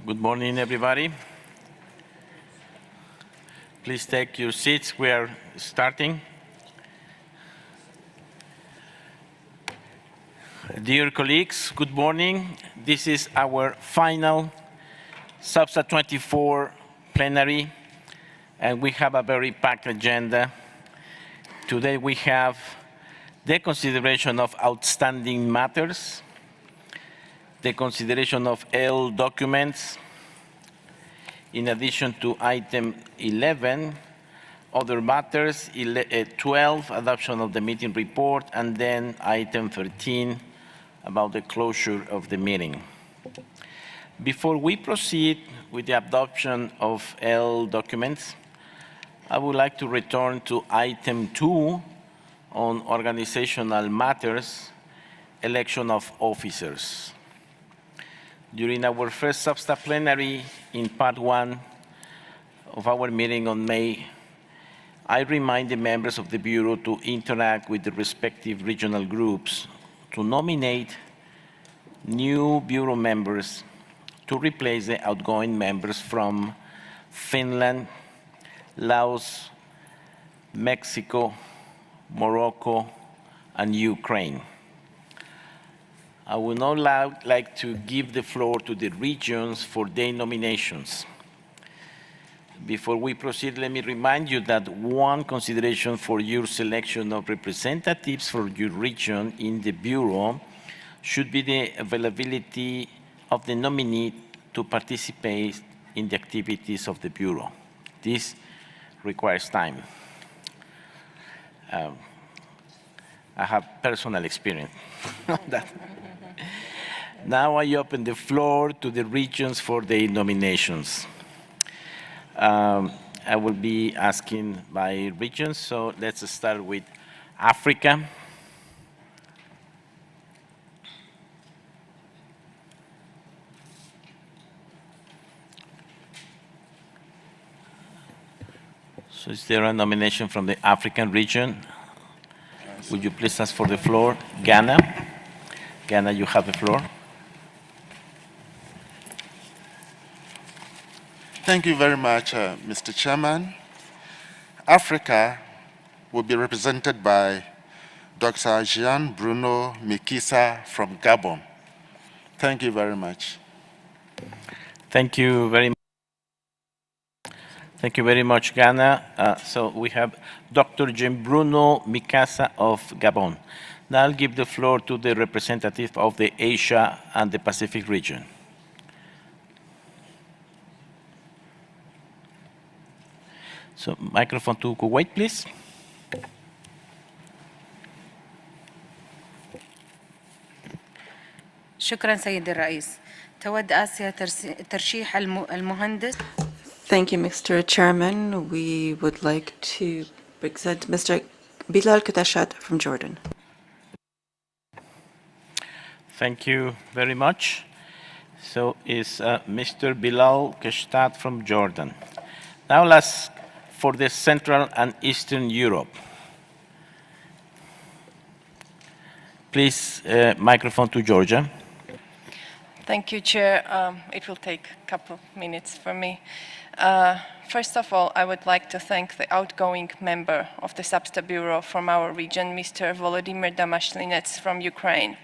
Good morning, everybody. Please take your seats. We are starting. Dear colleagues, good morning. This is our final SBSTTA-24 plenary, and we have a very packed agenda. Today we have the consideration of outstanding matters, the consideration of L documents, in addition to item 11, other matters, 12, adoption of the meeting report, and then item 13, about the closure of the meeting. Before we proceed with the adoption of L documents, I would like to return to item 2 on organizational matters, election of officers. During our first SBSTA plenary in part 1 of our meeting on May, I remind the members of the Bureau to interact with the respective regional groups to nominate new Bureau members to replace the outgoing members from Finland, Laos, Mexico, Morocco, and Ukraine. I would now like to give the floor to the regions for their nominations. Before we proceed, let me remind you that one consideration for your selection of representatives for your region in the Bureau should be the availability of the nominee to participate in the activities of the Bureau. This requires time. I have personal experience on that. Now I open the floor to the regions for the nominations. I will be asking by regions, so let's start with Africa. So is there a nomination from the African region? Would you please ask for the floor? Ghana. Ghana, you have the floor. Thank you very much, Mr. Chairman. Africa will be represented by Dr. Jean Bruno Mikisa from Gabon. Thank you very much. Thank you very much. Thank you very much, Ghana. So we have Dr. Jean Bruno Mikasa of Gabon. Now I'll give the floor to the representative of the Asia and the Pacific region. So microphone to Kuwait, please. شكرا سيد الرئيس. تود آسيا ترشيح المهندس. Thank you, Mr. Chairman. We would like to present Mr. Bilal Katashat from Jordan. Thank you very much. So is Mr. Bilal Katashat from Jordan. Now let's for the Central and Eastern Europe. Please, microphone to Georgia. Thank you, Chair. It will take a couple minutes for me. First of all, I would like to thank the outgoing member of the SBSTA Bureau from our region, Mr. Volodymyr Damashlinets from Ukraine.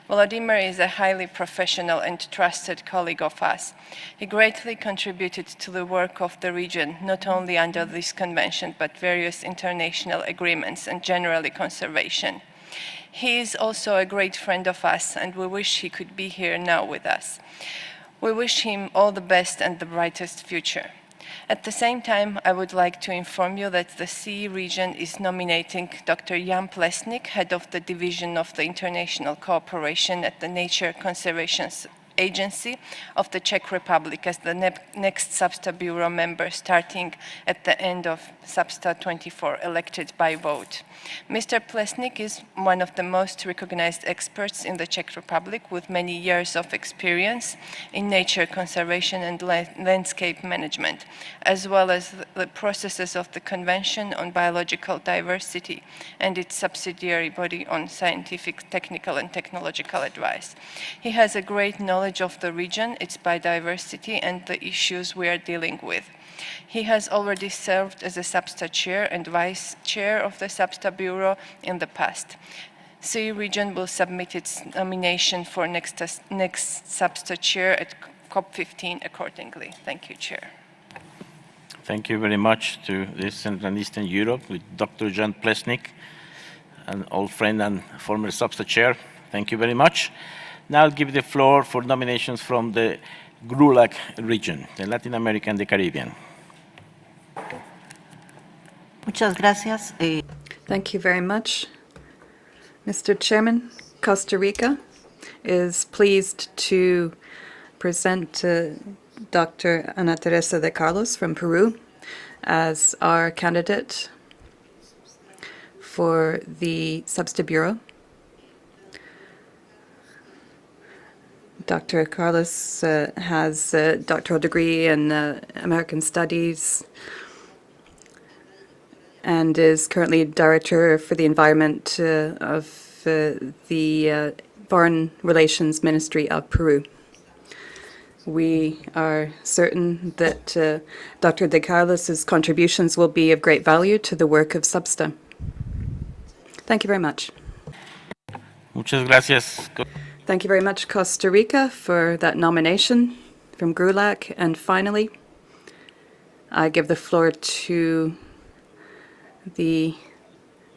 Volodymyr is a highly professional and trusted colleague of us. He greatly contributed to the work of the region, not only under this convention, but various international agreements and generally conservation. He is also a great friend of us, and we wish he could be here now with us. We wish him all the best and the brightest future. At the same time, I would like to inform you that the CE region is nominating Dr. Jan Plesnik, head of the Division of the International Cooperation at the Nature Conservation agency of the Czech Republic as the next SBSTA Bureau member starting at the end of SBSTA-24, elected by vote. Mr. Plesnik is one of the most recognized experts in the Czech Republic with many years of experience in nature conservation and landscape management, as well as the processes of the Convention on Biological Diversity and its subsidiary body on scientific, technical and technological advice. He has a great knowledge of the region, its biodiversity and the issues we are dealing with. He has already served as a SBSTA chair and vice chair of the SBSTA Bureau in the past. CE region will submit its nomination for next SBSTA chair at COP15 accordingly. Thank you, Chair. Thank you very much to this Central and Eastern Europe with Dr. Jan Plesnik, an old friend and former SBSTA chair. Thank you very much. Now I'll give the floor for nominations from the GRULAC region, the Latin America and the Caribbean. Muchas gracias. Thank you very much. Mr. Chairman, Costa Rica is pleased to present Dr. Ana Teresa de Carlos from Peru as our candidate for the SBSTA Bureau. Dr. Carlos has a doctoral degree in American Studies and is currently Director for the Environment of the Foreign Relations Ministry of Peru. We are certain that Dr. de Carlos's contributions will be of great value to the work of SBSTA. Thank you very much. Muchas gracias. Thank you very much, Costa Rica, for that nomination from GRULAC. And finally, I give the floor to the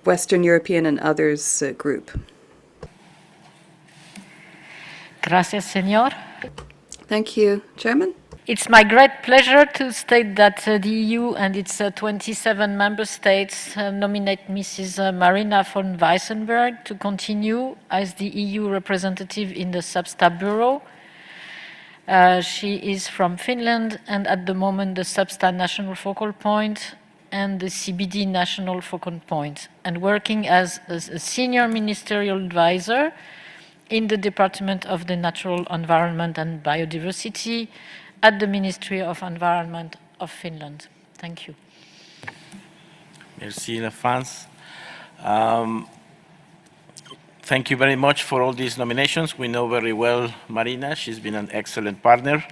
Western European and Others group. Gracias, señor. Thank you, Chairman. It's my great pleasure to state that the EU and its 27 member states nominate Mrs. Marina von Weissenberg to continue as the EU representative in the SBSTA Bureau. She is from Finland and at the moment the SBSTA National Focal Point and the CBD National Focal Point, and working as a senior ministerial advisor in the Department of the Natural Environment and Biodiversity at the Ministry of Environment of Finland. Thank you. Merci, la France. Thank you very much for all these nominations. We know very well Marina. She's been an excellent partner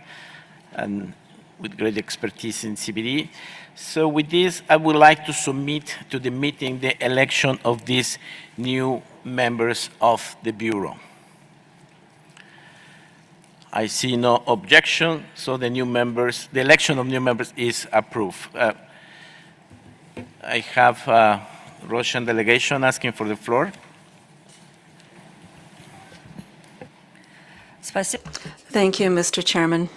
and with great expertise in CBD. So with this, I would like to submit to the meeting the election of these new members of the Bureau. I see no objection, so the election of new members is approved. I have Russian delegation asking for the floor. Thank you, Mr. Chairman.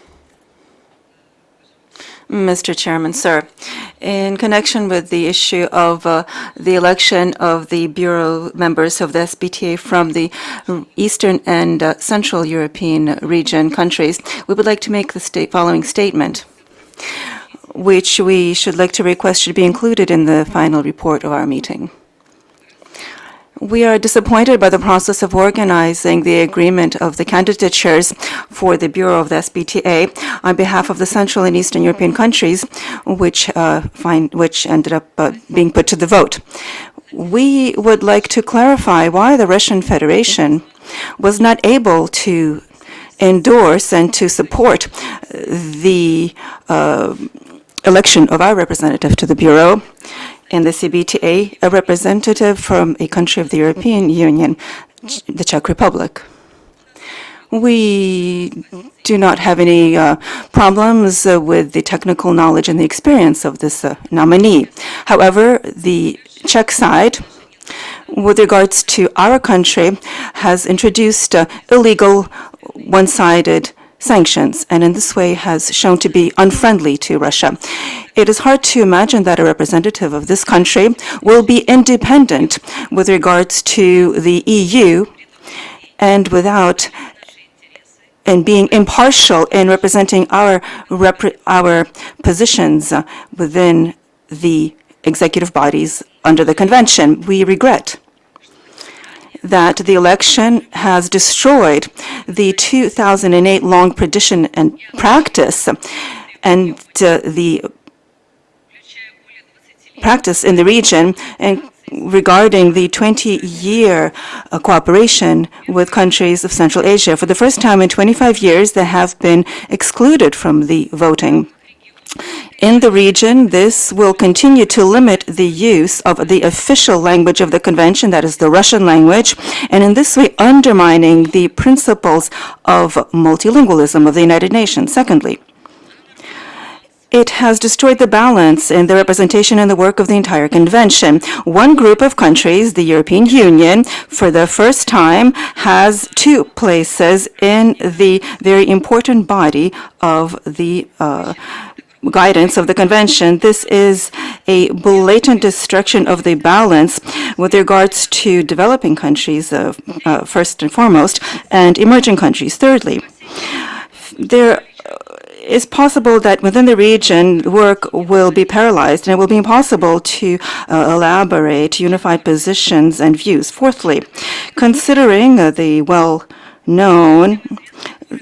Mr. Chairman, sir, in connection with the issue of the election of the Bureau members of the SBTA from the Eastern and Central European region countries, we would like to make the following statement, which we should like to request should be included in the final report of our meeting. We are disappointed by the process of organizing the agreement of the candidatures for the Bureau of the SBTA on behalf of the Central and Eastern European countries, which ended up being put to the vote. We would like to clarify why the Russian Federation was not able to endorse and to support the election of our representative to the Bureau. In the CBTA, a representative from a country of the European Union, the Czech Republic. We do not have any problems with the technical knowledge and the experience of this nominee. However, the Czech side, with regards to our country, has introduced illegal, one-sided sanctions, and in this way has shown to be unfriendly to Russia. It is hard to imagine that a representative of this country will be independent with regards to the EU and without and being impartial in representing our positions within the executive bodies under the convention. We regret that the election has destroyed the 2008 long tradition and practice, and the practice in the region, and regarding the 20-year cooperation with countries of Central Asia. For the first time in 25 years, they have been excluded from the voting. In the region, this will continue to limit the use of the official language of the convention, that is the Russian language, and in this way undermining the principles of multilingualism of the United Nations. Secondly, it has destroyed the balance in the representation and the work of the entire convention. One group of countries, the European Union, for the first time has 2 places in the very important body of the guidance of the convention. This is a blatant destruction of the balance with regards to developing countries, first and foremost, and emerging countries, thirdly. There is possible that within the region, work will be paralyzed, and it will be impossible to elaborate unified positions and views. Fourthly, considering the well-known,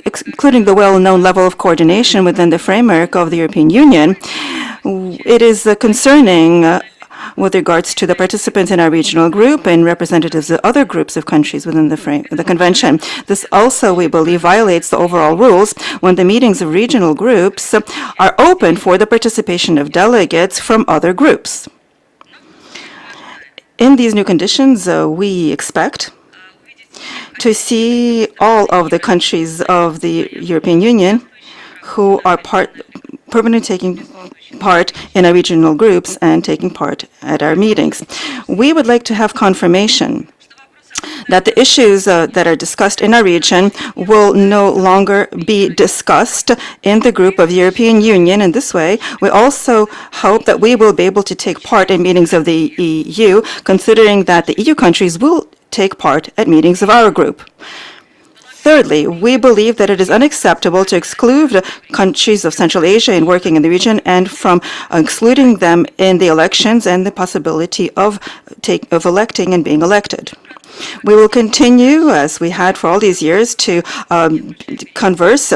including the well-known level of coordination within the framework of the European Union, it is concerning with regards to the participants in our regional group and representatives of other groups of countries within the convention. This also, we believe, violates the overall rules when the meetings of regional groups are open for the participation of delegates from other groups. In these new conditions, we expect to see all of the countries of the European Union who are permanently taking part in our regional groups and taking part at our meetings. We would like to have confirmation that the issues that are discussed in our region will no longer be discussed in the group of the European Union. In this way, we also hope that we will be able to take part in meetings of the EU, considering that the EU countries will take part at meetings of our group. Thirdly, we believe that it is unacceptable to exclude countries of Central Asia in working in the region and from excluding them in the elections and the possibility of electing and being elected. We will continue, as we had for all these years, to converse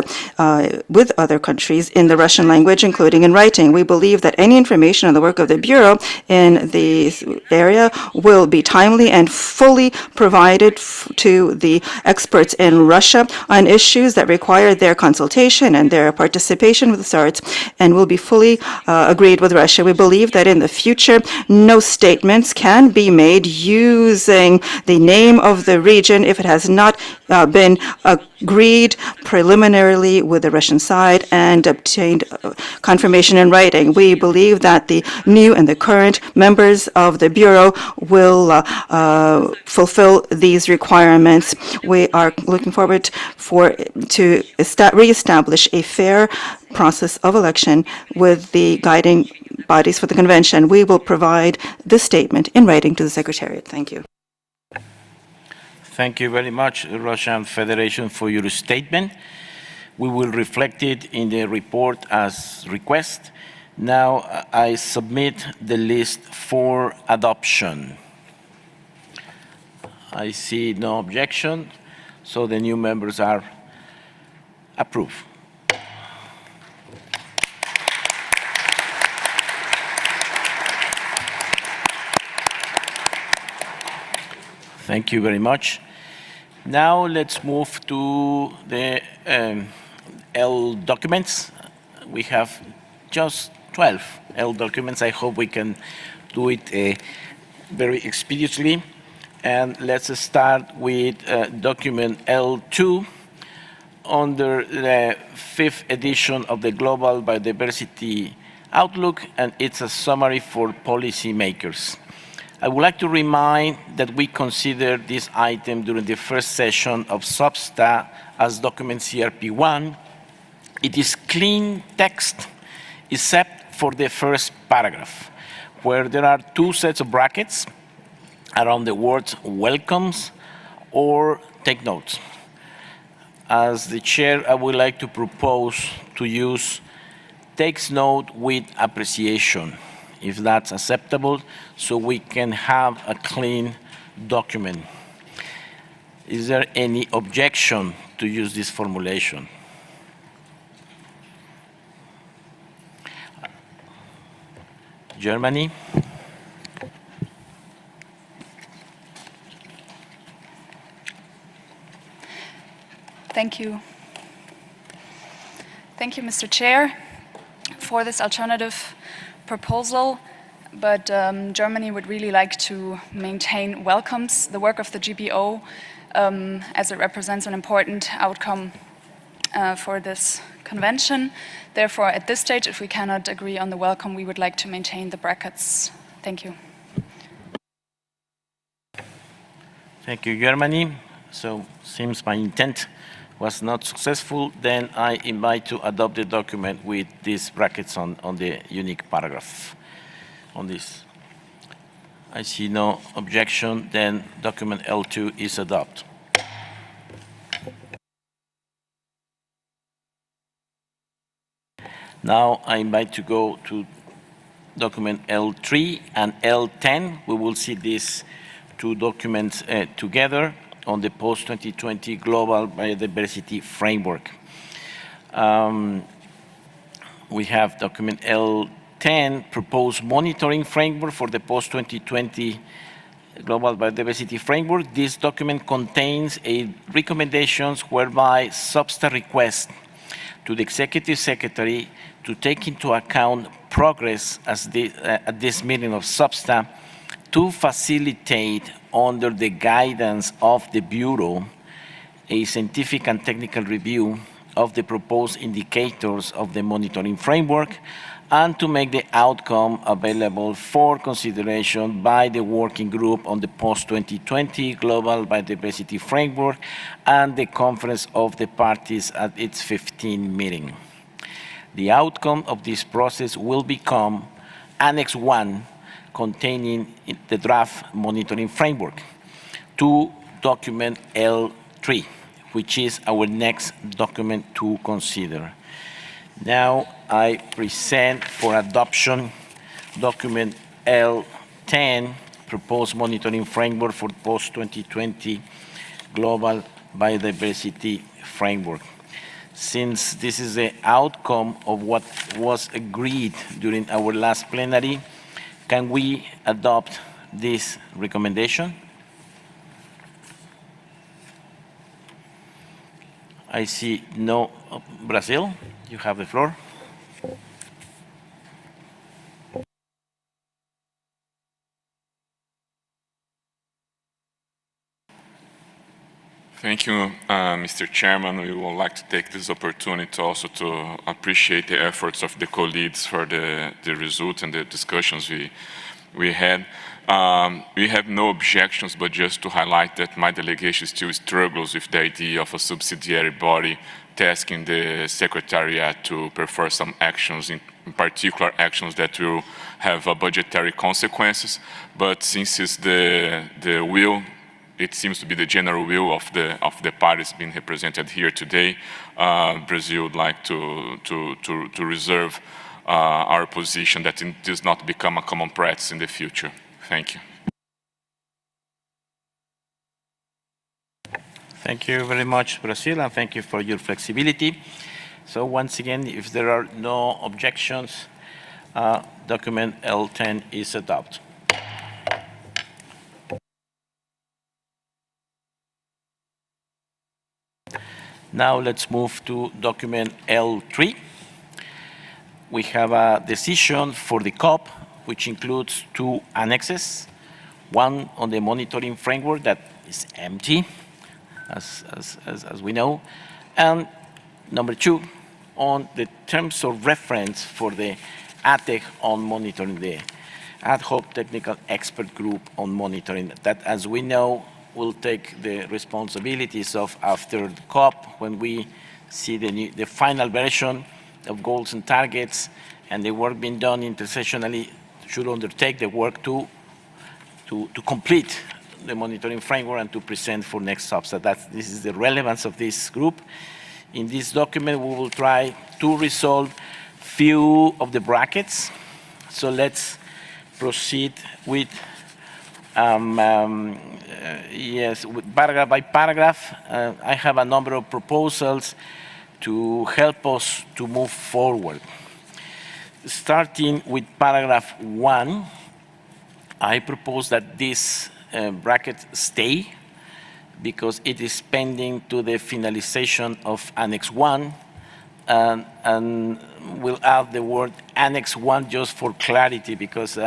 with other countries in the Russian language, including in writing. We believe that any information on the work of the Bureau in this area will be timely and fully provided to the experts in Russia on issues that require their consultation and their participation with the SARTs, and will be fully agreed with Russia. We believe that in the future, no statements can be made using the name of the region if it has not been agreed preliminarily with the Russian side and obtained confirmation in writing. We believe that the new and the current members of the Bureau will fulfill these requirements. We are looking forward to reestablish a fair process of election with the guiding bodies for the convention. We will provide this statement in writing to the Secretariat. Thank you. Thank you very much, Russian Federation, for your statement. We will reflect it in the report as request. Now I submit the list for adoption. I see no objection, so the new members are approved. Thank you very much. Now let's move to the L documents. We have just 12 L documents. I hope we can do it very expeditiously. And let's start with document L2 under the 5th edition of the Global Biodiversity Outlook, and it's a summary for policymakers. I would like to remind that we considered this item during the first session of SBSTTA as document CRP1. It is clean text, except for the first paragraph, where there are 2 sets of brackets around the words welcomes or take notes. As the chair, I would like to propose to use takes note with appreciation, if that's acceptable, so we can have a clean document. Is there any objection to use this formulation? Germany? Thank you. Thank you, Mr. Chair, for this alternative proposal. But Germany would really like to welcomes the work of the GBO as it represents an important outcome for this convention. Therefore, at this stage, if we cannot agree on the welcome, we would like to maintain the brackets. Thank you. Thank you, Germany. So, seems my intent was not successful, then I invite to adopt the document with these brackets on the unique paragraph on this. I see no objection, then document L2 is adopted. Now I invite to go to document L3 and L10. We will see these two documents together on the post-2020 Global Biodiversity Framework. We have document L10, proposed monitoring framework for the post-2020 Global Biodiversity Framework. This document contains recommendations whereby SBSTTA requests to the Executive Secretary to take into account progress at this meeting of SBSTTA to facilitate, under the guidance of the Bureau, a scientific and technical review of the proposed indicators of the monitoring framework, and to make the outcome available for consideration by the working group on the post-2020 Global Biodiversity Framework and the Conference of the Parties at its 15th meeting. The outcome of this process will become Annex I, containing the draft monitoring framework, to document L3, which is our next document to consider. Now I present for adoption document L10, proposed monitoring framework for post-2020 Global Biodiversity Framework. Since this is the outcome of what was agreed during our last plenary, can we adopt this recommendation? I see no. Brazil, you have the floor. Thank you, Mr. Chairman. We would like to take this opportunity also to appreciate the efforts of the co-leads for the result and the discussions we had. We have no objections, but just to highlight that my delegation still struggles with the idea of a subsidiary body tasking the Secretariat to perform some actions, in particular actions that will have budgetary consequences. But since it's the will, it seems to be the general will of the parties being represented here today, Brazil would like to reserve our position that it does not become a common practice in the future. Thank you. Thank you very much, Brazil, and thank you for your flexibility. So once again, if there are no objections, document L10 is adopted. Now let's move to document L3. We have a decision for the COP, which includes two annexes, one on the monitoring framework that is empty, as we know, and number two, on the terms of reference for the ATEC on monitoring, the Ad Hoc Technical Expert Group on monitoring, that, as we know, will take the responsibilities of after the COP, when we see the final version of goals and targets, and the work being done intersessionally should undertake the work to complete the monitoring framework and to present for next SBSTA. This is the relevance of this group. In this document, we will try to resolve few of the brackets. So let's proceed with with paragraph by paragraph. I have a number of proposals to help us to move forward. Starting with paragraph 1, I propose that this bracket stay because it is pending to the finalization of Annex I, and we'll add the word Annex I just for clarity because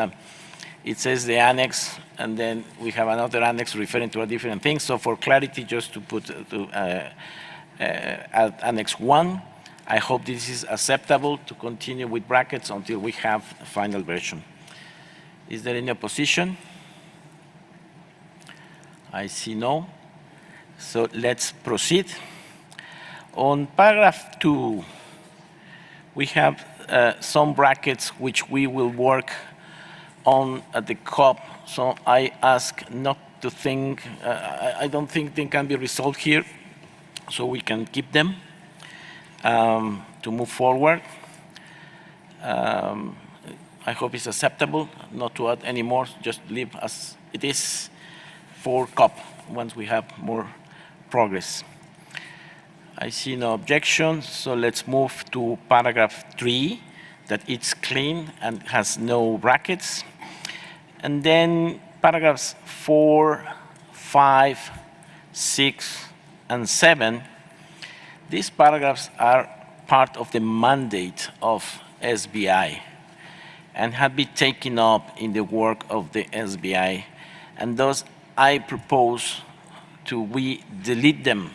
it says the annex and then we have another annex referring to a different thing. So for clarity, just to put add Annex I. I hope this is acceptable to continue with brackets until we have a final version. Is there any opposition? I see no. So let's proceed. On paragraph 2, we have some brackets which we will work on at the COP. So I ask not to think, I don't think they can be resolved here, so we can keep them to move forward. I hope it's acceptable, not to add any more, just leave as it is for COP once we have more progress. I see no objections, so let's move to paragraph 3, that it's clean and has no brackets. And then paragraphs 4, 5, 6, and 7, these paragraphs are part of the mandate of SBI and have been taken up in the work of the SBI. And thus, I propose we delete them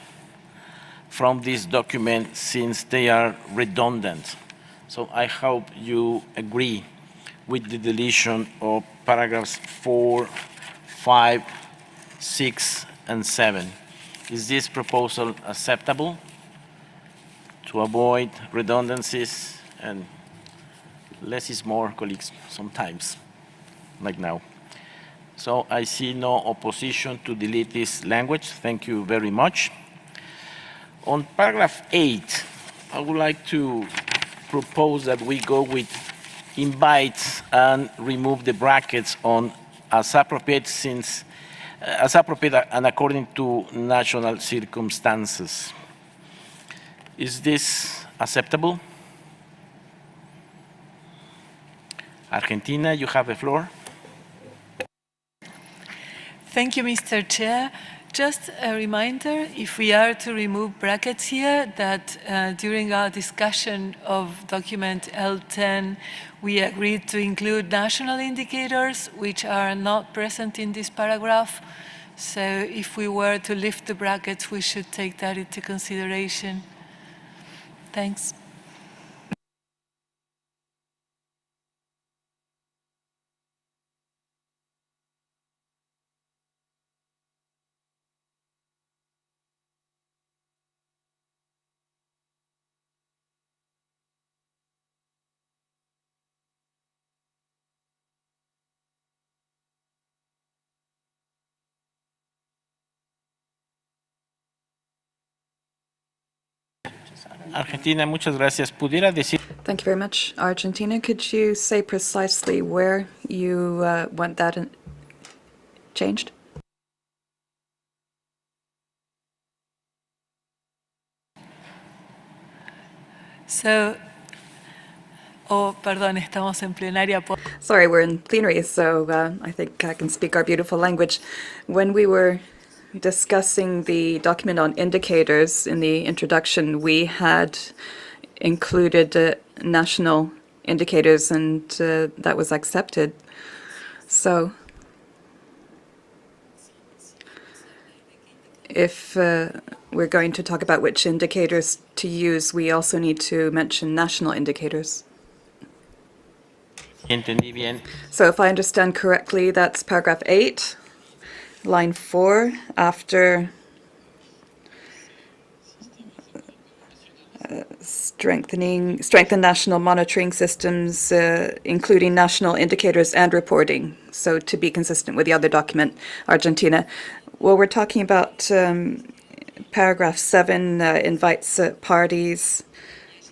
from this document since they are redundant. So I hope you agree with the deletion of paragraphs 4, 5, 6, and 7. Is this proposal acceptable to avoid redundancies? And less is more, colleagues, sometimes, like now. So I see no opposition to delete this language. Thank you very much. On paragraph 8, I would like to propose that we go with invites and remove the brackets on as appropriate and according to national circumstances. Is this acceptable? Argentina, you have the floor. Thank you, Mr. Chair. Just a reminder, if we are to remove brackets here, that during our discussion of document L10, we agreed to include national indicators, which are not present in this paragraph. So if we were to lift the brackets, we should take that into consideration. Thanks. Argentina, muchas gracias. ¿Pudiera decir? Thank you very much. Argentina, could you say precisely where you want that changed? So, perdón, estamos en plenaria. Sorry, we're in plenary, so I think I can speak our beautiful language. When we were discussing the document on indicators in the introduction, we had included national indicators, and that was accepted. So if we're going to talk about which indicators to use, we also need to mention national indicators. Entendí bien. So if I understand correctly, that's paragraph 8. Line 4, after strengthen national monitoring systems, including national indicators and reporting. So to be consistent with the other document, Argentina. Well, we're talking about paragraph 7 invites parties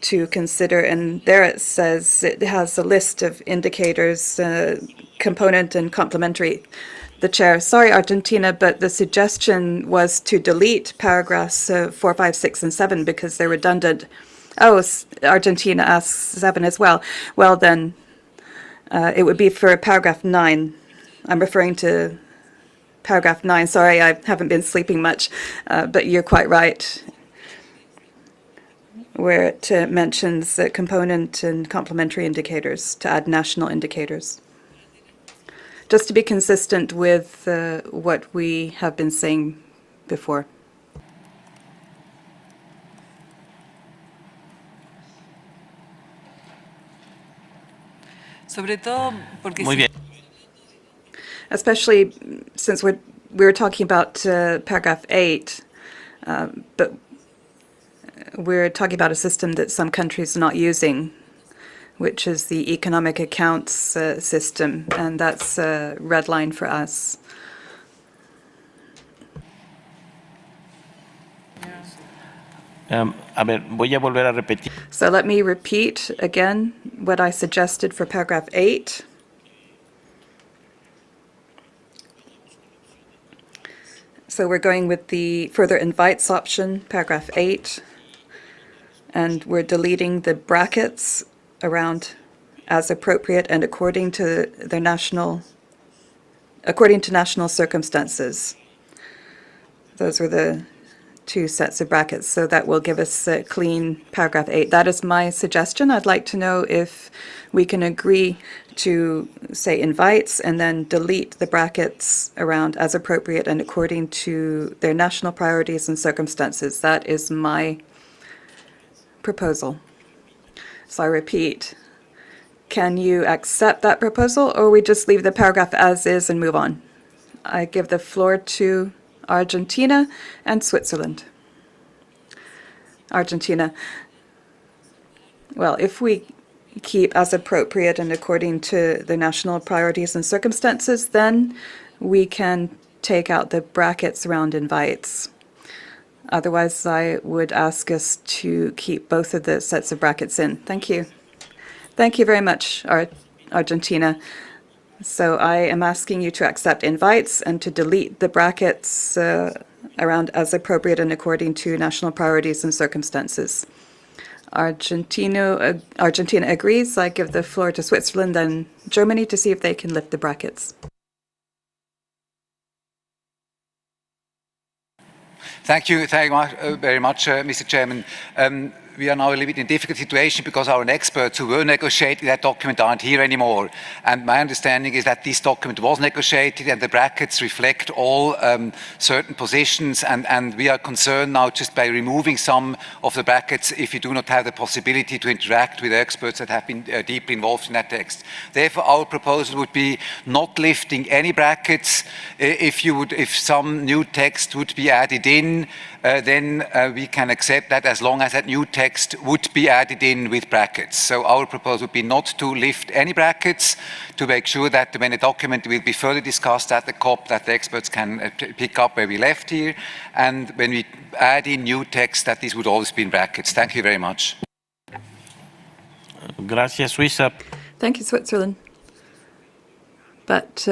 to consider, and there it says it has a list of indicators, component and complementary. The chair, sorry, Argentina, but the suggestion was to delete paragraphs 4, 5, 6, and 7 because they're redundant. Oh, Argentina asks 7 as well. Well, then it would be for paragraph 9. I'm referring to paragraph 9. Sorry, I haven't been sleeping much, but you're quite right, where it mentions component and complementary indicators to add national indicators. Just to be consistent with what we have been saying before. Sobre todo porque Muy bien. Especially since we were talking about paragraph 8, but we're talking about a system that some countries are not using, which is the economic accounts system, and that's a red line for us. A ver, voy a volver a repetir. So let me repeat again what I suggested for paragraph 8. So we're going with the further invites option, paragraph 8, and we're deleting the brackets around as appropriate and according to national circumstances. Those were the 2 sets of brackets, so that will give us a clean paragraph 8. That is my suggestion. I'd like to know if we can agree to say invites and then delete the brackets around as appropriate and according to their national priorities and circumstances. That is my proposal. So I repeat, can you accept that proposal, or we just leave the paragraph as is and move on? I give the floor to Argentina and Switzerland. Argentina. Well, if we keep as appropriate and according to the national priorities and circumstances, then we can take out the brackets around invites. Otherwise, I would ask us to keep both of the sets of brackets in. Thank you. Thank you very much, Argentina. So I am asking you to accept invites and to delete the brackets around as appropriate and according to national priorities and circumstances. Argentina agrees. I give the floor to Switzerland and Germany to see if they can lift the brackets. Thank you very much, Mr. Chairman. We are now a little bit in a difficult situation because our experts who were negotiating that document aren't here anymore. And my understanding is that this document was negotiated and the brackets reflect all certain positions, and we are concerned now just by removing some of the brackets if you do not have the possibility to interact with experts that have been deeply involved in that text. Therefore, our proposal would be not lifting any brackets. If some new text would be added in, then we can accept that as long as that new text would be added in with brackets. So our proposal would be not to lift any brackets, to make sure that when a document will be further discussed at the COP, that the experts can pick up where we left here, and when we add in new text, that this would always be in brackets. Thank you very much. Gracias, Suiza. Thank you, Switzerland. But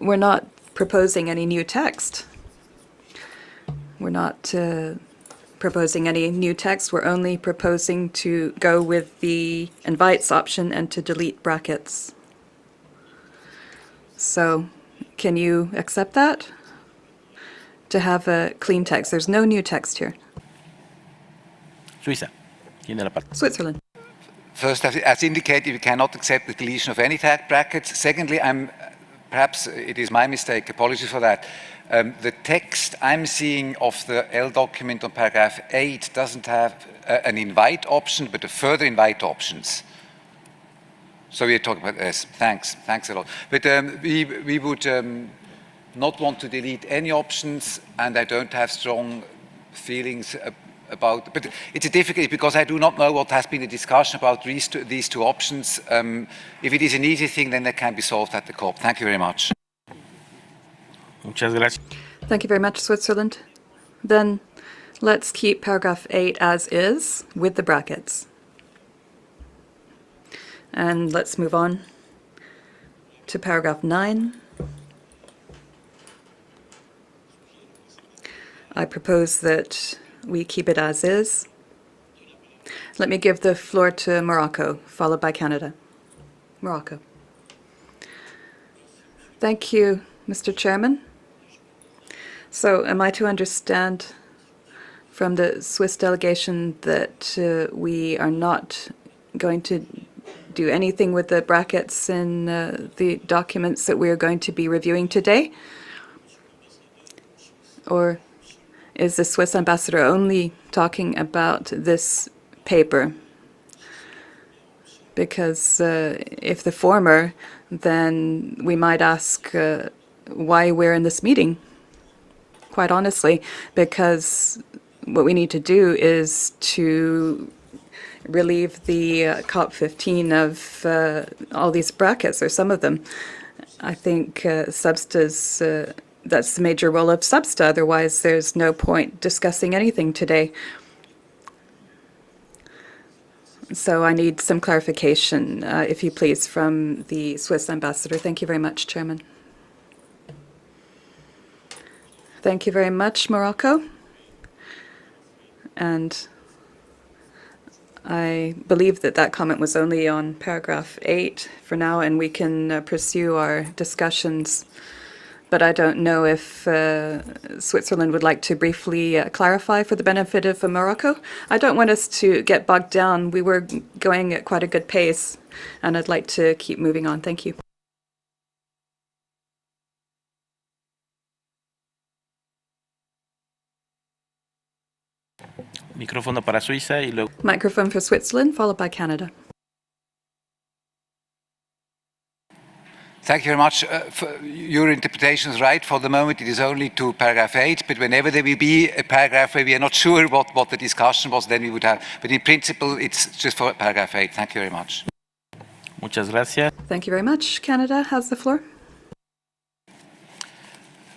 we're not proposing any new text. We're not proposing any new text. We're only proposing to go with the invites option and to delete brackets. So can you accept that? To have a clean text. There's no new text here. Suiza. Tiene la palabra. Switzerland. First, as indicated, we cannot accept the deletion of any tag brackets. Secondly, perhaps it is my mistake, apologies for that. The text I'm seeing of the L document on paragraph 8 doesn't have an invite option, but a further invite options. So we're talking about this. Thanks a lot. But we would not want to delete any options, and I don't have strong feelings about, but it's a difficult because I do not know what has been the discussion about these two options. If it is an easy thing, then that can be solved at the COP. Thank you very much. Muchas gracias. Thank you very much, Switzerland. Then let's keep paragraph 8 as is with the brackets. And let's move on to paragraph 9. I propose that we keep it as is. Let me give the floor to Morocco, followed by Canada. Morocco. Thank you, Mr. Chairman. So am I to understand from the Swiss delegation that we are not going to do anything with the brackets in the documents that we are going to be reviewing today? Or is the Swiss ambassador only talking about this paper? Because if the former, then we might ask why we're in this meeting, quite honestly, because what we need to do is to relieve the COP15 of all these brackets, or some of them. I think SBSTTA's that's the major role of SBSTTA, otherwise there's no point discussing anything today. So I need some clarification, if you please, from the Swiss ambassador. Thank you very much, Chairman. Thank you very much, Morocco. And I believe that that comment was only on paragraph 8 for now, and we can pursue our discussions. But I don't know if Switzerland would like to briefly clarify for the benefit of Morocco. I don't want us to get bogged down. We were going at quite a good pace, and I'd like to keep moving on. Thank you. Micrófono para Suiza y luego. Microphone for Switzerland, followed by Canada. Thank you very much. Your interpretation is right. For the moment, it is only to paragraph 8, but whenever there will be a paragraph where we are not sure what the discussion was, then we would have. But in principle, it's just for paragraph 8. Thank you very much. Muchas gracias. Thank you very much. Canada has the floor.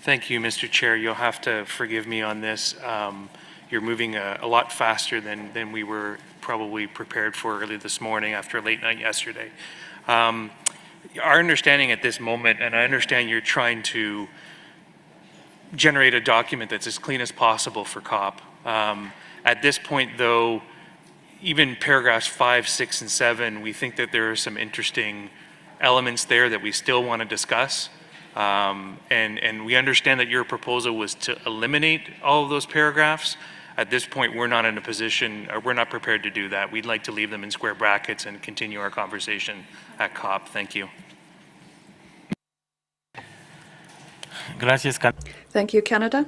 Thank you, Mr. Chair. You'll have to forgive me on this. You're moving a lot faster than we were probably prepared for early this morning after a late night yesterday. Our understanding at this moment, and I understand you're trying to generate a document that's as clean as possible for COP. At this point, though, even paragraphs 5, 6, and 7, we think that there are some interesting elements there that we still want to discuss. And we understand that your proposal was to eliminate all of those paragraphs. At this point, we're not in a position, or we're not prepared to do that. We'd like to leave them in square brackets and continue our conversation at COP. Thank you. Gracias, Thank you, Canada.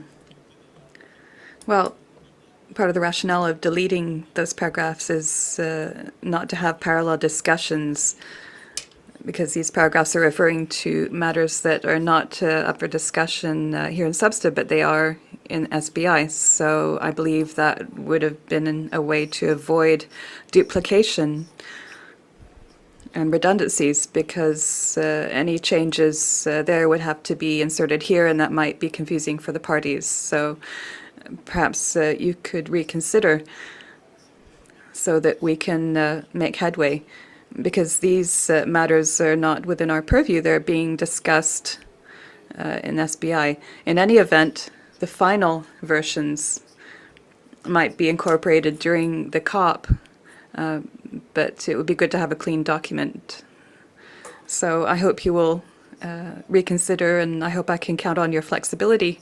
Well, part of the rationale of deleting those paragraphs is not to have parallel discussions, because these paragraphs are referring to matters that are not up for discussion here in SBSTTA, but they are in SBI. So I believe that would have been a way to avoid duplication and redundancies, because any changes there would have to be inserted here, and that might be confusing for the parties. So perhaps you could reconsider so that we can make headway, because these matters are not within our purview. They're being discussed in SBI. In any event, the final versions might be incorporated during the COP, but it would be good to have a clean document. So I hope you will reconsider, and I hope I can count on your flexibility.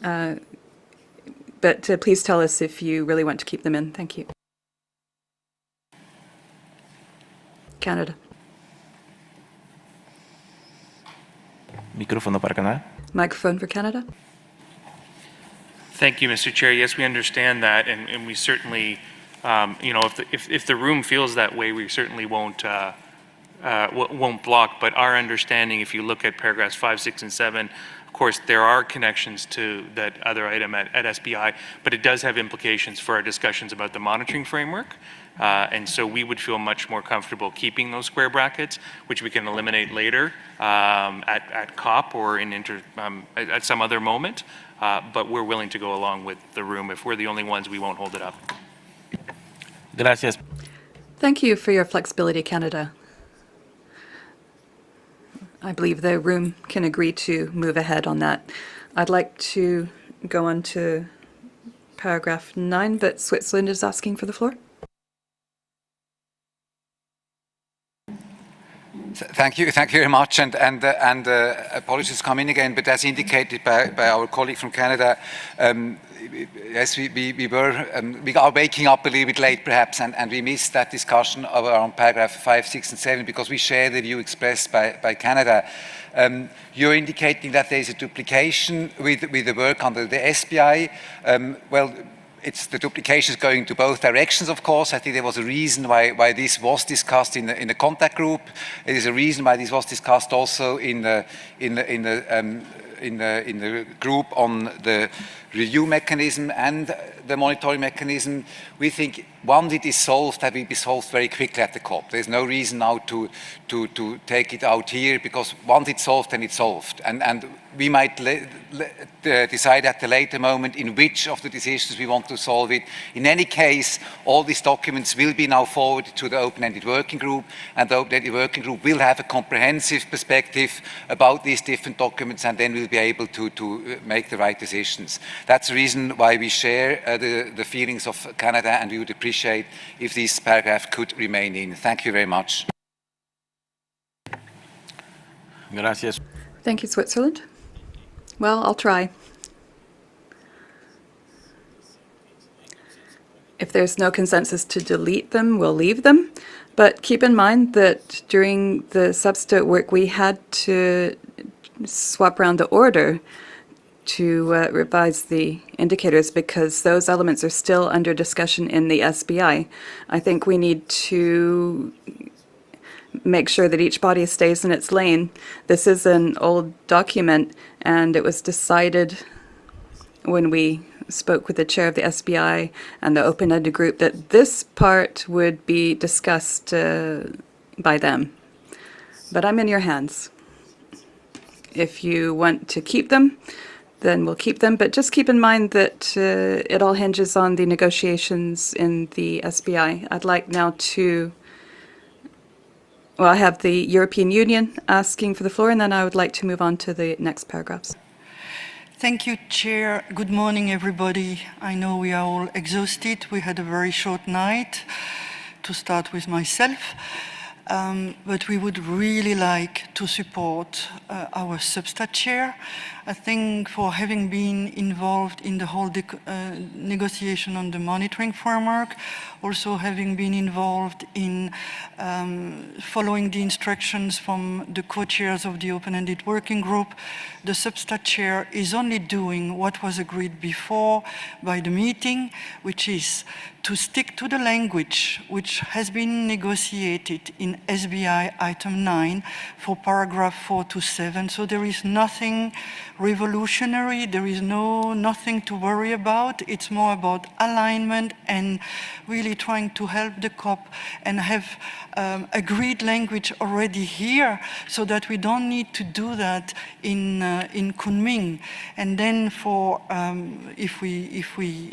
But please tell us if you really want to keep them in. Thank you. Canada. Micrófono para Canadá. Microphone for Canada. Thank you, Mr. Chair. Yes, we understand that, and we certainly, you know, if the room feels that way, we certainly won't won't block, but our understanding, if you look at paragraphs 5, 6, and 7, of course, there are connections to that other item at SBI, but it does have implications for our discussions about the monitoring framework. And so we would feel much more comfortable keeping those square brackets, which we can eliminate later at COP or at some other moment. But we're willing to go along with the room. If we're the only ones, we won't hold it up. Gracias. Thank you for your flexibility, Canada. I believe the room can agree to move ahead on that. I'd like to go on to paragraph 9, but Switzerland is asking for the floor. Thank you very much, and apologies come in again, but as indicated by our colleague from Canada, yes, we are waking up a little bit late perhaps, and we missed that discussion around paragraph 5, 6, and 7 because we share the view expressed by Canada. You're indicating that there is a duplication with the work under the SBI. Well, the duplication is going to both directions, of course. I think there was a reason why this was discussed in the contact group. There is a reason why this was discussed also in the group on the review mechanism and the monitoring mechanism. We think once it is solved, that will be solved very quickly at the COP. There's no reason now to take it out here because once it's solved, then it's solved. And we might decide at a later moment in which of the decisions we want to solve it. In any case, all these documents will be now forwarded to the open-ended working group, and the open-ended working group will have a comprehensive perspective about these different documents, and then we'll be able to make the right decisions. That's the reason why we share the feelings of Canada, and we would appreciate if this paragraph could remain in. Thank you very much. Gracias. Thank you, Switzerland. Well, I'll try. If there's no consensus to delete them, we'll leave them. But keep in mind that during the substitute work, we had to swap around the order to revise the indicators because those elements are still under discussion in the SBI. I think we need to make sure that each body stays in its lane. This is an old document, and it was decided when we spoke with the chair of the SBI and the open-ended group that this part would be discussed by them. But I'm in your hands. If you want to keep them, then we'll keep them. But just keep in mind that it all hinges on the negotiations in the SBI. I'd like now to... Well, I have the European Union asking for the floor, and then I would like to move on to the next paragraphs. Thank you, Chair. Good morning, everybody. I know we are all exhausted. We had a very short night, to start with myself. But we would really like to support our Substat chair. I think for having been involved in the whole negotiation on the monitoring framework, also having been involved in following the instructions from the co-chairs of the open-ended working group, the Substat chair is only doing what was agreed before by the meeting, which is to stick to the language which has been negotiated in SBI item 9 for paragraph 4 to 7. So there is nothing revolutionary, there is nothing to worry about. It's more about alignment and really trying to help the COP and have agreed language already here so that we don't need to do that in Kunming. And then for if we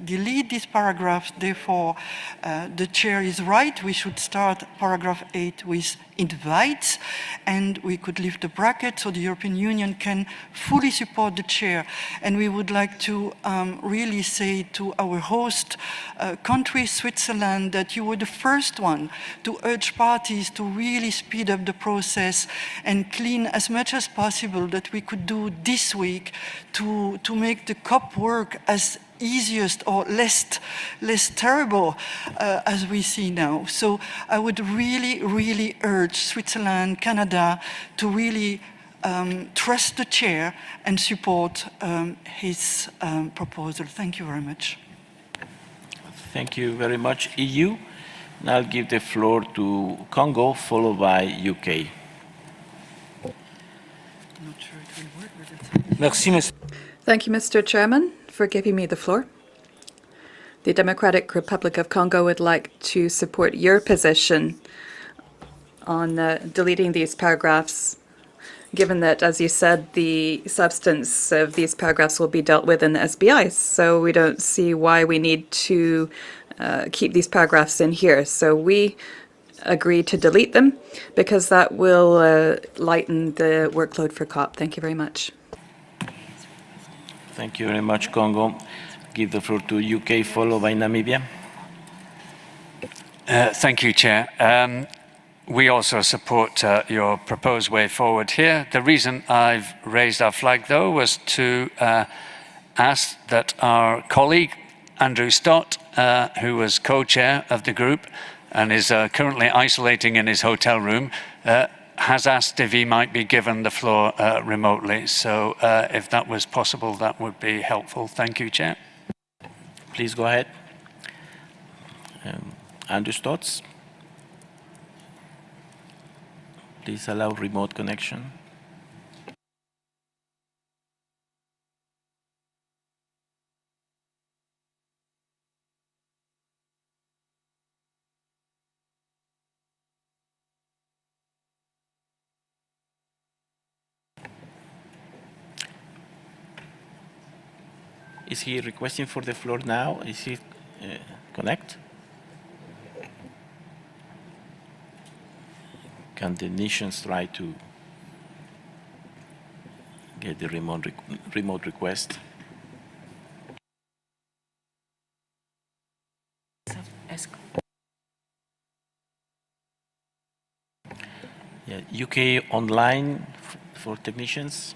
delete these paragraphs, therefore the chair is right, we should start paragraph 8 with invites, and we could leave the bracket so the European Union can fully support the chair. And we would like to really say to our host country, Switzerland, that you were the first one to urge parties to really speed up the process and clean as much as possible that we could do this week to make the COP work as easiest or less terrible as we see now. So I would really urge Switzerland, Canada to really trust the chair and support his proposal. Thank you very much. Thank you very much. EU, Now I'll give the floor to Congo, followed by UK. Thank you, Mr. Chairman, for giving me the floor. The Democratic Republic of Congo would like to support your position on deleting these paragraphs, given that, as you said, the substance of these paragraphs will be dealt with in the SBI. So we don't see why we need to keep these paragraphs in here. So we agree to delete them because that will lighten the workload for COP. Thank you very much. Thank you very much, Congo. Give the floor to UK, followed by Namibia. Thank you, Chair. We also support your proposed way forward here. The reason I've raised our flag, though, was to ask that our colleague, Andrew Stott, who was co-chair of the group and is currently isolating in his hotel room, has asked if he might be given the floor remotely. So if that was possible, that would be helpful. Thank you, Chair. Please go ahead. Andrew Stotts. Please allow remote connection. Is he requesting for the floor now? Is he connect? Can the nations try to get the remote request? Yeah, UK online for technicians.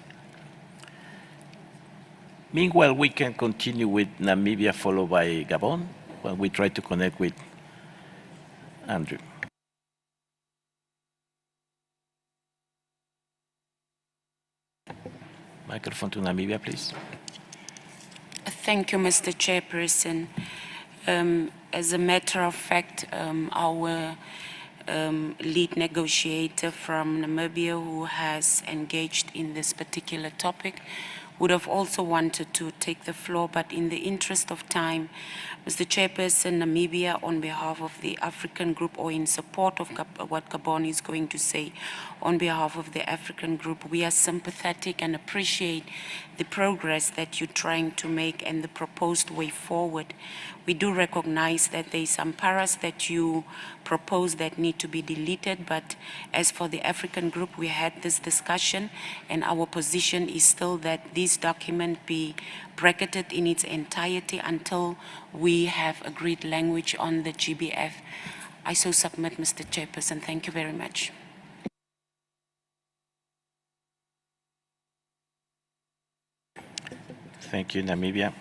Meanwhile, we can continue with Namibia, followed by Gabon, while we try to connect with Andrew. Microphone to Namibia, please. Thank you, Mr. Chairperson. As a matter of fact, our lead negotiator from Namibia, who has engaged in this particular topic, would have also wanted to take the floor, but in the interest of time, Mr. Chairperson, Namibia, on behalf of the African group, or in support of what Gabon is going to say, on behalf of the African group, we are sympathetic and appreciate the progress that you're trying to make and the proposed way forward. We do recognize that there are some paras that you propose that need to be deleted, but as for the African group, we had this discussion and our position is still that this document be bracketed in its entirety until we have agreed language on the GBF. I so submit, Mr. Chairperson. Thank you very much. Thank you, Namibia.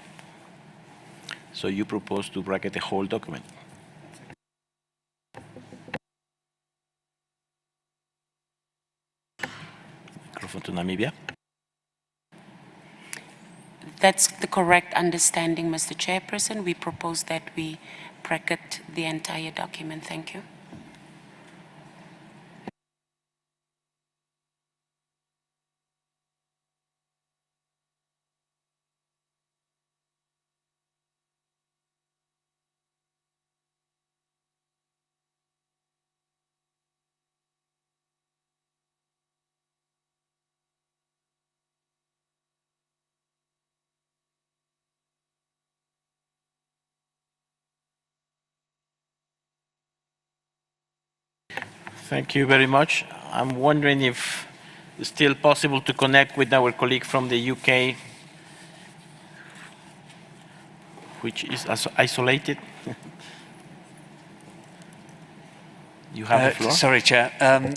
So you propose to bracket the whole document? Microphone to Namibia. That's the correct understanding, Mr. Chairperson. We propose that we bracket the entire document. Thank you. Thank you very much. I'm wondering if it's still possible to connect with our colleague from the UK, which is isolated. You have the floor. Sorry, Chair.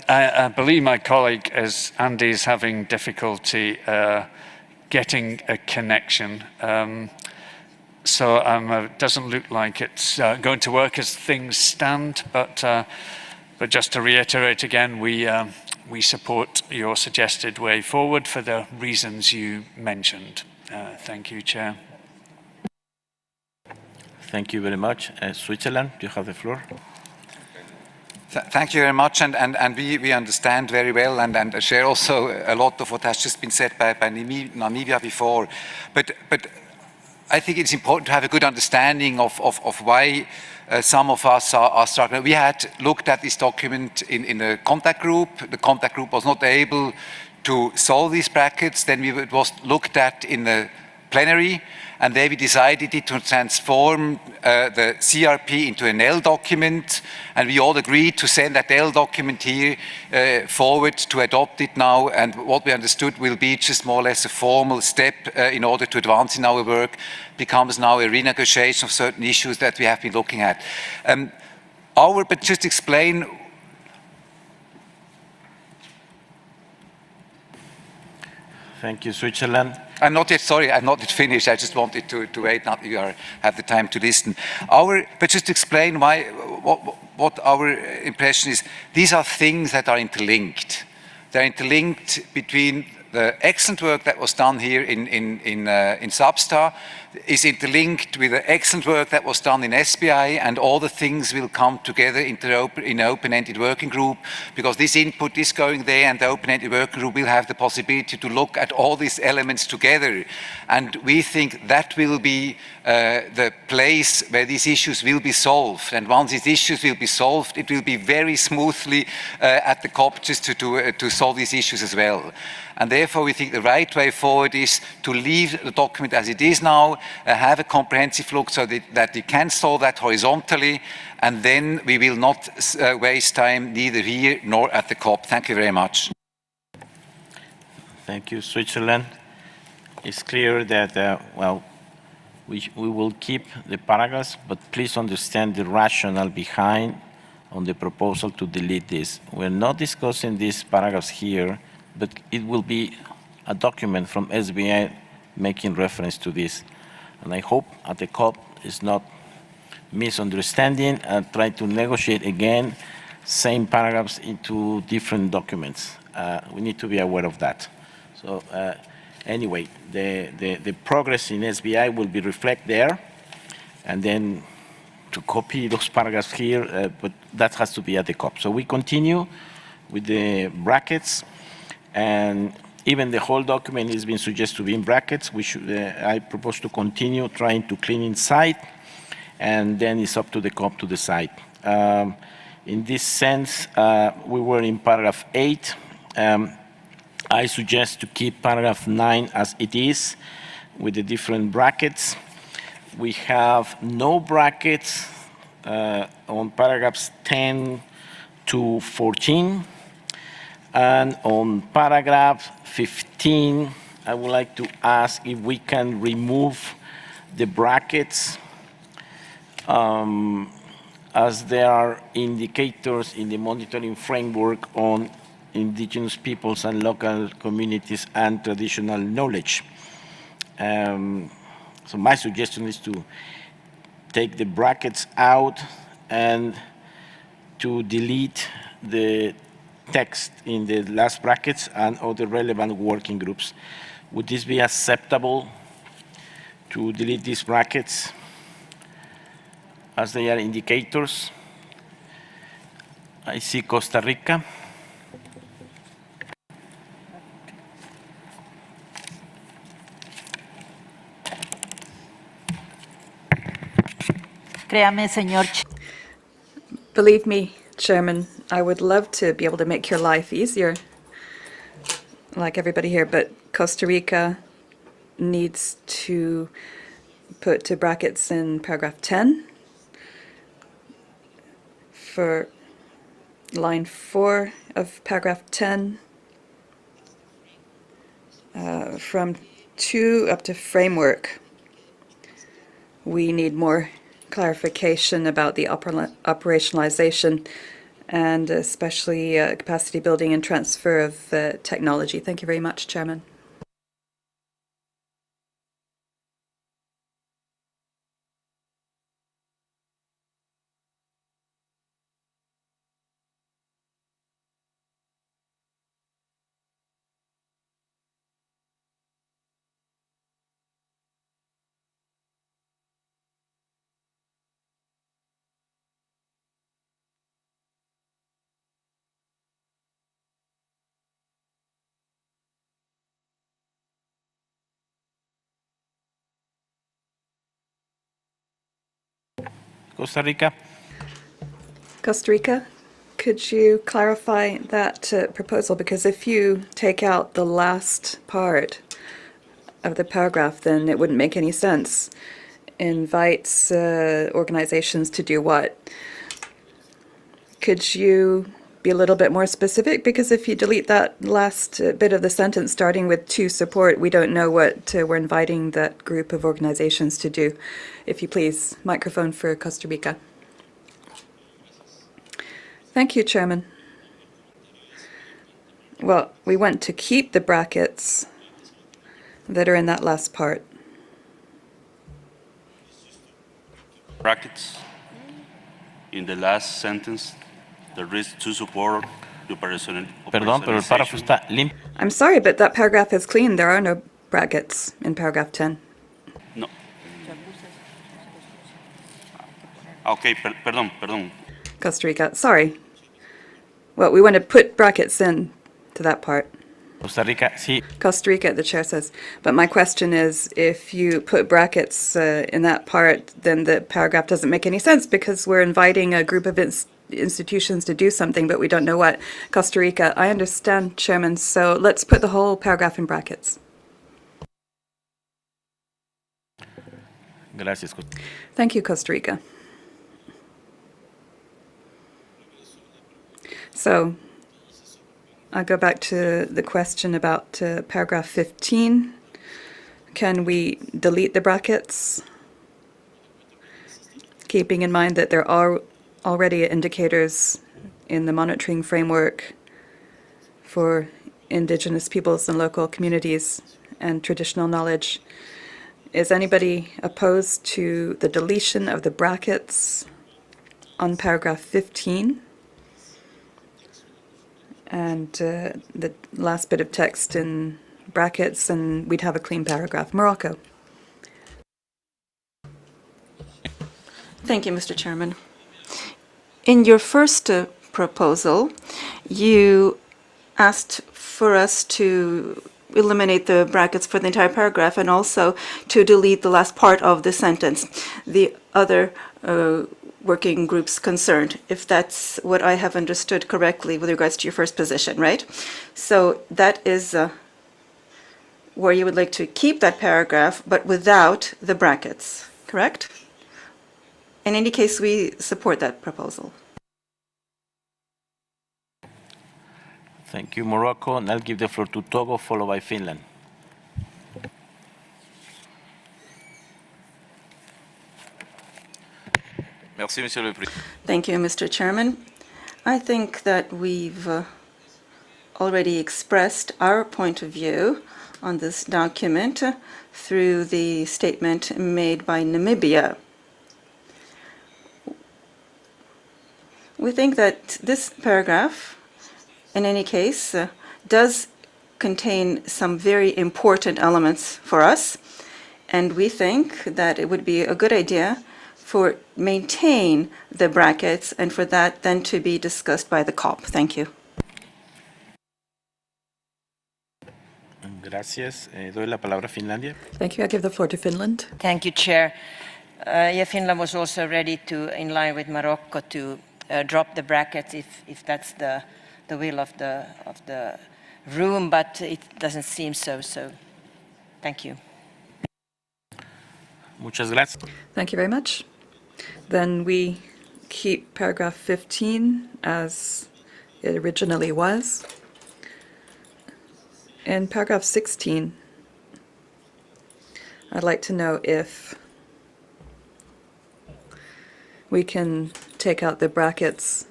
I believe my colleague, as Andy, is having difficulty getting a connection. So it doesn't look like it's going to work as things stand, but just to reiterate again, we support your suggested way forward for the reasons you mentioned. Thank you, Chair. Thank you very much. Switzerland, you have the floor. Thank you very much, and we understand very well and share also a lot of what has just been said by Namibia before. But I think it's important to have a good understanding of why some of us are struggling. We had looked at this document in a contact group. The contact group was not able to solve these brackets. Then it was looked at in the plenary, and there we decided to transform the CRP into an L document, and we all agreed to send that L document here forward to adopt it now, and what we understood will be just more or less a formal step in order to advance in our work, becomes now a renegotiation of certain issues that we have been looking at. But just explain. Thank you, Switzerland. I'm not yet finished. I just wanted to wait until you have the time to listen. But just explain what our impression is. These are things that are interlinked. They're interlinked between the excellent work that was done here in SBSTTA is interlinked with the excellent work that was done in SBI, and all the things will come together in an open-ended working group, because this input is going there, and the open-ended working group will have the possibility to look at all these elements together. And we think that will be the place where these issues will be solved. And once these issues will be solved, it will be very smoothly at the COP just to solve these issues as well. And therefore, we think the right way forward is to leave the document as it is now, have a comprehensive look so that we can solve that horizontally, and then we will not waste time neither here nor at the COP. Thank you very much. Thank you, Switzerland. It's clear that, we will keep the paragraphs, but please understand the rationale behind on the proposal to delete this. We're not discussing these paragraphs here, but it will be a document from SBI making reference to this. And I hope at the COP is not misunderstanding and try to negotiate again same paragraphs into different documents. We need to be aware of that. So anyway, the progress in SBI will be reflected there, and then to copy those paragraphs here, but that has to be at the COP. So we continue with the brackets, and even the whole document is being suggested to be in brackets. I propose to continue trying to clean inside, and then it's up to the COP to decide. In this sense, we were in paragraph 8. I suggest to keep paragraph 9 as it is with the different brackets. We have no brackets on paragraphs 10 to 14. And on paragraph 15, I would like to ask if we can remove the brackets as there are indicators in the monitoring framework on indigenous peoples and local communities and traditional knowledge. So my suggestion is to take the brackets out and to delete the text in the last brackets and other relevant working groups. Would this be acceptable to delete these brackets as they are indicators? I see Costa Rica. Créame, señor. Believe me, Chairman, I would love to be able to make your life easier, like everybody here, but Costa Rica needs to put two brackets in paragraph 10 for line 4 of paragraph 10, from 2 up to framework. We need more clarification about the operationalization and especially capacity building and transfer of technology. Thank you very much, Chairman. Costa Rica. Costa Rica, could you clarify that proposal? Because if you take out the last part of the paragraph, then it wouldn't make any sense. Invites organizations to do what? Could you be a little bit more specific? Because if you delete that last bit of the sentence starting with to support, we don't know what we're inviting that group of organizations to do. If you please, microphone for Costa Rica. Thank you, Chairman. Well, we want to keep the brackets that are in that last part. Brackets in the last sentence, the risk to support the Perdón, pero el párrafo está limpio. I'm sorry, but that paragraph is clean. There are no brackets in paragraph 10. No. Okay, perdón. Costa Rica, sorry. Well, we want to put brackets in to that part. Costa Rica, sí. Costa Rica, the chair says. But my question is, if you put brackets in that part, then the paragraph doesn't make any sense because we're inviting a group of institutions to do something, but we don't know what. Costa Rica, I understand, Chairman, so let's put the whole paragraph in brackets. Gracias. Thank you, Costa Rica. So I'll go back to the question about paragraph 15. Can we delete the brackets? Keeping in mind that there are already indicators in the monitoring framework for indigenous peoples and local communities and traditional knowledge. Is anybody opposed to the deletion of the brackets on paragraph 15? And the last bit of text in brackets, and we'd have a clean paragraph. Morocco. Thank you, Mr. Chairman. In your first proposal, you asked for us to eliminate the brackets for the entire paragraph and also to delete the last part of the sentence. The other working groups concerned, if that's what I have understood correctly with regards to your first position, right? So that is where you would like to keep that paragraph, but without the brackets, correct? In any case, we support that proposal. Thank you, Morocco. And I'll give the floor to Togo, followed by Finland. Thank you, Mr. Chairman. I think that we've already expressed our point of view on this document through the statement made by Namibia. We think that this paragraph, in any case, does contain some very important elements for us, and we think that it would be a good idea for maintain the brackets and for that then to be discussed by the COP. Thank you. Gracias. Doy la palabra a Finlandia. Thank you. I give the floor to Finland. Thank you, Chair. Finland was also ready to, in line with Morocco, to drop the brackets if that's the will of the room, but it doesn't seem so. So, thank you. Muchas gracias. Thank you very much. Then we keep paragraph 15 as it originally was. In paragraph 16, I'd like to know if we can take out the brackets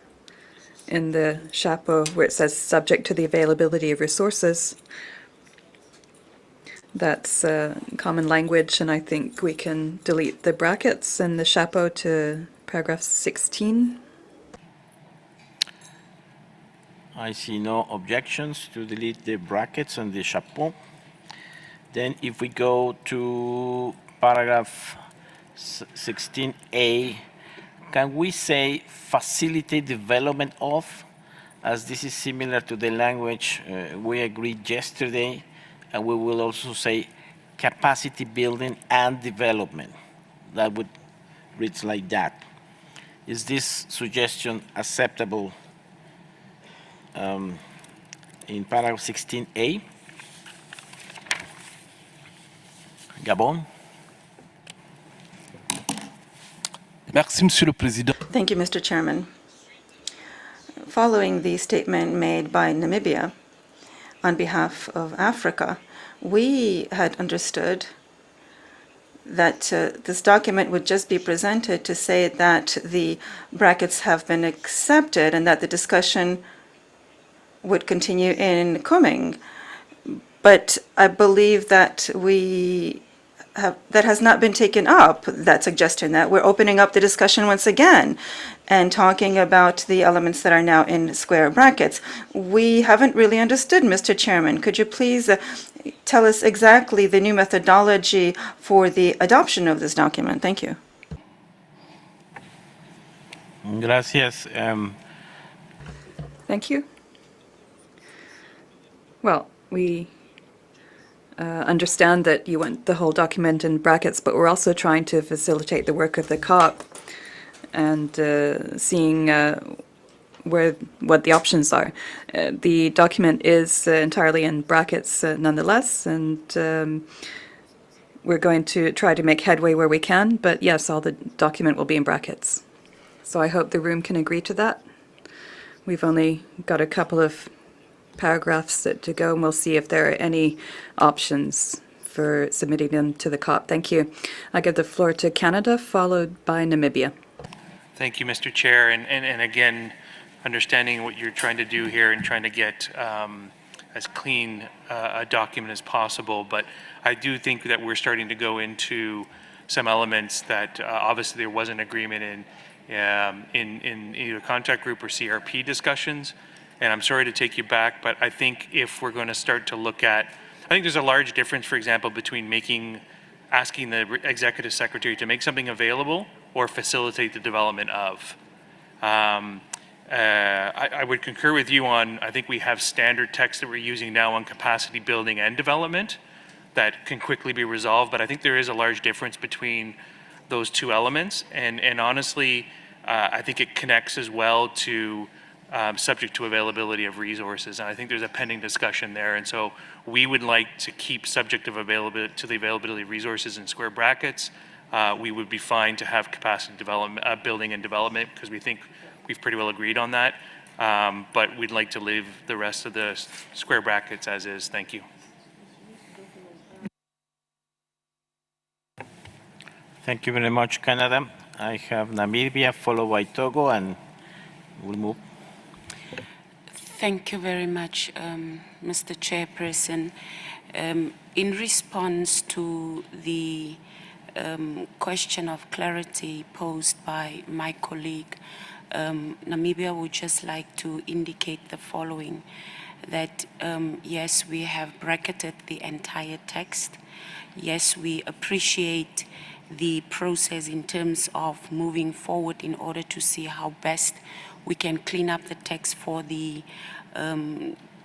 in the chapeau where it says subject to the availability of resources. That's common language, and I think we can delete the brackets in the chapeau to paragraph 16. I see no objections to delete the brackets and the chapeau. Then if we go to paragraph 16A, can we say facilitate development of, as this is similar to the language we agreed yesterday, and we will also say capacity building and development. That would read like that. Is this suggestion acceptable in paragraph 16A? Gabon? Merci, Monsieur le Président. Thank you, Mr. Chairman. Following the statement made by Namibia on behalf of Africa, we had understood that this document would just be presented to say that the brackets have been accepted and that the discussion would continue in Kunming. But I believe that that has not been taken up, that suggestion, that we're opening up the discussion once again and talking about the elements that are now in square brackets. We haven't really understood, Mr. Chairman. Could you please tell us exactly the new methodology for the adoption of this document? Thank you. Gracias. Thank you. Well, we understand that you want the whole document in brackets, but we're also trying to facilitate the work of the COP and seeing what the options are. The document is entirely in brackets nonetheless, and we're going to try to make headway where we can, but yes, all the document will be in brackets. So I hope the room can agree to that. We've only got a couple of paragraphs to go, and we'll see if there are any options for submitting them to the COP. Thank you. I give the floor to Canada, followed by Namibia. Thank you, Mr. Chair. And again, understanding what you're trying to do here and trying to get as clean a document as possible. But I do think that we're starting to go into some elements that obviously there was an agreement in either contact group or CRP discussions. And I'm sorry to take you back, but I think if we're going to start to look at, I think there's a large difference, for example, between asking the executive secretary to make something available or facilitate the development of. I would concur with you on, I think we have standard text that we're using now on capacity building and development that can quickly be resolved, but I think there is a large difference between those two elements. And honestly, I think it connects as well to subject to availability of resources. And I think there's a pending discussion there. And so we would like to keep subject of availability to the availability of resources in square brackets. We would be fine to have capacity development, building and development, because we think we've pretty well agreed on that. But we'd like to leave the rest of the square brackets as is. Thank you. Thank you very much, Canada. I have Namibia, followed by Togo, and we'll move. Thank you very much, Mr. Chairperson. In response to the question of clarity posed by my colleague, Namibia would just like to indicate the following, that yes, we have bracketed the entire text. Yes, we appreciate the process in terms of moving forward in order to see how best we can clean up the text for the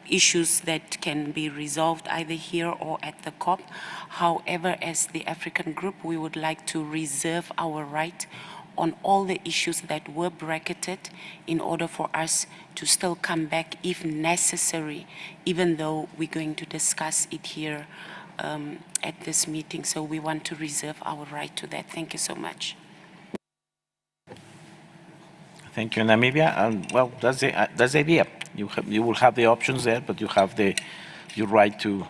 issues that can be resolved either here or at the COP. However, as the African group, we would like to reserve our right on all the issues that were bracketed in order for us to still come back if necessary, even though we're going to discuss it here at this meeting. So we want to reserve our right to that. Thank you so much. Thank you, Namibia. And well, that's the idea. You will have the options there, but you have your right to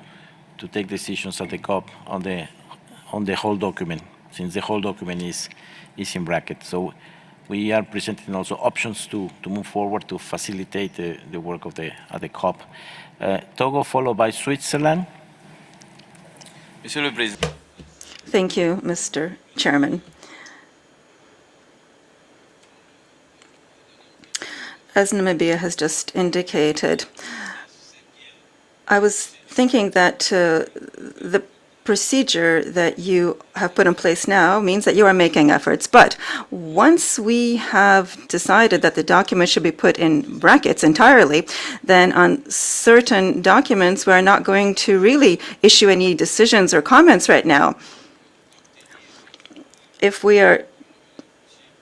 take decisions at the COP on the whole document, since the whole document is in brackets. So we are presenting also options to move forward to facilitate the work of the COP. Togo, followed by Switzerland. Monsieur le Président. Thank you, Mr. Chairman. As Namibia has just indicated, I was thinking that the procedure that you have put in place now means that you are making efforts. But once we have decided that the document should be put in brackets entirely, then on certain documents, we're not going to really issue any decisions or comments right now. If we are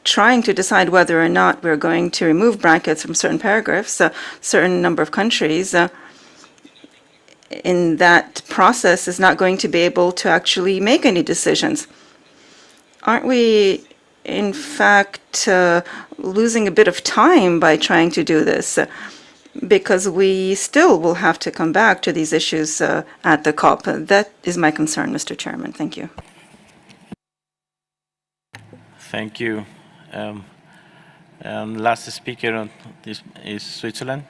trying to decide whether or not we're going to remove brackets from certain paragraphs, a certain number of countries in that process is not going to be able to actually make any decisions. Aren't we, in fact, losing a bit of time by trying to do this? Because we still will have to come back to these issues at the COP. That is my concern, Mr. Chairman. Thank you. Thank you. Last speaker on this is Switzerland.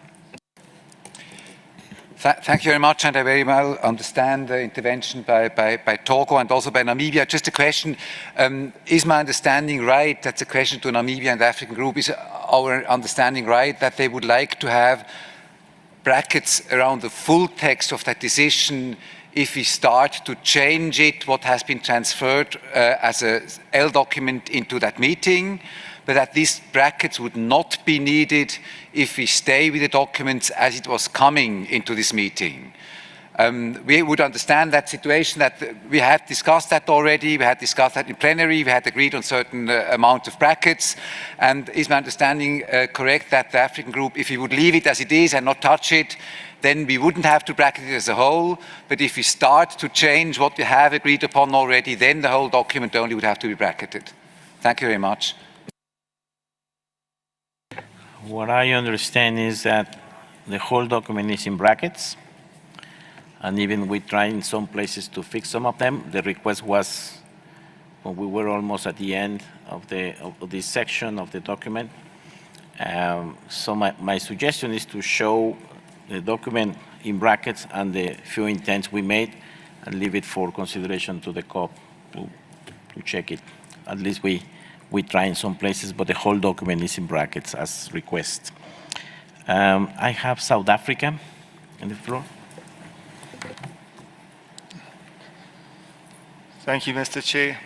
Thank you very much, and I very well understand the intervention by Togo and also by Namibia. Just a question, is my understanding right, that's a question to Namibia and the African group, is our understanding right that they would like to have brackets around the full text of that decision if we start to change it, what has been transferred as a L document into that meeting, but that these brackets would not be needed if we stay with the documents as it was coming into this meeting. We would understand that situation, that we had discussed that already, we had discussed that in plenary, we had agreed on certain amount of brackets, and is my understanding correct that the African group, if we would leave it as it is and not touch it, then we wouldn't have to bracket it as a whole, but if we start to change what we have agreed upon already, then the whole document only would have to be bracketed. Thank you very much. What I understand is that the whole document is in brackets, and even we tried in some places to fix some of them. The request was when we were almost at the end of this section of the document. So my suggestion is to show the document in brackets and the few intents we made, and leave it for consideration to the COP to check it. At least we try in some places, but the whole document is in brackets as request. I have South Africa on the floor. Thank you, Mr. Chair.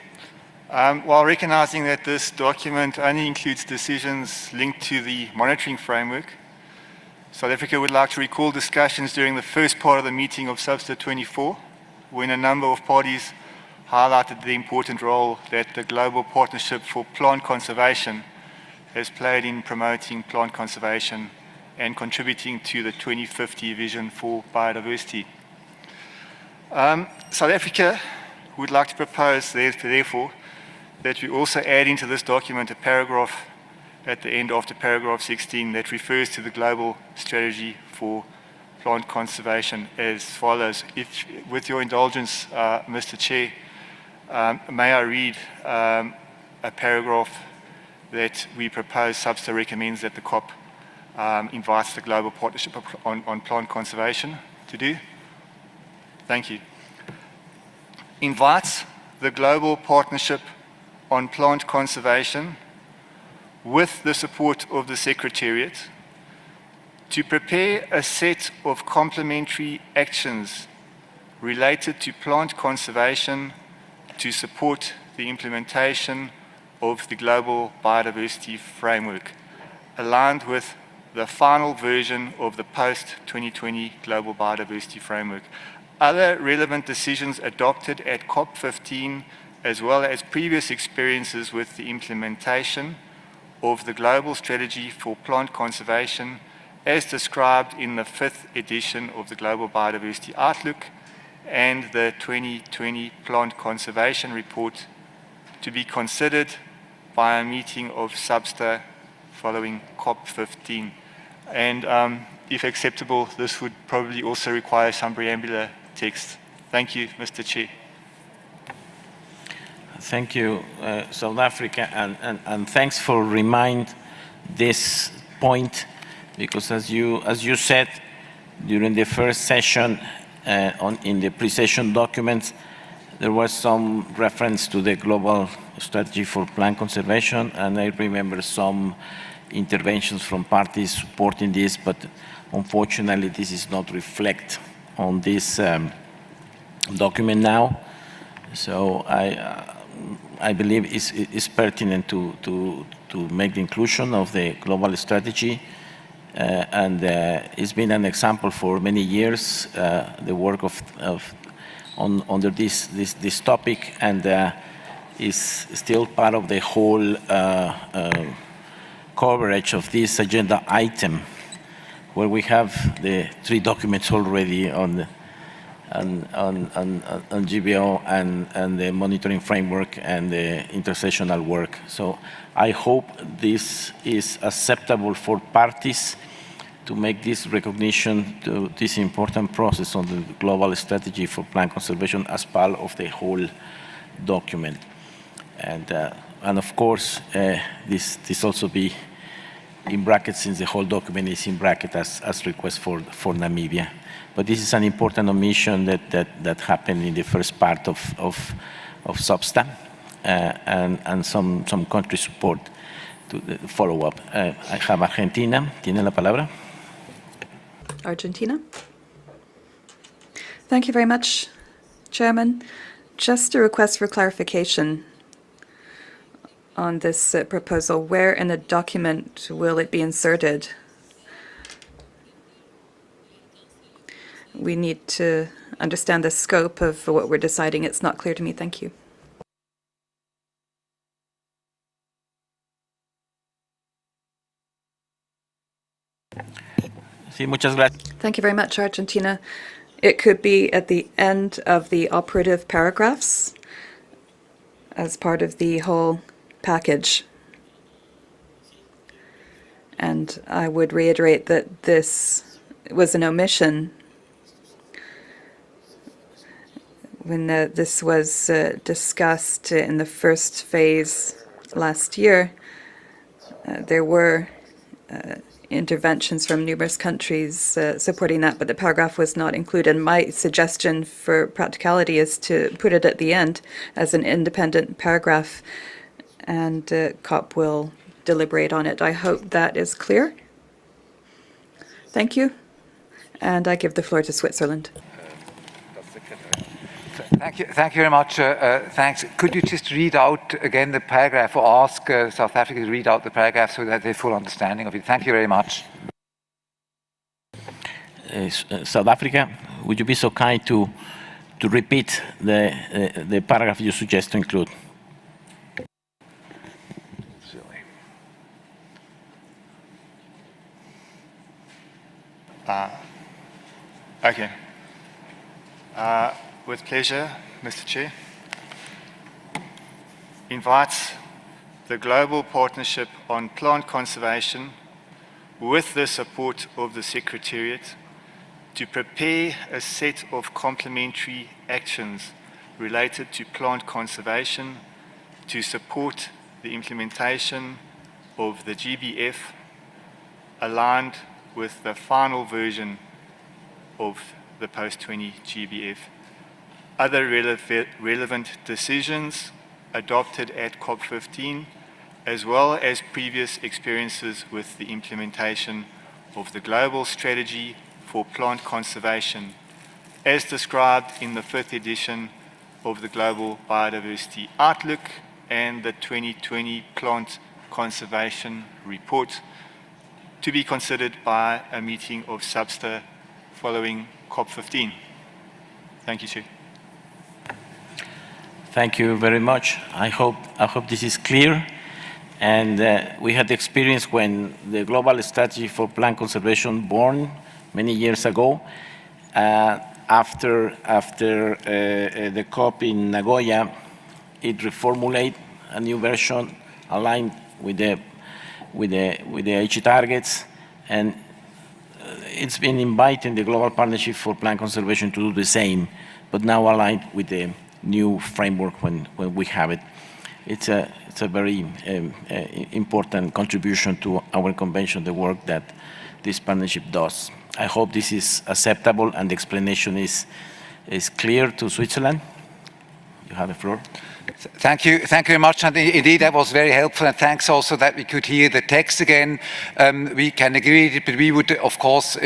While recognizing that this document only includes decisions linked to the monitoring framework, South Africa would like to recall discussions during the first part of the meeting of SBSTTA-24, when a number of parties highlighted the important role that the Global Partnership for Plant Conservation has played in promoting plant conservation and contributing to the 2050 vision for biodiversity. South Africa would like to propose, therefore, that we also add into this document a paragraph at the end after paragraph 16 that refers to the global strategy for plant conservation as follows. If, with your indulgence, Mr. Chair, may I read a paragraph that we propose SBSTA recommends that the COP invites the Global Partnership on Plant Conservation to do? Thank you. Invites the Global Partnership on Plant Conservation, with the support of the Secretariat, to prepare a set of complementary actions related to plant conservation to support the implementation of the Global Biodiversity Framework, aligned with the final version of the post-2020 Global Biodiversity Framework. Other relevant decisions adopted at COP15, as well as previous experiences with the implementation of the Global Strategy for Plant Conservation, as described in the 5th edition of the Global Biodiversity Outlook and the 2020 Plant Conservation Report, to be considered by a meeting of SBSTA following COP15. And if acceptable, this would probably also require some preambular text. Thank you, Mr. Chair. Thank you, South Africa, and thanks for reminding this point, because as you said during the first session in the pre-session documents, there was some reference to the global strategy for plant conservation, and I remember some interventions from parties supporting this, but unfortunately this is not reflected on this document now. So I believe it's pertinent to make the inclusion of the global strategy, and it's been an example for many years, the work under this topic, and is still part of the whole coverage of this agenda item, where we have the 3 documents already on GBO and the monitoring framework and the intersessional work. So I hope this is acceptable for parties to make this recognition to this important process on the global strategy for plant conservation as part of the whole document. And of course, this also be in brackets, since the whole document is in bracket as request for Namibia. But this is an important omission that happened in the first part of SBSTA, and some country support to the follow-up. I have Argentina. Tiene la palabra. Argentina. Thank you very much, Chairman. Just a request for clarification on this proposal. Where in the document will it be inserted? We need to understand the scope of what we're deciding. It's not clear to me. Thank you. Sí, muchas gracias. Thank you very much, Argentina. It could be at the end of the operative paragraphs as part of the whole package. And I would reiterate that this was an omission when this was discussed in the first phase last year. There were interventions from numerous countries supporting that, but the paragraph was not included. My suggestion for practicality is to put it at the end as an independent paragraph, and COP will deliberate on it. I hope that is clear. Thank you. And I give the floor to Switzerland. Thank you very much. Thanks. Could you just read out again the paragraph, or ask South Africa to read out the paragraph so that they have full understanding of it? Thank you very much. South Africa, would you be so kind to repeat the paragraph you suggest to include? Okay. With pleasure, Mr. Chair. Invites the Global Partnership on Plant Conservation, with the support of the Secretariat, to prepare a set of complementary actions related to plant conservation to support the implementation of the GBF, aligned with the final version of the post-20 GBF. Other relevant decisions adopted at COP15, as well as previous experiences with the implementation of the global strategy for plant conservation, as described in the 5th edition of the Global Biodiversity Outlook and the 2020 Plant Conservation Report, to be considered by a meeting of SBSTA following COP15. Thank you, Chair. Thank you very much. I hope this is clear. And we had the experience when the global strategy for plant conservation born many years ago. After the COP in Nagoya, it reformulated a new version aligned with the Aichi targets, and it's been inviting the Global Partnership for Plant Conservation to do the same, but now aligned with the new framework when we have it. It's a very important contribution to our convention, the work that this partnership does. I hope this is acceptable and the explanation is clear to Switzerland. You have the floor. Thank you very much, and indeed that was very helpful, and thanks also that we could hear the text again. We can agree with it, but we would of course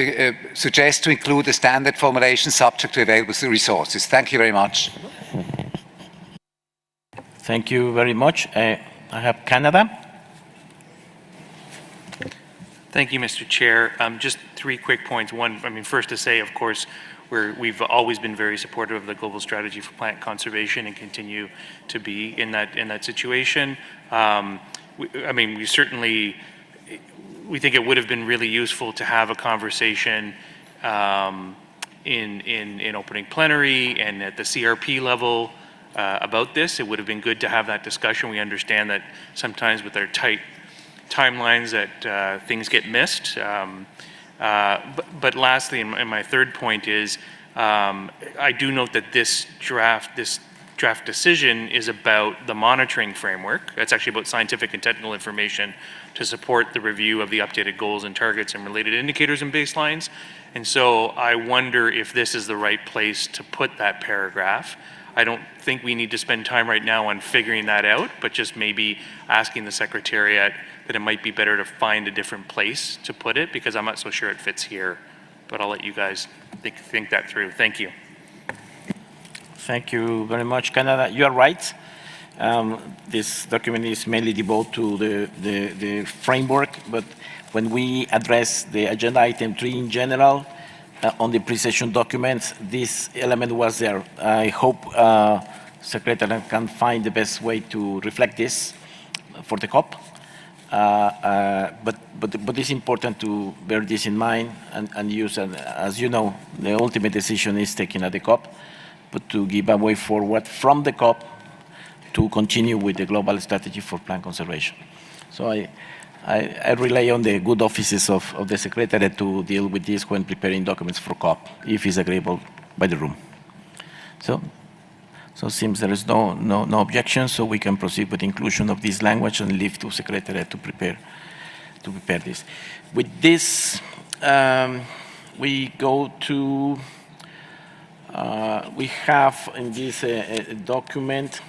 suggest to include a standard formulation subject to available resources. Thank you very much. Thank you very much. I have Canada. Thank you, Mr. Chair. Just 3 quick points. One, first to say, of course, we've always been very supportive of the global strategy for plant conservation and continue to be in that situation. I mean, we certainly, we think it would have been really useful to have a conversation in opening plenary and at the CRP level about this. It would have been good to have that discussion. We understand that sometimes with our tight timelines that things get missed. But lastly, and my third point is, I do note that this draft decision is about the monitoring framework. It's actually about scientific and technical information to support the review of the updated goals and targets and related indicators and baselines. And so I wonder if this is the right place to put that paragraph. I don't think we need to spend time right now on figuring that out, but just maybe asking the Secretariat that it might be better to find a different place to put it, because I'm not so sure it fits here. But I'll let you guys think that through. Thank you. Thank you very much, Canada. You are right. This document is mainly devoted to the framework, but when we address the agenda item 3 in general, on the pre-session documents, this element was there. I hope Secretary can find the best way to reflect this for the COP. But it's important to bear this in mind and use, as you know, the ultimate decision is taken at the COP, but to give a way forward from the COP to continue with the global strategy for plant conservation. So I rely on the good offices of the Secretariat to deal with this when preparing documents for COP, if it's agreeable by the room. So it seems there is no objection, so we can proceed with inclusion of this language and leave to Secretariat to prepare this. With this, we go to, we have in this document,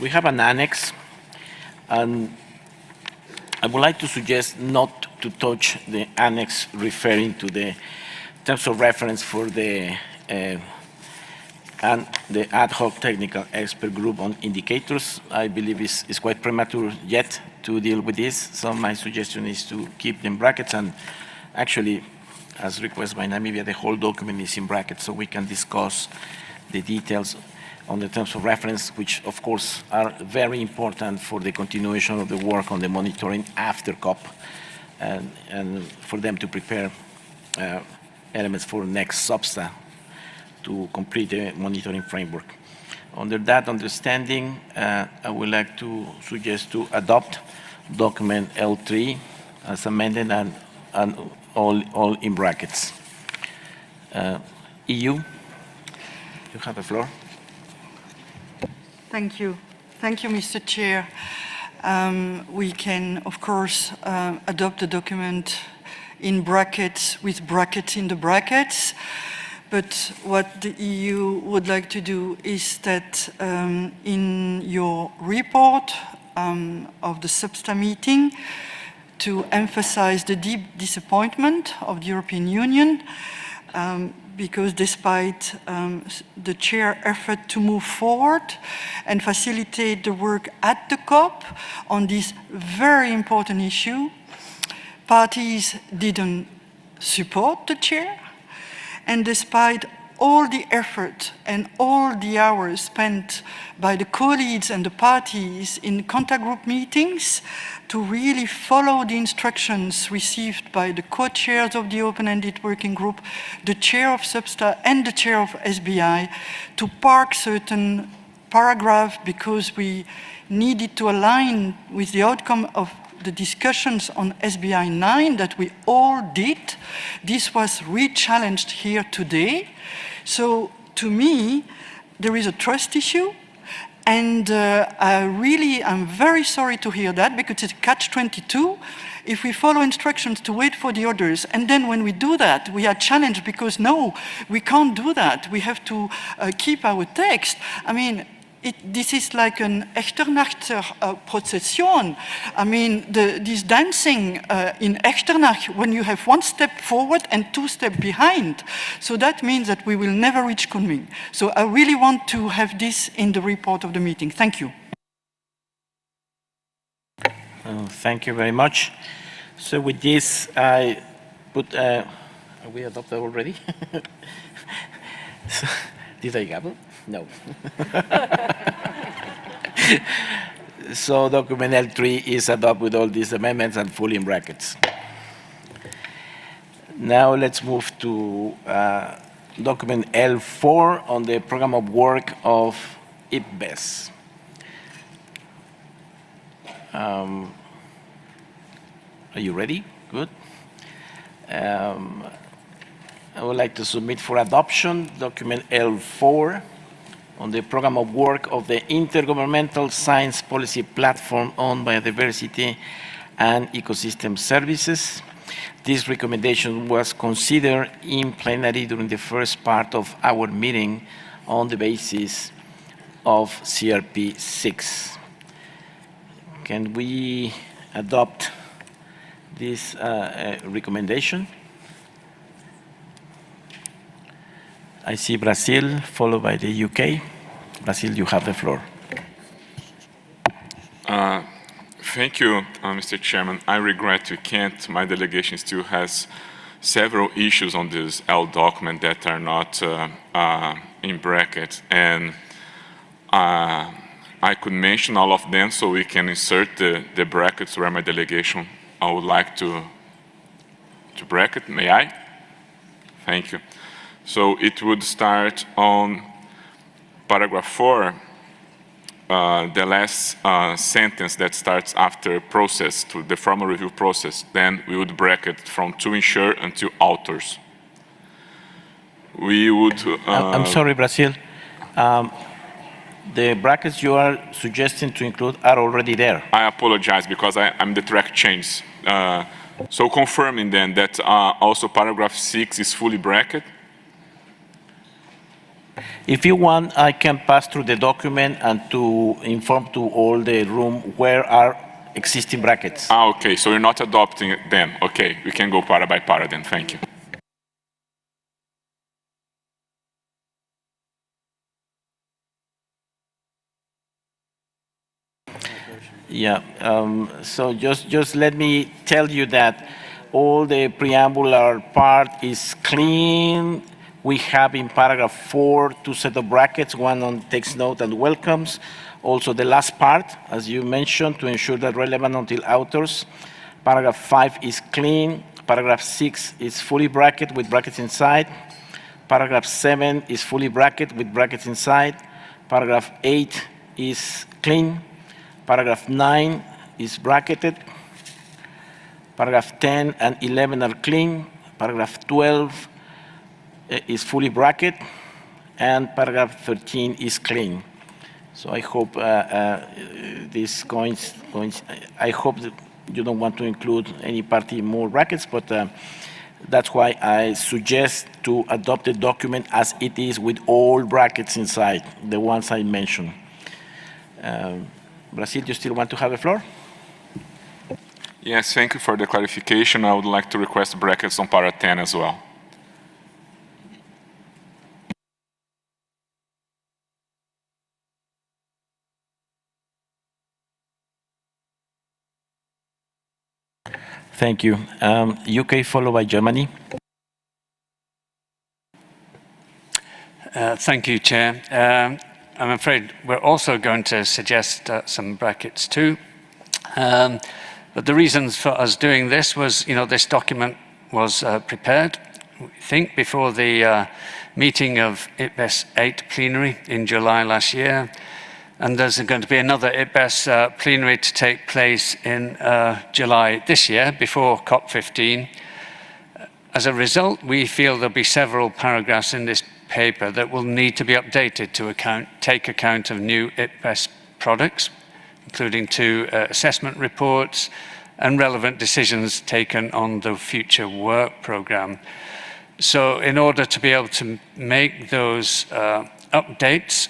we have an annex, and I would like to suggest not to touch the annex referring to the terms of reference for the and the ad hoc technical expert group on indicators. I believe it's quite premature yet to deal with this, so my suggestion is to keep them in brackets, and actually, as requested by Namibia, the whole document is in brackets, so we can discuss the details on the terms of reference, which of course are very important for the continuation of the work on the monitoring after COP, and for them to prepare elements for next SBSTA to complete the monitoring framework. Under that understanding, I would like to suggest to adopt document L3 as amended and all in brackets. EU, you have the floor. Thank you. Thank you, Mr. Chair. We can, of course, adopt the document in brackets with brackets in the brackets. But what the EU would like to do is that in your report of the SBSTA meeting, to emphasize the deep disappointment of the European Union, because despite the chair effort to move forward and facilitate the work at the COP on this very important issue, parties didn't support the chair. And despite all the effort and all the hours spent by the co-leads and the parties in contact group meetings to really follow the instructions received by the co-chairs of the open-ended working group, the chair of SBSTA and the chair of SBI, to park certain paragraphs because we needed to align with the outcome of the discussions on SBI 9 that we all did, this was re-challenged here today. So to me, there is a trust issue, and I'm very sorry to hear that, because it's catch-22. If we follow instructions to wait for the others, and then when we do that, we are challenged because no, we can't do that. We have to keep our text. I mean, this is like an Echternach procession. I mean, this dancing in Echternach, when you have one step forward and two steps behind. So that means that we will never reach Kunming. So I really want to have this in the report of the meeting. Thank you. Thank you very much. So with this, I put Are we adopted already? Did I gavel? No. So document L3 is adopted with all these amendments and fully in brackets. Now let's move to document L4 on the program of work of IPBES. Are you ready? Good. I would like to submit for adoption document L4 on the program of work of the Intergovernmental Science Policy Platform on Biodiversity and Ecosystem Services. This recommendation was considered in plenary during the first part of our meeting on the basis of CRP 6. Can we adopt this recommendation? I see Brazil, followed by the UK. Brazil, you have the floor. Thank you, Mr. Chairman. I regret we can't. My delegation still has several issues on this L document that are not in brackets. And I could mention all of them so we can insert the brackets where my delegation I would like to bracket. May I? Thank you. So it would start on paragraph 4, the last sentence that starts after process, to the formal review process. Then we would bracket from to ensure until authors. We would... I'm sorry, Brazil. The brackets you are suggesting to include are already there. I apologize because I'm the track change. So confirming then that also paragraph 6 is fully bracketed. If you want, I can pass through the document and to inform to all the room where are existing brackets. Okay, so you're not adopting them. Okay, we can go para by para then. Thank you. Yeah, so just let me tell you that all the preambular part is clean. We have in paragraph 4 two set of brackets, one on takes note and welcomes. Also the last part, as you mentioned, to ensure that relevant until authors. Paragraph 5 is clean. Paragraph 6 is fully bracketed with brackets inside. Paragraph 7 is fully bracketed with brackets inside. Paragraph 8 is clean. Paragraph 9 is bracketed. Paragraph 10 and 11 are clean. Paragraph 12 is fully bracketed, and paragraph 13 is clean. So I hope this I hope that you don't want to include any party more brackets, but that's why I suggest to adopt the document as it is with all brackets inside, the ones I mentioned. Brazil, you still want to have the floor? Yes, thank you for the clarification. I would like to request brackets on para 10 as well. Thank you. UK followed by Germany. Thank you, Chair. I'm afraid we're also going to suggest some brackets too. But the reasons for us doing this was, this document was prepared, we think, before the meeting of IPBES 8 plenary in July last year. And there's going to be another IPBES plenary to take place in July this year, before COP15. As a result, we feel there'll be several paragraphs in this paper that will need to be updated to take account of new IPBES products, including 2 assessment reports and relevant decisions taken on the future work program. So in order to be able to make those updates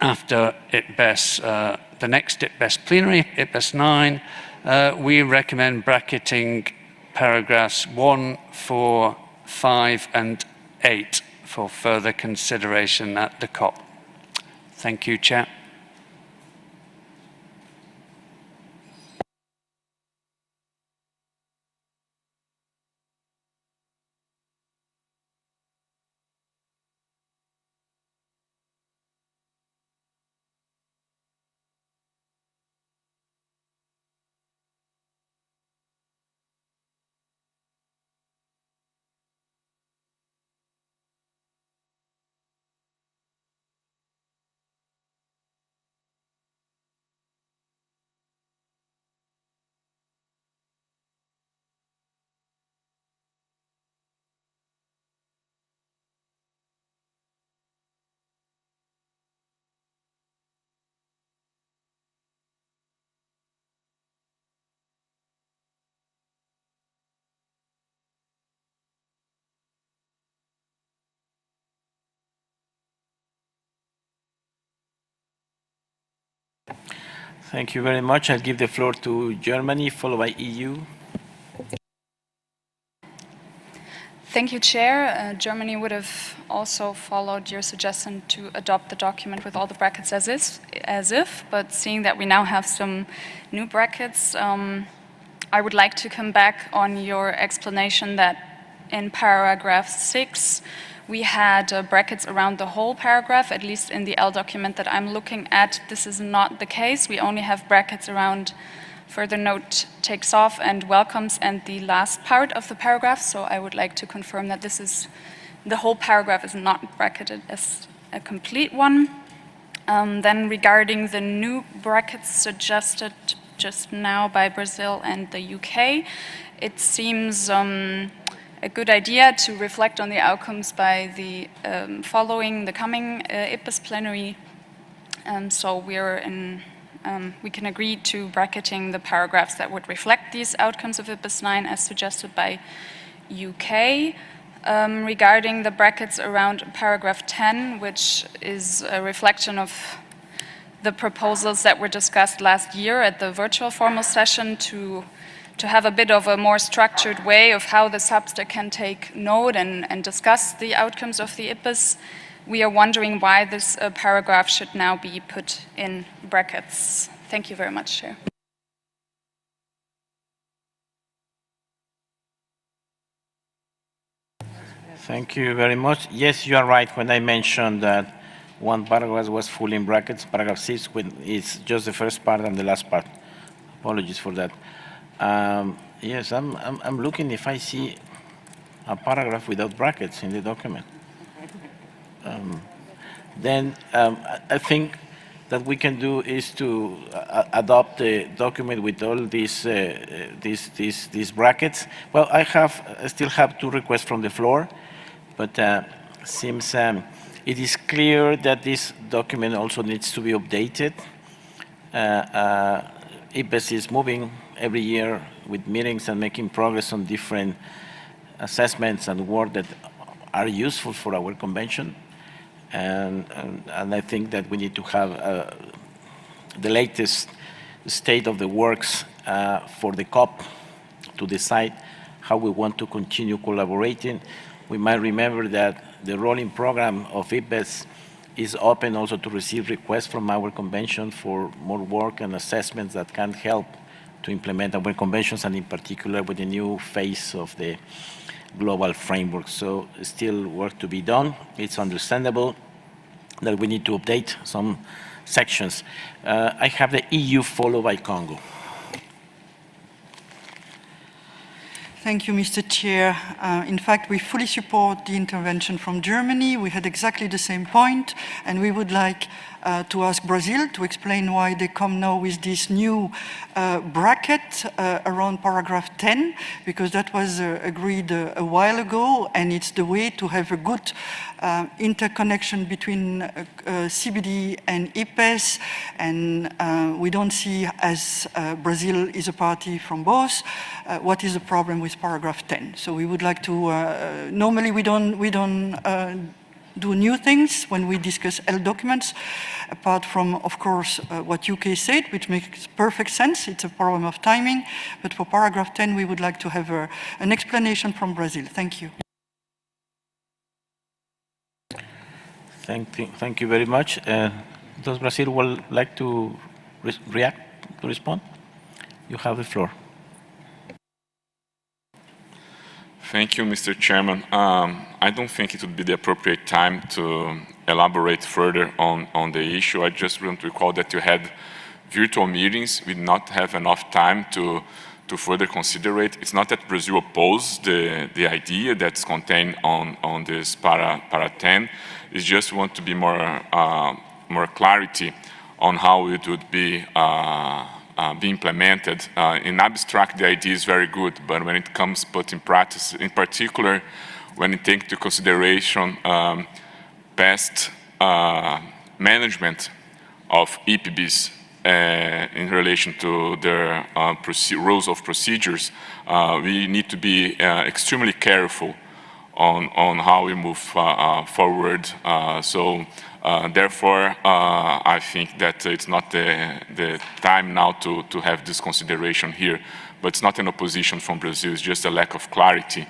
after IPBES, the next IPBES plenary, IPBES 9, we recommend bracketing paragraphs 1, 4, 5, and 8 for further consideration at the COP. Thank you, Chair. Thank you very much. I'll give the floor to Germany, followed by EU. Thank you, Chair. Germany would have also followed your suggestion to adopt the document with all the brackets as if, but seeing that we now have some new brackets, I would like to come back on your explanation that in paragraph 6, we had brackets around the whole paragraph, at least in the L document that I'm looking at. This is not the case. We only have brackets around further note takes off and welcomes and the last part of the paragraph. So I would like to confirm that the whole paragraph is not bracketed as a complete one. Then regarding the new brackets suggested just now by Brazil and the UK, it seems a good idea to reflect on the outcomes by the following the coming IPBES plenary. So we can agree to bracketing the paragraphs that would reflect these outcomes of IPBES 9 as suggested by UK. Regarding the brackets around paragraph 10, which is a reflection of the proposals that were discussed last year at the virtual formal session to have a bit of a more structured way of how the SBSTTA can take note and discuss the outcomes of the IPBES. We are wondering why this paragraph should now be put in brackets. Thank you very much, Chair. Thank you very much. Yes, you are right when I mentioned that one paragraph was full in brackets, paragraph 6, when it's just the first part and the last part. Apologies for that. Yes, I'm looking if I see a paragraph without brackets in the document. Then I think that we can do is to adopt the document with all these brackets. Well, I still have 2 requests from the floor, but seems it is clear that this document also needs to be updated. IPBES is moving every year with meetings and making progress on different assessments and work that are useful for our convention. And I think that we need to have the latest state of the works for the COP to decide how we want to continue collaborating. We might remember that the rolling program of IPBES is open also to receive requests from our convention for more work and assessments that can help to implement our conventions, and in particular with the new phase of the global framework. So still work to be done. It's understandable that we need to update some sections. I have the EU followed by Congo. Thank you, Mr. Chair. In fact, we fully support the intervention from Germany. We had exactly the same point, and we would like to ask Brazil to explain why they come now with this new bracket around paragraph 10, because that was agreed a while ago, and it's the way to have a good interconnection between CBD and IPBES, and we don't see, as Brazil is a party from both, what is the problem with paragraph 10. So we would like to, normally we don't do new things when we discuss L documents, apart from, of course, what UK said, which makes perfect sense. It's a problem of timing. But for paragraph 10, we would like to have an explanation from Brazil. Thank you. Thank you very much. Does Brazil would like to react, to respond? You have the floor. Thank you, Mr. Chairman. I don't think it would be the appropriate time to elaborate further on the issue. I just want to recall that you had virtual meetings. We did not have enough time to further consider it. It's not that Brazil opposed the idea that's contained on this para 10. It's just want to be more clarity on how it would be implemented. In abstract, the idea is very good, but when it comes put in practice, in particular, when you take into consideration past management of IPBES in relation to their rules of procedures, we need to be extremely careful on how we move forward. So Therefore, I think that it's not the time now to have this consideration here, but it's not an opposition from Brazil, it's just a lack of clarity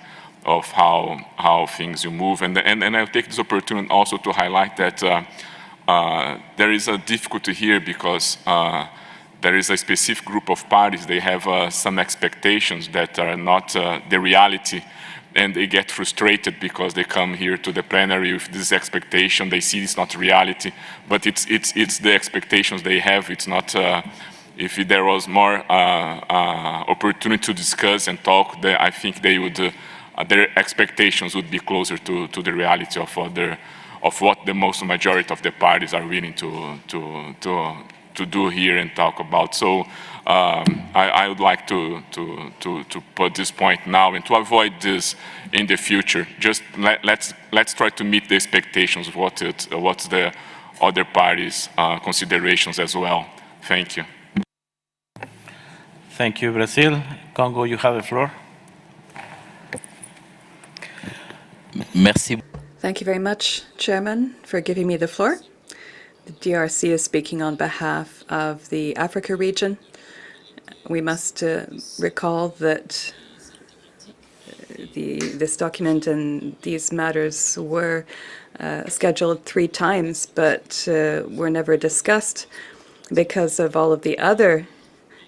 of how things will move. And I'll take this opportunity also to highlight that there is a difficulty here because there is a specific group of parties, they have some expectations that are not the reality, and they get frustrated because they come here to the plenary with this expectation. They see it's not reality, but it's the expectations they have. It's not, if there was more opportunity to discuss and talk, I think they would, their expectations would be closer to the reality of what the most majority of the parties are willing to do here and talk about. So I would like to put this point now, and to avoid this in the future. Just let's try to meet the expectations of what's the other parties' considerations as well. Thank you. Thank you, Brazil. Congo, you have the floor. Merci. Thank you very much, Chairman, for giving me the floor. The DRC is speaking on behalf of the Africa region. We must recall that this document and these matters were scheduled 3 times, but were never discussed because of all of the other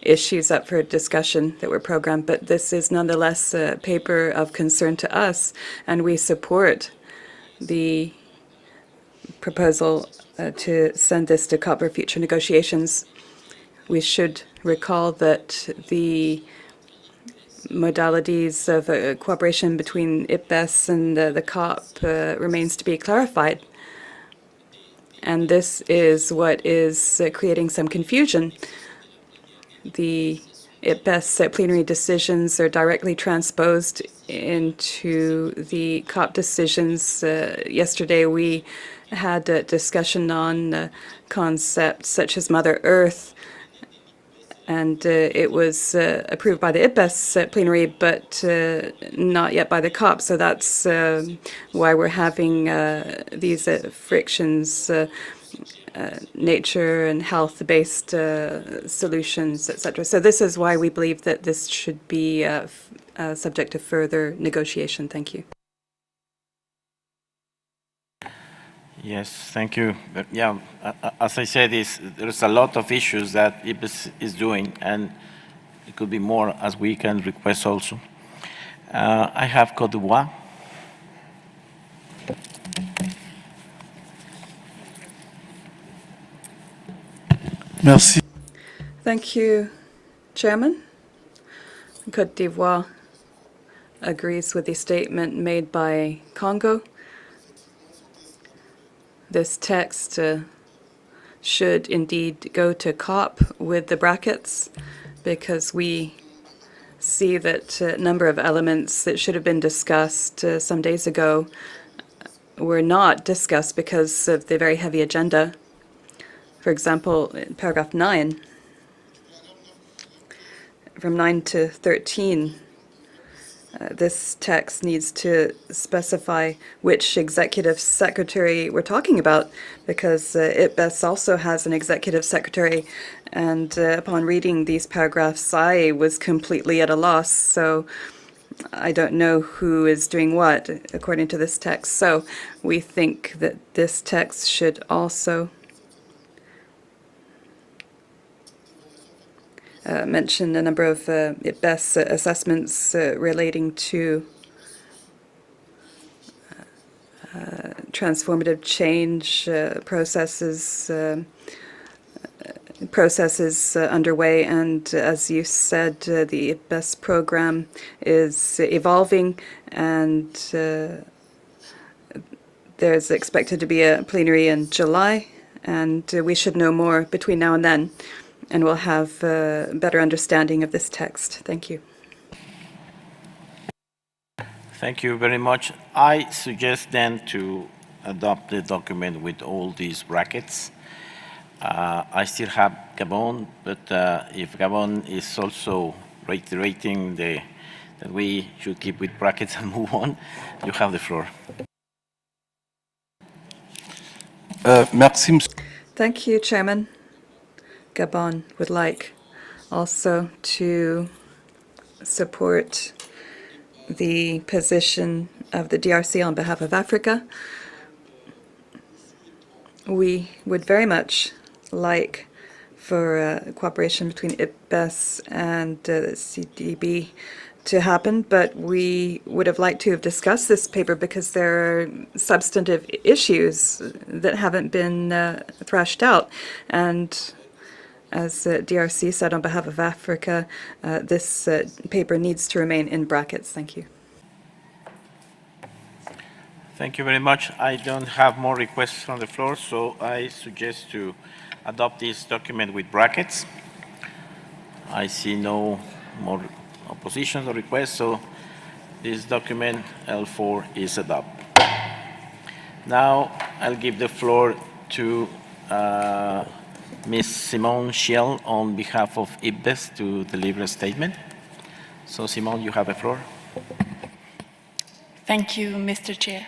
issues up for discussion that were programmed. But this is nonetheless a paper of concern to us, and we support the proposal to send this to COP for future negotiations. We should recall that the modalities of cooperation between IPBES and the COP remains to be clarified. And this is what is creating some confusion. The IPBES plenary decisions are directly transposed into the COP decisions. Yesterday we had a discussion on concepts such as Mother Earth, and it was approved by the IPBES plenary, but not yet by the COP. So that's why we're having these frictions, nature and health-based solutions, etc. So this is why we believe that this should be subject to further negotiation. Thank you. Yes, thank you. Yeah, as I said, there's a lot of issues that IPBES is doing, and it could be more as we can request also. I have Côte d'Ivoire. Merci. Thank you, Chairman. Côte d'Ivoire agrees with the statement made by Congo. This text should indeed go to COP with the brackets, because we see that a number of elements that should have been discussed some days ago were not discussed because of the very heavy agenda. For example, in paragraph 9, from 9 to 13, this text needs to specify which executive secretary we're talking about, because IPBES also has an executive secretary, and upon reading these paragraphs, I was completely at a loss. So I don't know who is doing what according to this text. So we think that this text should also mention a number of IPBES assessments relating to transformative change processes underway. And as you said, the IPBES program is evolving, and there's expected to be a plenary in July, and we should know more between now and then, and we'll have a better understanding of this text. Thank you. Thank you very much. I suggest then to adopt the document with all these brackets. I still have Gabon, but if Gabon is also reiterating that we should keep with brackets and move on, you have the floor. Merci, monsieur. Thank you, Chairman. Gabon would like also to support the position of the DRC on behalf of Africa. We would very much like for cooperation between IPBES and CDB to happen, but we would have liked to have discussed this paper because there are substantive issues that haven't been thrashed out. And as DRC said on behalf of Africa, this paper needs to remain in brackets. Thank you. Thank you very much. I don't have more requests from the floor, so I suggest to adopt this document with brackets. I see no more oppositions or requests, so this document L4 is adopted. Now I'll give the floor to Ms. Simone Schiel on behalf of IPBES to deliver a statement. So Simone, you have the floor. Thank you, Mr. Chair.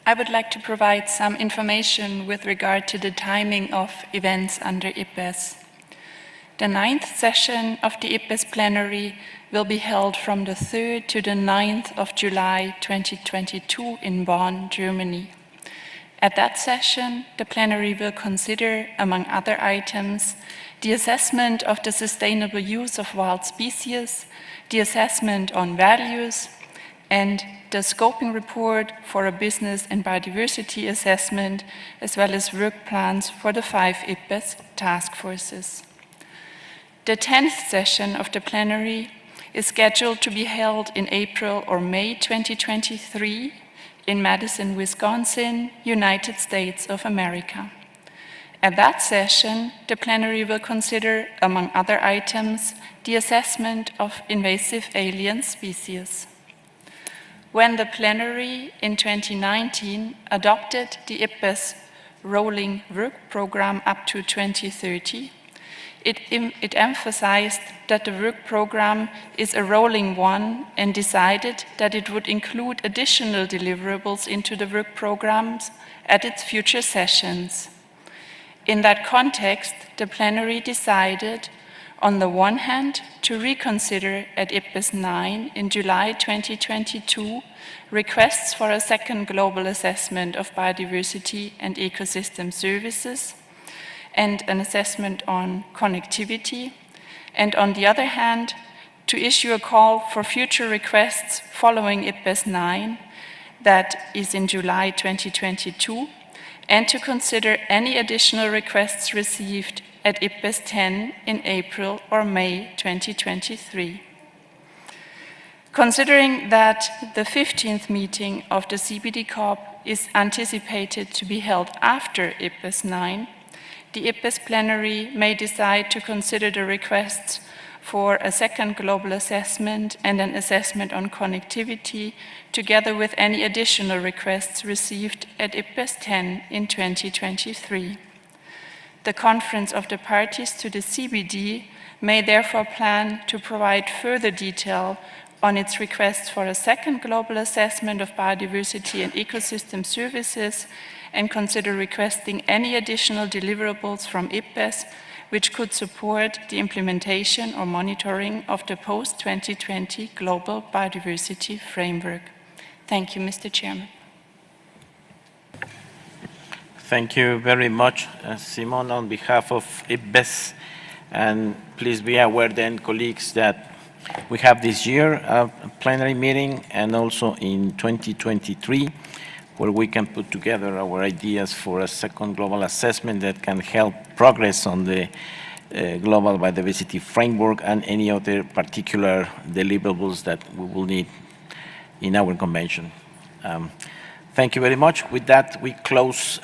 I would like to provide some information with regard to the timing of events under IPBES. The 9th session of the IPBES plenary will be held from the 3rd to the 9th of July 2022 in Bonn, Germany. At that session, the plenary will consider, among other items, the assessment of the sustainable use of wild species, the assessment on values, and the scoping report for a business and biodiversity assessment, as well as work plans for the 5 IPBES task forces. The 10th session of the plenary is scheduled to be held in April or May 2023 in Madison, Wisconsin, United States of America. At that session, the plenary will consider, among other items, the assessment of invasive alien species. When the plenary in 2019 adopted the IPBES rolling work program up to 2030, it emphasized that the work program is a rolling one and decided that it would include additional deliverables into the work programs at its future sessions. In that context, the plenary decided, on the one hand, to reconsider at IPBES 9 in July 2022 requests for a second global assessment of biodiversity and ecosystem services, and an assessment on connectivity, and on the other hand, to issue a call for future requests following IPBES 9, that is in July 2022, and to consider any additional requests received at IPBES 10 in April or May 2023. Considering that the 15th meeting of the CBD COP is anticipated to be held after IPBES 9, the IPBES plenary may decide to consider the requests for a second global assessment and an assessment on connectivity, together with any additional requests received at IPBES 10 in 2023. The Conference of the Parties to the CBD may therefore plan to provide further detail on its requests for a second global assessment of biodiversity and ecosystem services, and consider requesting any additional deliverables from IPBES which could support the implementation or monitoring of the post-2020 Global Biodiversity Framework. Thank you, Mr. Chairman. Thank you very much, Simone, on behalf of IPBES. And please be aware then, colleagues, that we have this year a plenary meeting and also in 2023, where we can put together our ideas for a second global assessment that can help progress on the global biodiversity framework and any other particular deliverables that we will need in our convention. Thank you very much. With that, we close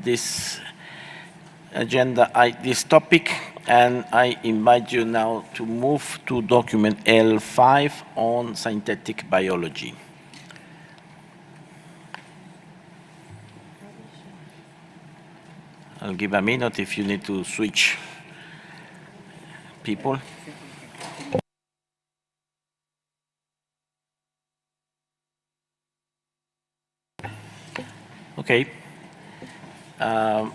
this agenda, this topic, and I invite you now to move to document L5 on synthetic biology. I'll give a minute if you need to switch people. Okay. I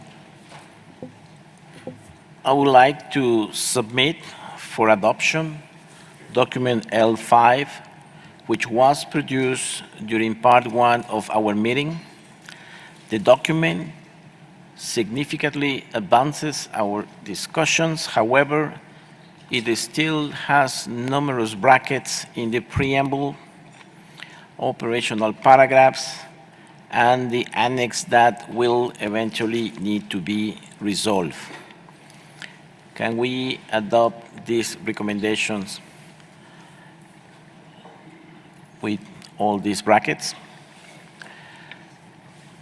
would like to submit for adoption document L5, which was produced during part 1 of our meeting. The document significantly advances our discussions. However, it still has numerous brackets in the preamble, operational paragraphs, and the annex that will eventually need to be resolved. Can we adopt these recommendations with all these brackets?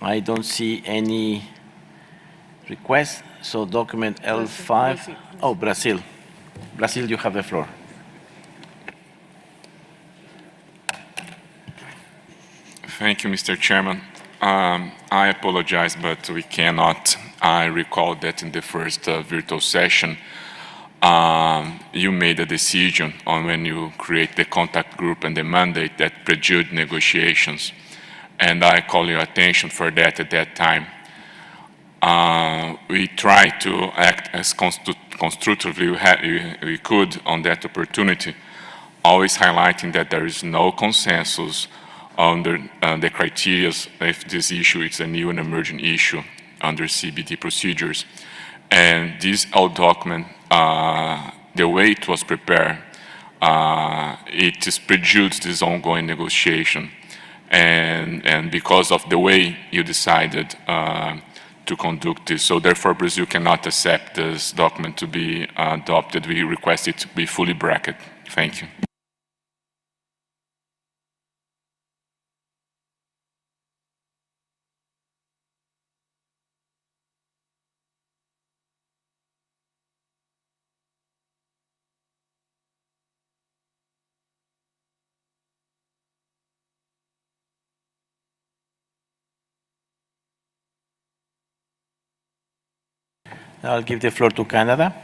I don't see any request, so document L5. Oh, Brazil. Brazil, you have the floor. Thank you, Mr. Chairman. I apologize, but we cannot. I recall that in the first virtual session, you made a decision on when you create the contact group and the mandate that prejudiced negotiations. And I call your attention for that at that time. We tried to act as constructively we could on that opportunity, always highlighting that there is no consensus on the criteria if this issue is a new and emerging issue under CBD procedures. And this old document, the way it was prepared, it is prejudiced this ongoing negotiation. And because of the way you decided to conduct this. So therefore, Brazil cannot accept this document to be adopted. We request it to be fully bracketed. Thank you. I'll give the floor to Canada.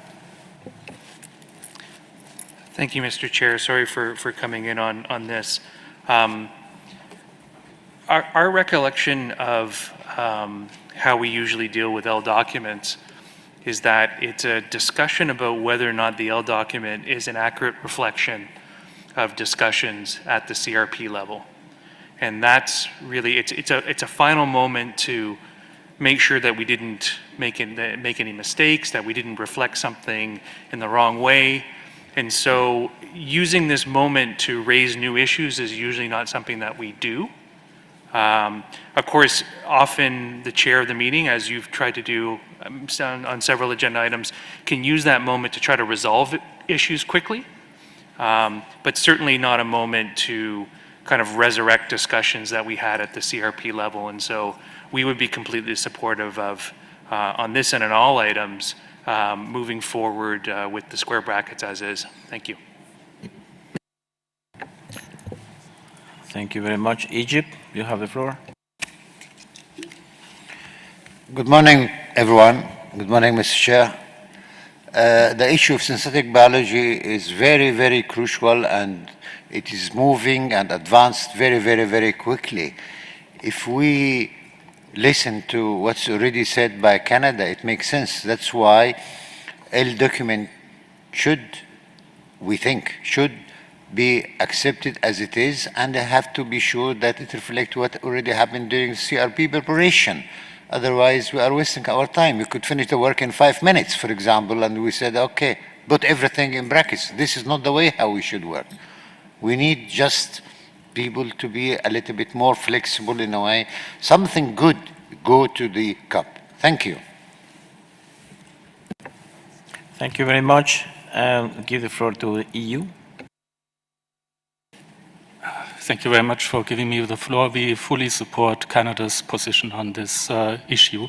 Thank you, Mr. Chair. Sorry for coming in on this. Our recollection of how we usually deal with L documents is that it's a discussion about whether or not the L document is an accurate reflection of discussions at the CRP level. And that's really, it's a final moment to make sure that we didn't make any mistakes, that we didn't reflect something in the wrong way. And so using this moment to raise new issues is usually not something that we do. Of course, often the chair of the meeting, as you've tried to do on several agenda items, can use that moment to try to resolve issues quickly, but certainly not a moment to kind of resurrect discussions that we had at the CRP level. And so we would be completely supportive of, on this and on all items, moving forward with the square brackets as is. Thank you. Thank you very much. Egypt, you have the floor. Good morning, everyone. Good morning, Mr. Chair. The issue of synthetic biology is very, very crucial, and it is moving and advanced very, very, very quickly. If we listen to what's already said by Canada, it makes sense. That's why L document we think, should be accepted as it is, and have to be sure that it reflects what already happened during the CRP preparation. Otherwise, we are wasting our time. We could finish the work in 5 minutes, for example, and we said, okay, put everything in brackets. This is not the way how we should work. We need just people to be a little bit more flexible in a way. Something good go to the cup. Thank you. Thank you very much. Give the floor to the EU. Thank you very much for giving me the floor. We fully support Canada's position on this issue.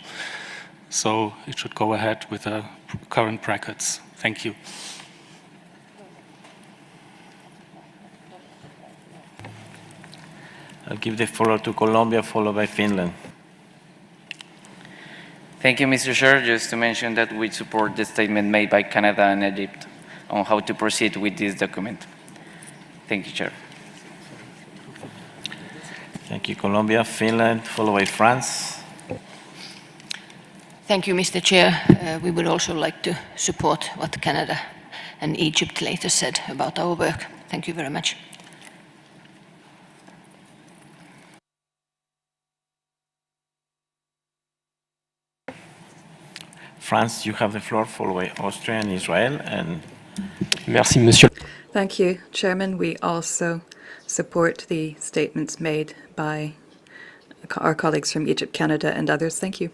So it should go ahead with the current brackets. Thank you. I'll give the floor to Colombia, followed by Finland. Thank you, Mr. Chair. Just to mention that we support the statement made by Canada and Egypt on how to proceed with this document. Thank you, Chair. Thank you, Colombia. Finland, followed by France. Thank you, Mr. Chair. We would also like to support what Canada and Egypt later said about our work. Thank you very much. France, you have the floor, followed by Austria and Israel. And Merci, Monsieur. Thank you, Chairman. We also support the statements made by our colleagues from Egypt, Canada, and others. Thank you.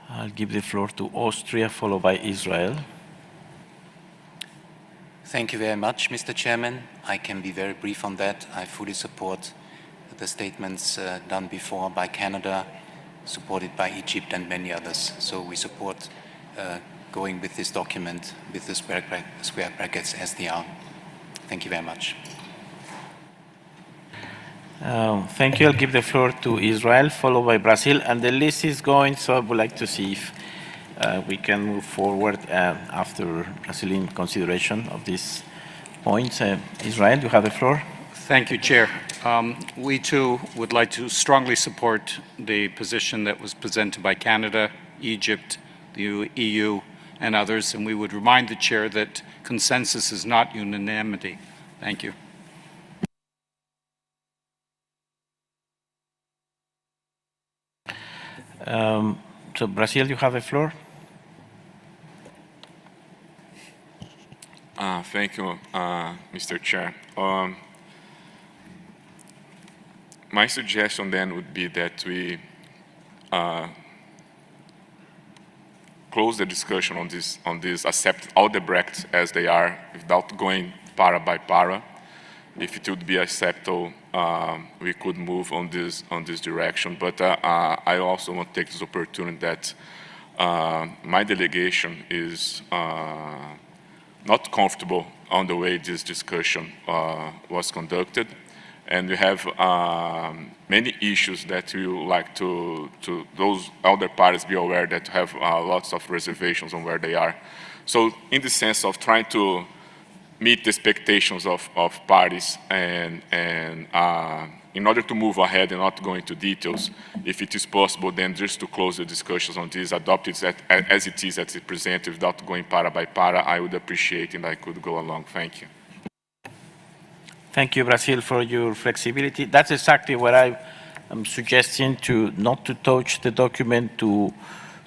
I'll give the floor to Austria, followed by Israel. Thank you very much, Mr. Chairman. I can be very brief on that. I fully support the statements done before by Canada, supported by Egypt and many others. So we support going with this document with the square brackets as they are. Thank you very much. Thank you. I'll give the floor to Israel, followed by Brazil. And the list is going, so I would like to see if we can move forward after Brazilian consideration of these points. Israel, you have the floor. Thank you, Chair. We too would like to strongly support the position that was presented by Canada, Egypt, the EU, and others, and we would remind the Chair that consensus is not unanimity. Thank you. So Brazil, you have the floor. Thank you, Mr. Chair. My suggestion then would be that we close the discussion on this, accept all the brackets as they are without going para by para. If it would be acceptable, we could move on this direction. But I also want to take this opportunity that my delegation is not comfortable on the way this discussion was conducted. And we have many issues that we would like to those other parties be aware that have lots of reservations on where they are. So in the sense of trying to meet the expectations of parties and in order to move ahead and not go into details, if it is possible, then just to close the discussions on this, adopt it as it is, as it presented, without going para by para, I would appreciate and I could go along. Thank you. Thank you, Brazil, for your flexibility. That's exactly what I am suggesting, to not to touch the document, to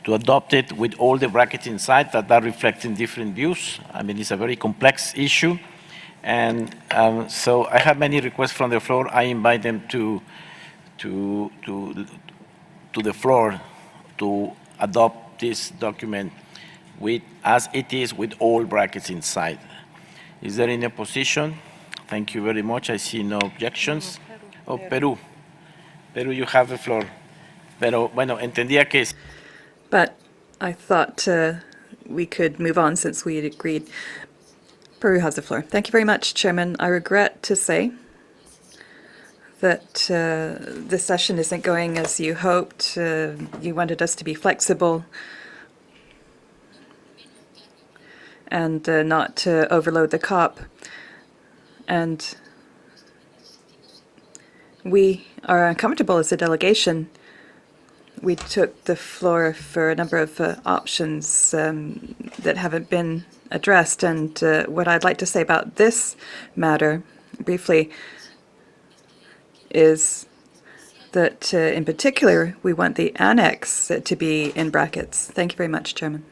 adopt it with all the brackets inside that are reflecting different views. I mean, it's a very complex issue. And so I have many requests from the floor. I invite them to the floor to adopt this document as it is with all brackets inside. Is there any opposition? Thank you very much. I see no objections. Oh, Peru. Peru, you have the floor. Pero, bueno, entendía que... But I thought we could move on since we had agreed. Peru has the floor. Thank you very much, Chairman. I regret to say that this session isn't going as you hoped. You wanted us to be flexible and not to overload the COP. And we are uncomfortable as a delegation. We took the floor for a number of options that haven't been addressed. And what I'd like to say about this matter, briefly, is that in particular, we want the annex to be in brackets. Thank you very much, Chairman.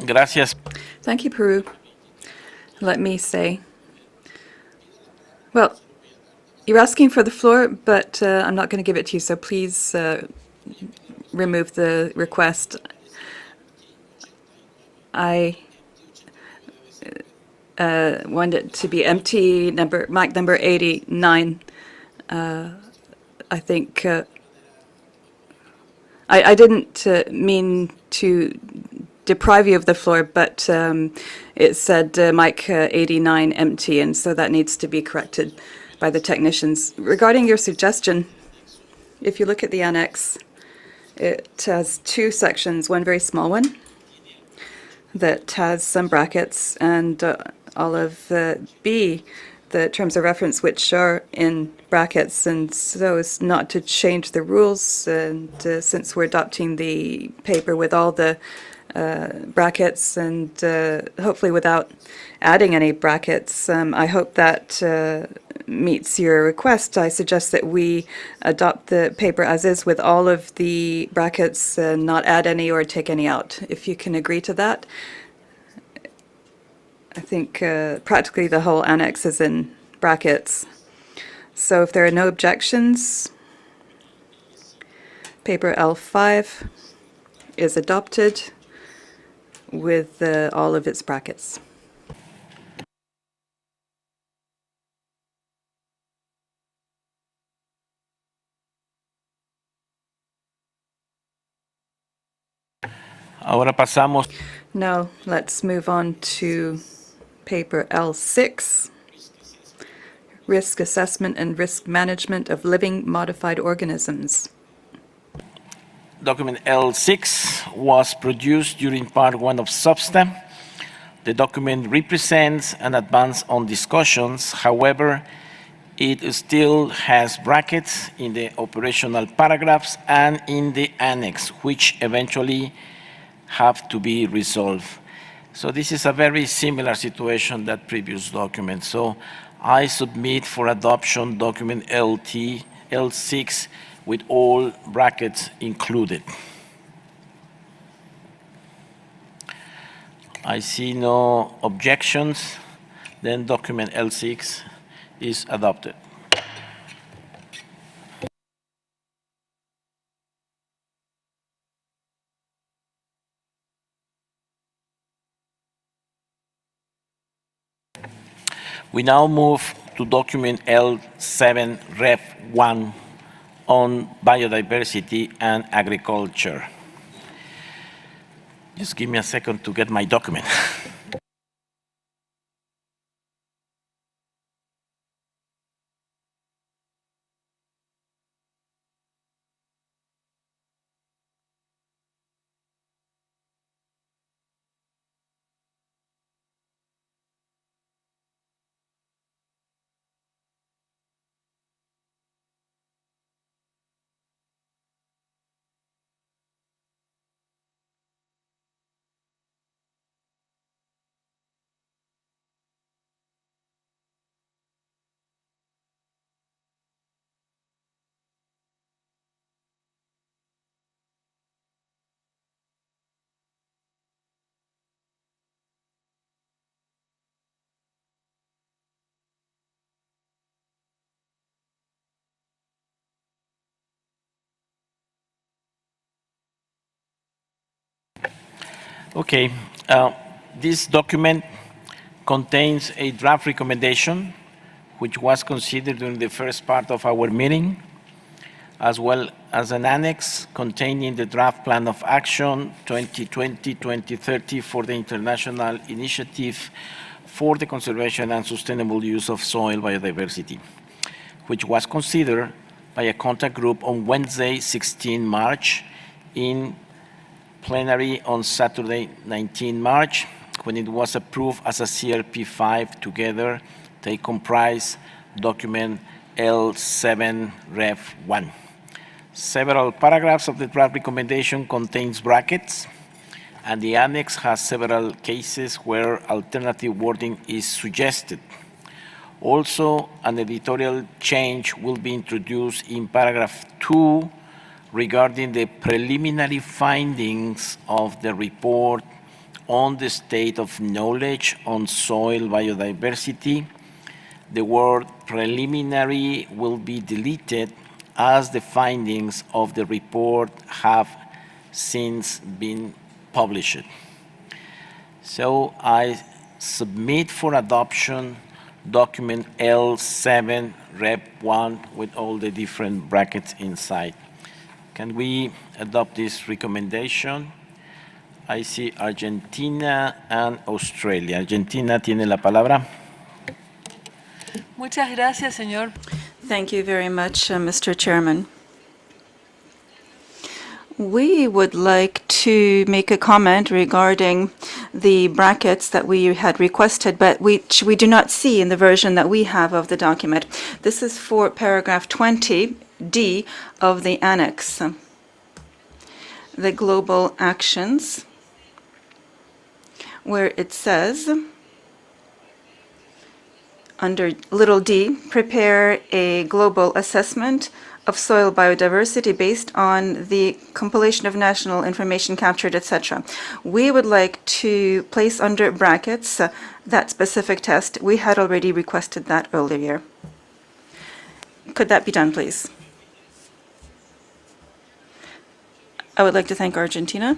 Gracias. Thank you, Peru. Let me say, well, you're asking for the floor, but I'm not going to give it to you, so please remove the request. I want it to be empty, mic number 89. I think I didn't mean to deprive you of the floor, but it said mic 89 empty, and so that needs to be corrected by the technicians. Regarding your suggestion, if you look at the annex, it has two sections, one very small one that has some brackets, and all of B, the terms of reference, which are in brackets, and so as not to change the rules, and since we're adopting the paper with all the brackets and hopefully without adding any brackets, I hope that meets your request. I suggest that we adopt the paper as is with all of the brackets and not add any or take any out. If you can agree to that, I think practically the whole annex is in brackets. So if there are no objections, paper L5 is adopted with all of its brackets. Ahora pasamos. Now let's move on to paper L6, Risk Assessment and Risk Management of Living Modified Organisms. Document L6 was produced during part 1 of SBSTTA. The document represents an advance on discussions. However, it still has brackets in the operational paragraphs and in the annex, which eventually have to be resolved. So this is a very similar situation that previous document. So I submit for adoption document L6 with all brackets included. I see no objections, then document L6 is adopted. We now move to document L7 Ref 1 on biodiversity and agriculture. Just give me a second to get my document. Okay, this document contains a draft recommendation which was considered during the first part of our meeting, as well as an annex containing the draft plan of action 2020-2030 for the International Initiative for the Conservation and Sustainable Use of Soil Biodiversity, which was considered by a contact group on Wednesday, 16 March, in plenary on Saturday, 19 March, when it was approved as a CRP5 together. They comprise document L7 Ref 1. Several paragraphs of the draft recommendation contains brackets, and the annex has several cases where alternative wording is suggested. Also, an editorial change will be introduced in paragraph 2 regarding the preliminary findings of the report on the state of knowledge on soil biodiversity. The word preliminary will be deleted as the findings of the report have since been published. So I submit for adoption document L7 Rep 1 with all the different brackets inside. Can we adopt this recommendation? I see Argentina and Australia. Argentina tiene la palabra. Muchas gracias, señor. Thank you very much, Mr. Chairman. We would like to make a comment regarding the brackets that we had requested, but which we do not see in the version that we have of the document. This is for paragraph 20D of the annex. The global actions, where it says, under little d, prepare a global assessment of soil biodiversity based on the compilation of national information captured, etc. We would like to place under brackets that specific test. We had already requested that earlier. Could that be done, please? I would like to thank Argentina.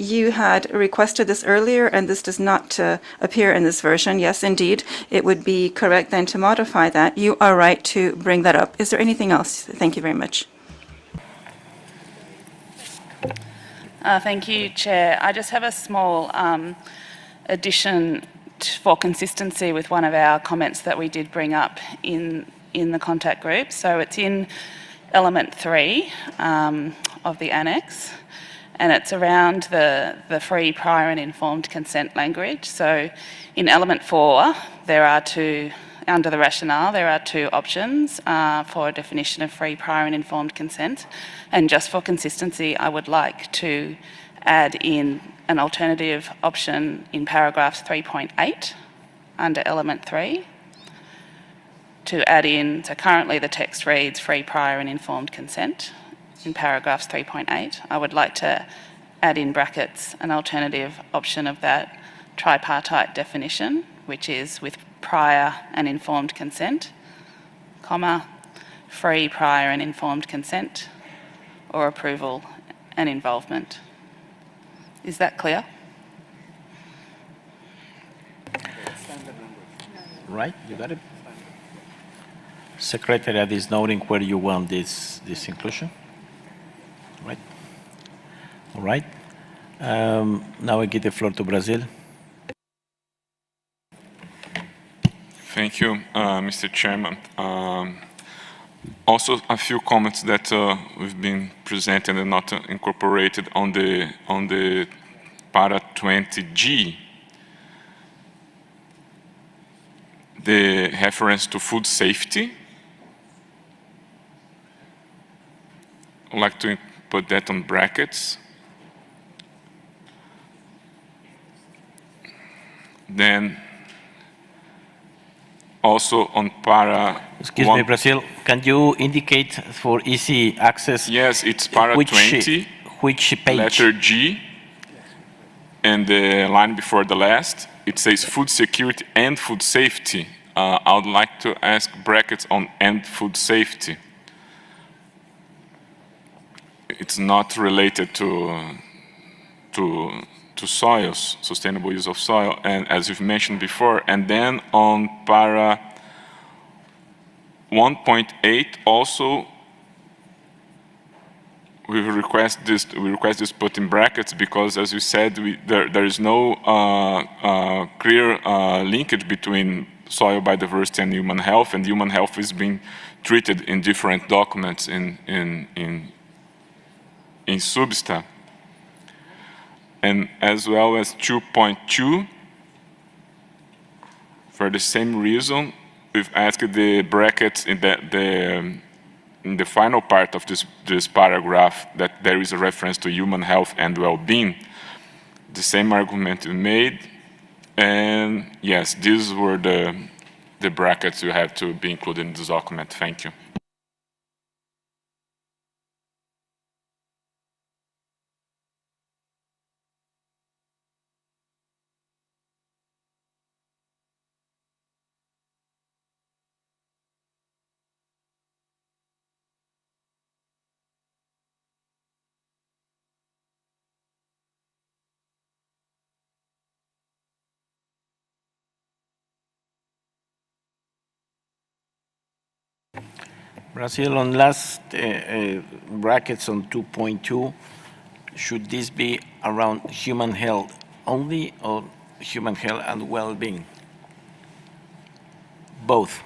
You had requested this earlier, and this does not appear in this version. Yes, indeed, it would be correct then to modify that. You are right to bring that up. Is there anything else? Thank you very much. Thank you, Chair. I just have a small addition for consistency with one of our comments that we did bring up in the contact group. So it's in element 3 of the annex, and it's around the free, prior and informed consent language. So in element 4, under the rationale, there are 2 options for a definition of free, prior and informed consent. And just for consistency, I would like to add in an alternative option in paragraphs 3.8 under element 3 to add in, so currently the text reads free, prior and informed consent. In paragraphs 3.8, I would like to add in brackets an alternative option of that tripartite definition, which is with prior and informed consent, comma, free, prior and informed consent, or approval and involvement. Is that clear? Right, you got it. Secretariat is noting where you want this inclusion. Right. All right. Now I give the floor to Brazil. Thank you, Mr. Chairman. Also, a few comments that we've been presented and not incorporated on the para 20G. The reference to food safety. I'd like to put that on brackets. Then also on para... Excuse me, Brazil, can you indicate for easy access? Yes, it's para 20. Which page? Letter G, and the line before the last, it says food security and food safety. I would like to ask brackets on and food safety. It's not related to soils, sustainable use of soil, and as you've mentioned before. And then on para 1.8 also, we request this put in brackets because, as you said, there is no clear linkage between soil biodiversity and human health is being treated in different documents in SBSTTA. And as well as 2.2, for the same reason, we've asked the brackets in the final part of this paragraph that there is a reference to human health and well-being. The same argument we made, and yes, these were the brackets you have to be included in this document. Thank you. Brazil, on last brackets on 2.2, should this be around human health only or human health and well-being? Both.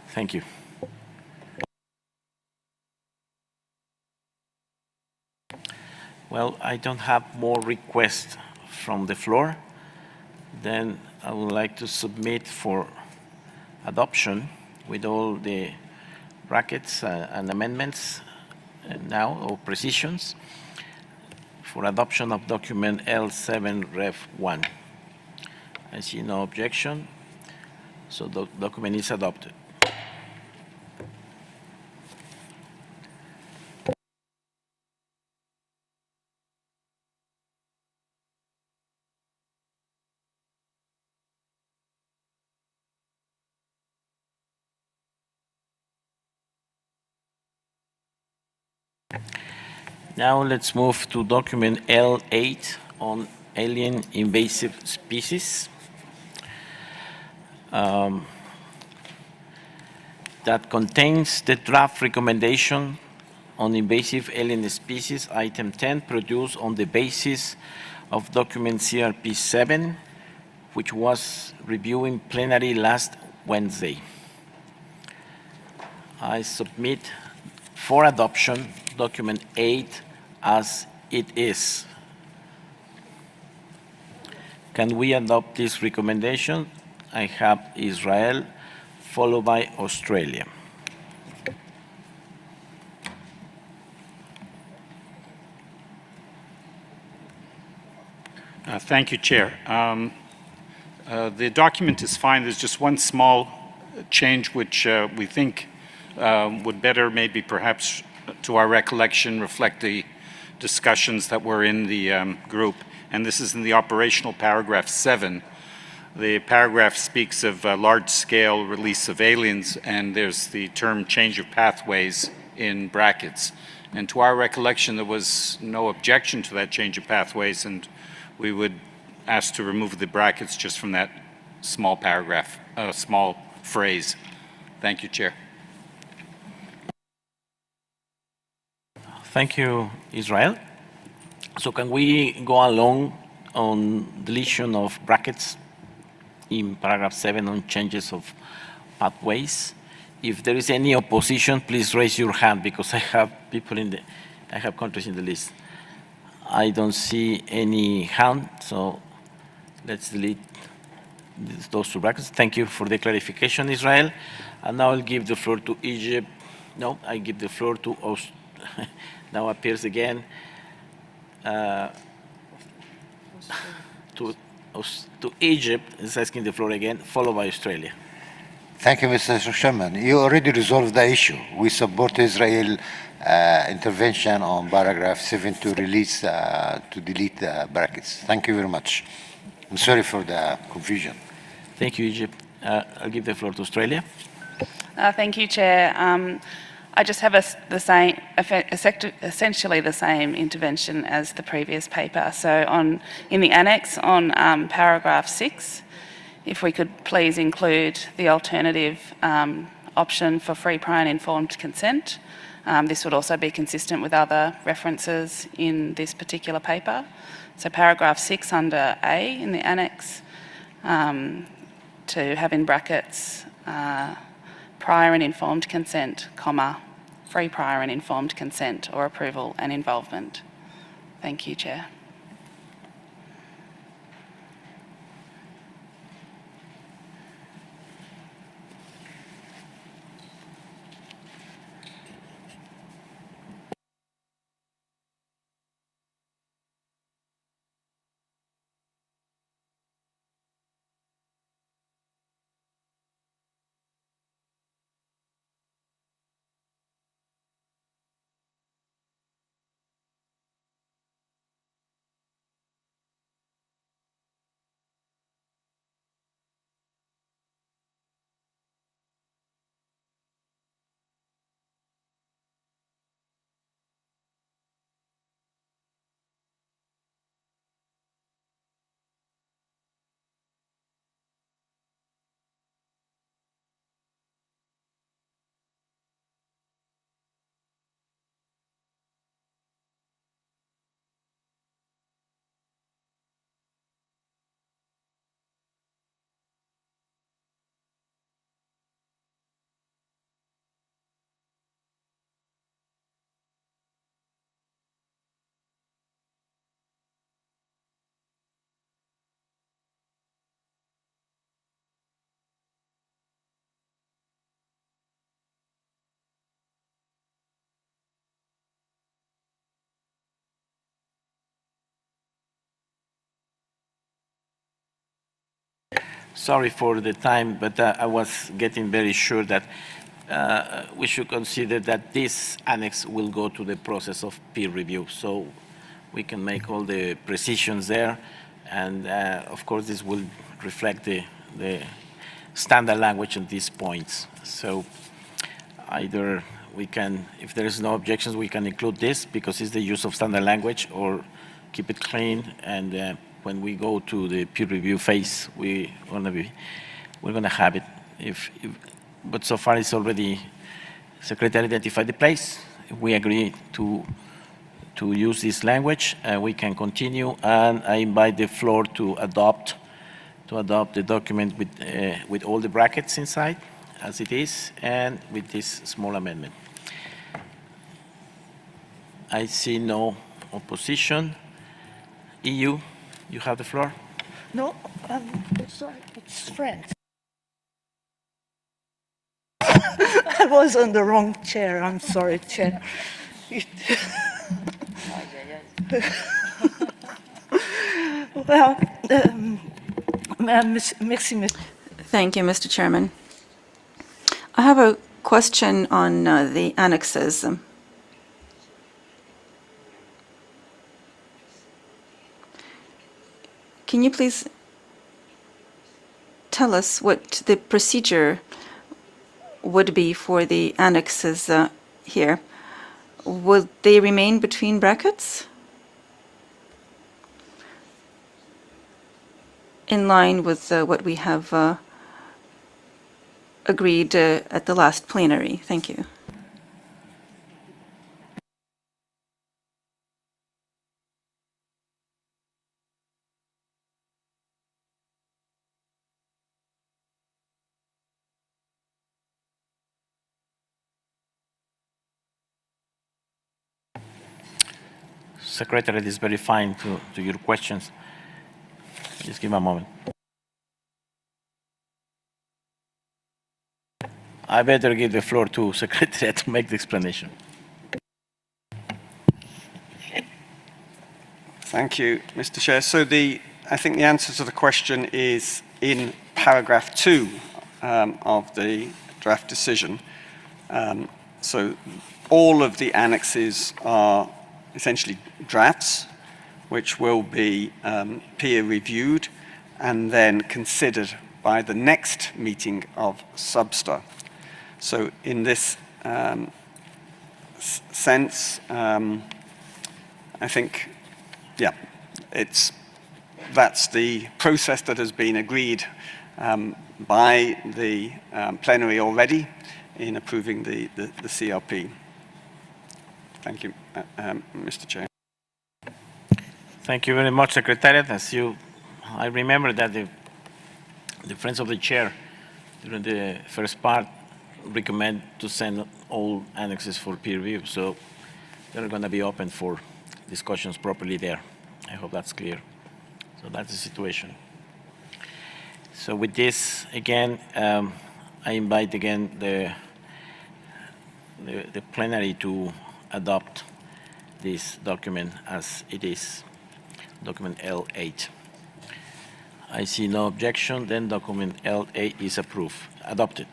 Thank you. Well, I don't have more requests from the floor. Then I would like to submit for adoption with all the brackets and amendments now, or precisions, for adoption of document L7 Ref 1. I see no objection, so the document is adopted. Now let's move to document L8 on alien invasive species. That contains the draft recommendation on invasive alien species, item 10, produced on the basis of document CRP 7, which was reviewed in plenary last Wednesday. I submit for adoption document 8 as it is. Can we adopt this recommendation? I have Israel, followed by Australia. Thank you, Chair. The document is fine. There's just one small change which we think would better, maybe perhaps to our recollection, reflect the discussions that were in the group. And this is in the operational paragraph 7. The paragraph speaks of large-scale release of aliens, and there's the term change of pathways in brackets. And to our recollection, there was no objection to that change of pathways, and we would ask to remove the brackets just from that small paragraph, small phrase. Thank you, Chair. Thank you, Israel. So can we go along on deletion of brackets in paragraph 7 on changes of pathways? If there is any opposition, please raise your hand, because I have people I have countries in the list. I don't see any hand, so let's delete those two brackets. Thank you for the clarification, Israel. And now I'll give the floor to Egypt. No, I give the floor to now appears again to Egypt. Is asking the floor again, followed by Australia. Thank you, Mr. Chairman. You already resolved the issue. We support Israel intervention on paragraph 7 to release, to delete the brackets. Thank you very much. I'm sorry for the confusion. Thank you, Egypt. I'll give the floor to Australia. Thank you, Chair. I just have essentially the same intervention as the previous paper. So in the annex on paragraph 6, if we could please include the alternative option for free, prior and informed consent. This would also be consistent with other references in this particular paper. So paragraph 6 under A in the annex, to have in brackets prior and informed consent, comma, free, prior and informed consent or approval and involvement. Thank you, Chair. sorry for the time, but I was getting very sure that we should consider that this annex will go to the process of peer review. So we can make all the precisions there. And of course, this will reflect the standard language on these points. So either we can, if there is no objections, we can include this because it's the use of standard language, or keep it clean. And when we go to the peer review phase, we're gonna have it. But so far, it's already Secretary identified the place. If we agree to use this language, we can continue. And I invite the floor to adopt the document with all the brackets inside, as it is, and with this small amendment. I see no opposition. EU, you have the floor. No, sorry, it's French. I was on the wrong chair. I'm sorry, Chair. Well, merci. Thank you, Mr. Chairman. I have a question on the annexes. Can you please tell us what the procedure would be for the annexes here? Will they remain between brackets? In line with what we have agreed at the last plenary. Thank you. Secretary is verifying to your questions. Just give me a moment. I better give the floor to Secretary to make the explanation. Thank you, Mr. Chair. So I think the answer to the question is in paragraph 2 of the draft decision. So all of the annexes are essentially drafts, which will be peer reviewed and then considered by the next meeting of SBSTTA. So in this sense, I think, yeah, that's the process that has been agreed by the plenary already in approving the CRP. Thank you, Mr. Chair. Thank you very much, Secretariat. I remember that the Friends of the Chair, during the first part, recommend to send all annexes for peer review. So they're going to be open for discussions properly there. I hope that's clear. So that's the situation. So with this, again, I invite again the plenary to adopt this document as it is, document L8. I see no objection, then document L8 is approved, adopted.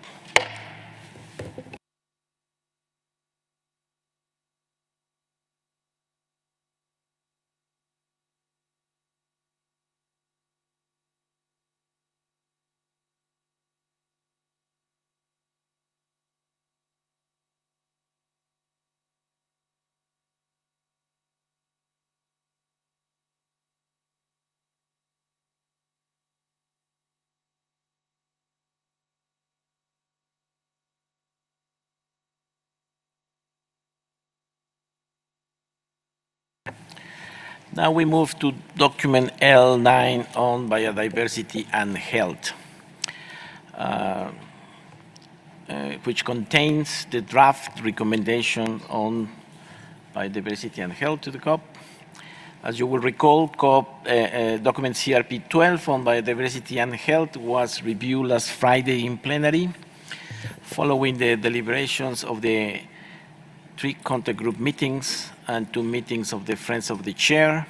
Now we move to document L9 on biodiversity and health, which contains the draft recommendation on biodiversity and health to the COP. As you will recall, COP document CRP 12 on biodiversity and health was reviewed last Friday in plenary, following the deliberations of the 3 contact group meetings and 2 meetings of the Friends of the Chair.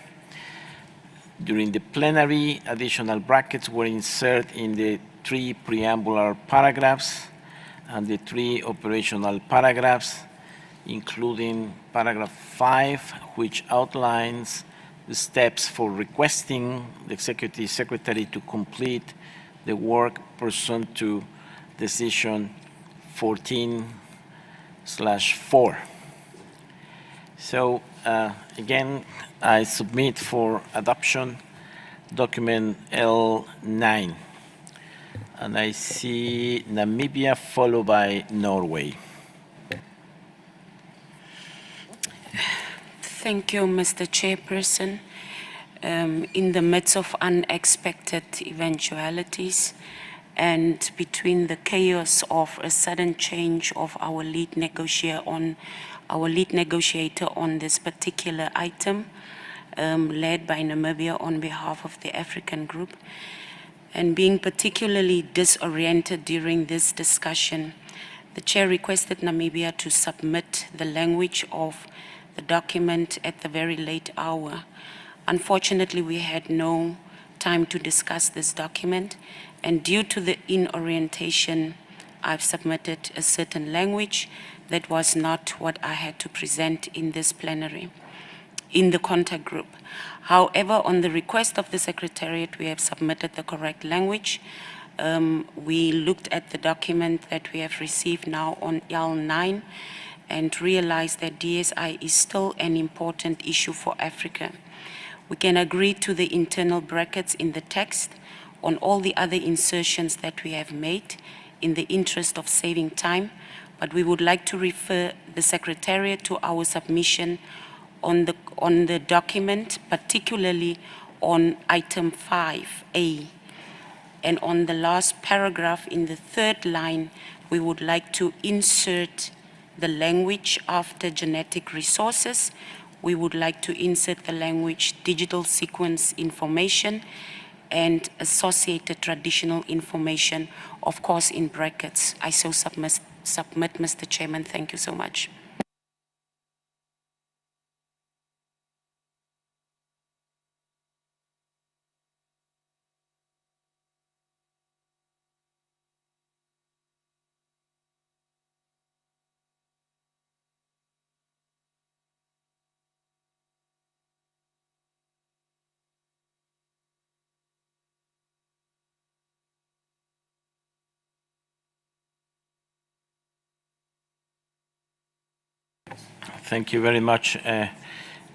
During the plenary, additional brackets were inserted in the 3 preambular paragraphs and the 3 operational paragraphs, including paragraph 5, which outlines the steps for requesting the Executive Secretary to complete the work pursuant to Decision 14/4. So again, I submit for adoption document L9. And I see Namibia followed by Norway. Thank you, Mr. Chairperson. In the midst of unexpected eventualities and between the chaos of a sudden change of our lead negotiator on this particular item, led by Namibia on behalf of the African group, and being particularly disoriented during this discussion, the Chair requested Namibia to submit the language of the document at the very late hour. Unfortunately, we had no time to discuss this document, and due to the inorientation, I've submitted a certain language that was not what I had to present in this plenary, in the contact group. However, on the request of the Secretariat, we have submitted the correct language. We looked at the document that we have received now on L9 and realized that DSI is still an important issue for Africa. We can agree to the internal brackets in the text on all the other insertions that we have made in the interest of saving time, but we would like to refer the Secretariat to our submission on the document, particularly on item 5A. And on the last paragraph in the 3rd line, we would like to insert the language after genetic resources. We would like to insert the language digital sequence information and associated traditional information, of course in brackets. I so submit, Mr. Chairman. Thank you so much. Thank you very much,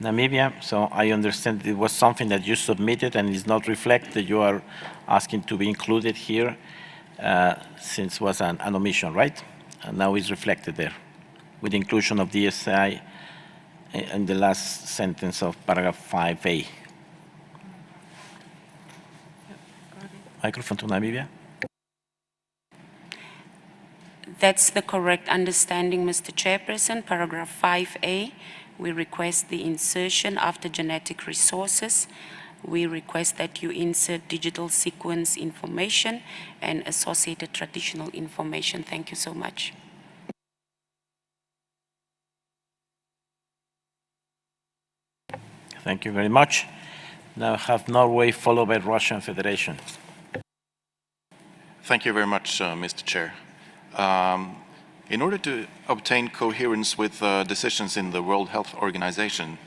Namibia. So I understand it was something that you submitted and is not reflected. You are asking to be included here since it was an omission, right? And now it's reflected there with the inclusion of DSI in the last sentence of paragraph 5A. Microphone to Namibia. That's the correct understanding, Mr. Chairperson. Paragraph 5A, we request the insertion after genetic resources. We request that you insert digital sequence information and associated traditional information. Thank you so much. Thank you very much. Now I have Norway followed by Russian Federation. Thank you very much, Mr. Chair. In order to obtain coherence with decisions in the World Health Organization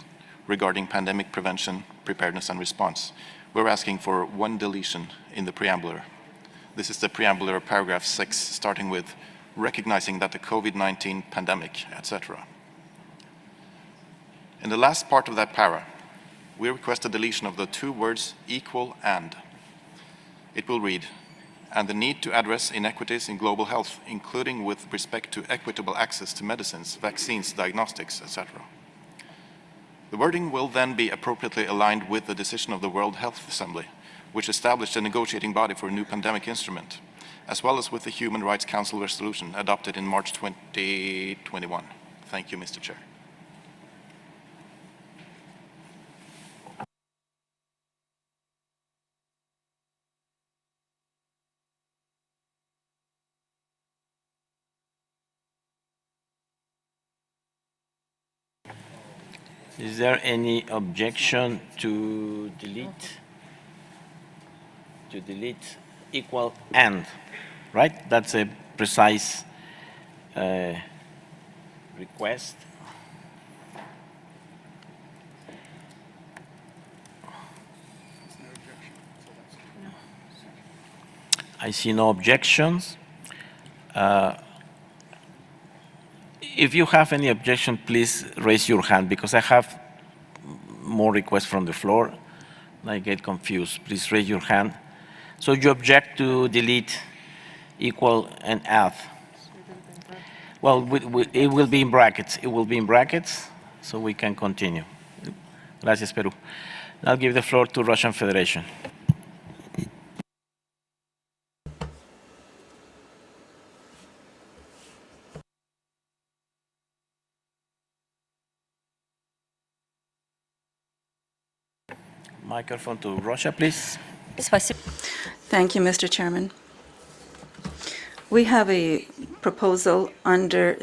regarding pandemic prevention, preparedness and response, we're asking for one deletion in the preambular. This is the preambular paragraph 6, starting with recognizing that the COVID-19 pandemic, etc. In the last part of that para, we request a deletion of the 2 words equal and. It will read, and the need to address inequities in global health, including with respect to equitable access to medicines, vaccines, diagnostics, etc. The wording will then be appropriately aligned with the decision of the World Health Assembly, which established a negotiating body for a new pandemic instrument, as well as with the Human Rights Council resolution adopted in March 2021. Thank you, Mr. Chair. Is there any objection to delete to delete equal and, right? That's a precise request. I see no objections. If you have any objection, please raise your hand, because I have more requests from the floor. I get confused. Please raise your hand. So you object to delete equal and add? Well, it will be in brackets. It will be in brackets, so we can continue. Gracias, Peru. I'll give the floor to Russian Federation. Microphone to Russia, please. Thank you, Mr. Chairman. We have a proposal under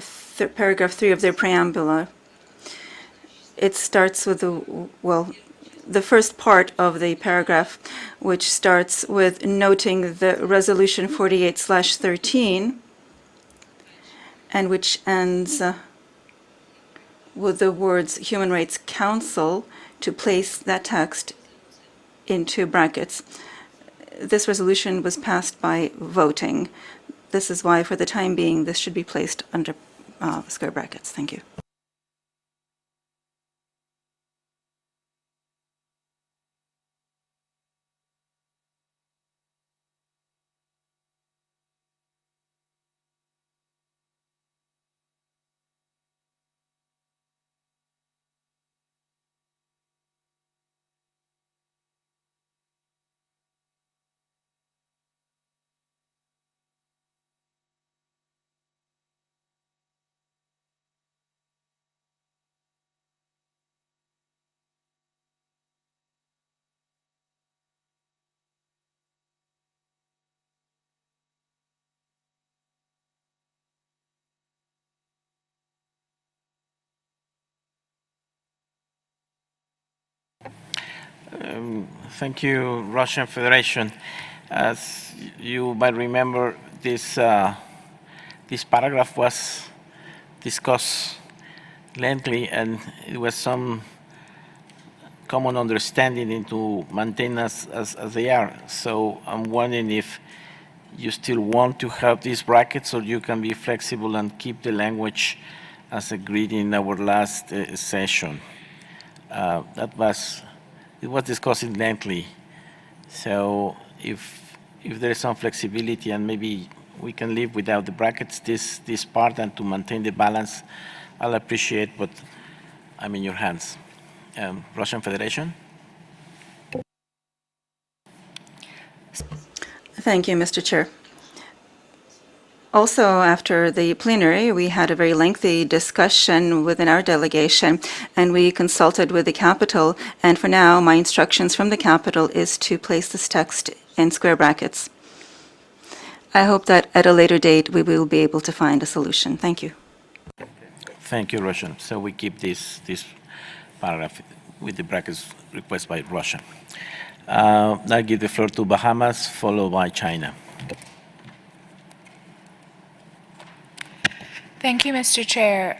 paragraph 3 of the preamble. It starts with the first part of the paragraph, which starts with noting the Resolution 48/13, and which ends with the words Human Rights Council, to place that text into brackets. This resolution was passed by voting. This is why, for the time being, this should be placed under square brackets. Thank you. Thank you, Russian Federation. As you might remember, this paragraph was discussed lengthily, and it was some common understanding into maintain as they are. So I'm wondering if you still want to have these brackets, or you can be flexible and keep the language as agreed in our last session. It was discussed lengthily. So if there is some flexibility, and maybe we can live without the brackets, this part, and to maintain the balance, I'll appreciate, but I'm in your hands. Russian Federation? Thank you, Mr. Chair. Also, after the plenary, we had a very lengthy discussion within our delegation, and we consulted with the capital, and for now, my instructions from the capital is to place this text in square brackets. I hope that at a later date, we will be able to find a solution. Thank you. Thank you, Russian. So we keep this paragraph with the brackets requested by Russia. Now I give the floor to Bahamas, followed by China. Thank you, Mr. Chair.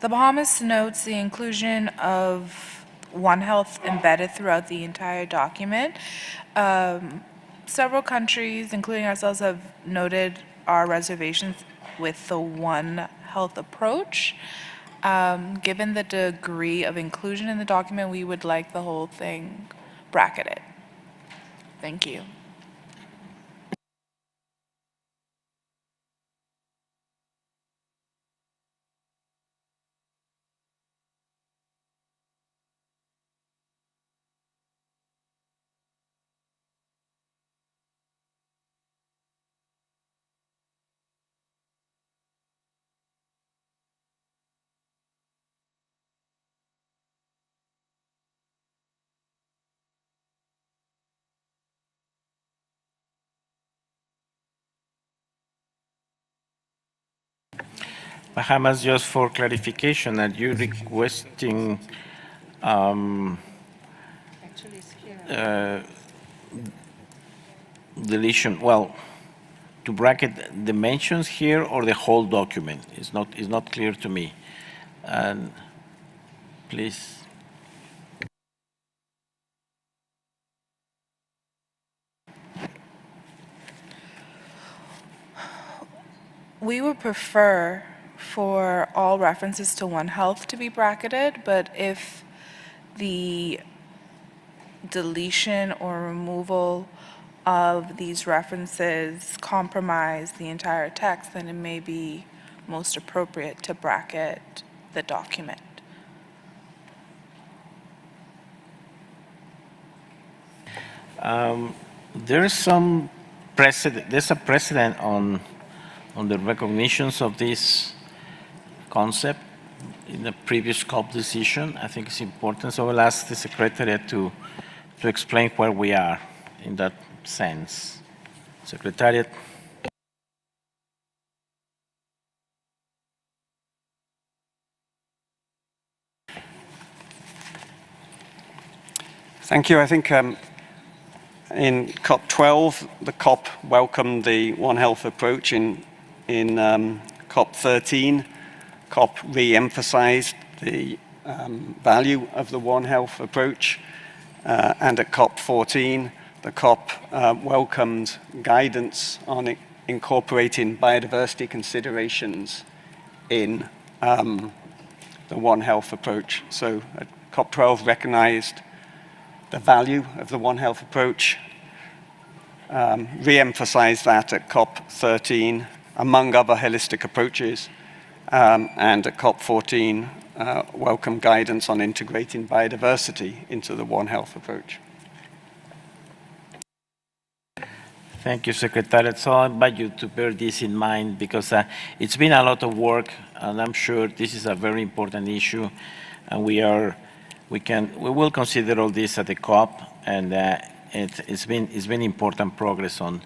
The Bahamas notes the inclusion of One Health embedded throughout the entire document. Several countries, including ourselves, have noted our reservations with the One Health approach. Given the degree of inclusion in the document, we would like the whole thing bracketed. Thank you. Bahamas, just for clarification, are you requesting deletion, well, to bracket the mentions here or the whole document? It's not clear to me. And please. We would prefer for all references to One Health to be bracketed, but if the deletion or removal of these references compromise the entire text, then it may be most appropriate to bracket the document. There's a precedent on the recognitions of this concept in the previous COP decision. I think it's important, so I'll ask the Secretariat to explain where we are in that sense. Secretariat. Thank you. I think in COP12, the COP welcomed the One Health approach. In COP13, COP re-emphasized the value of the One Health approach. And at COP14, the COP welcomed guidance on incorporating biodiversity considerations in the One Health approach. So COP12 recognized the value of the One Health approach, re-emphasized that at COP13, among other holistic approaches, and at COP14, welcome guidance on integrating biodiversity into the One Health approach. Thank you, Secretary. So I invite you to bear this in mind because it's been a lot of work, and I'm sure this is a very important issue, and we will consider all this at the COP, and it's been important progress on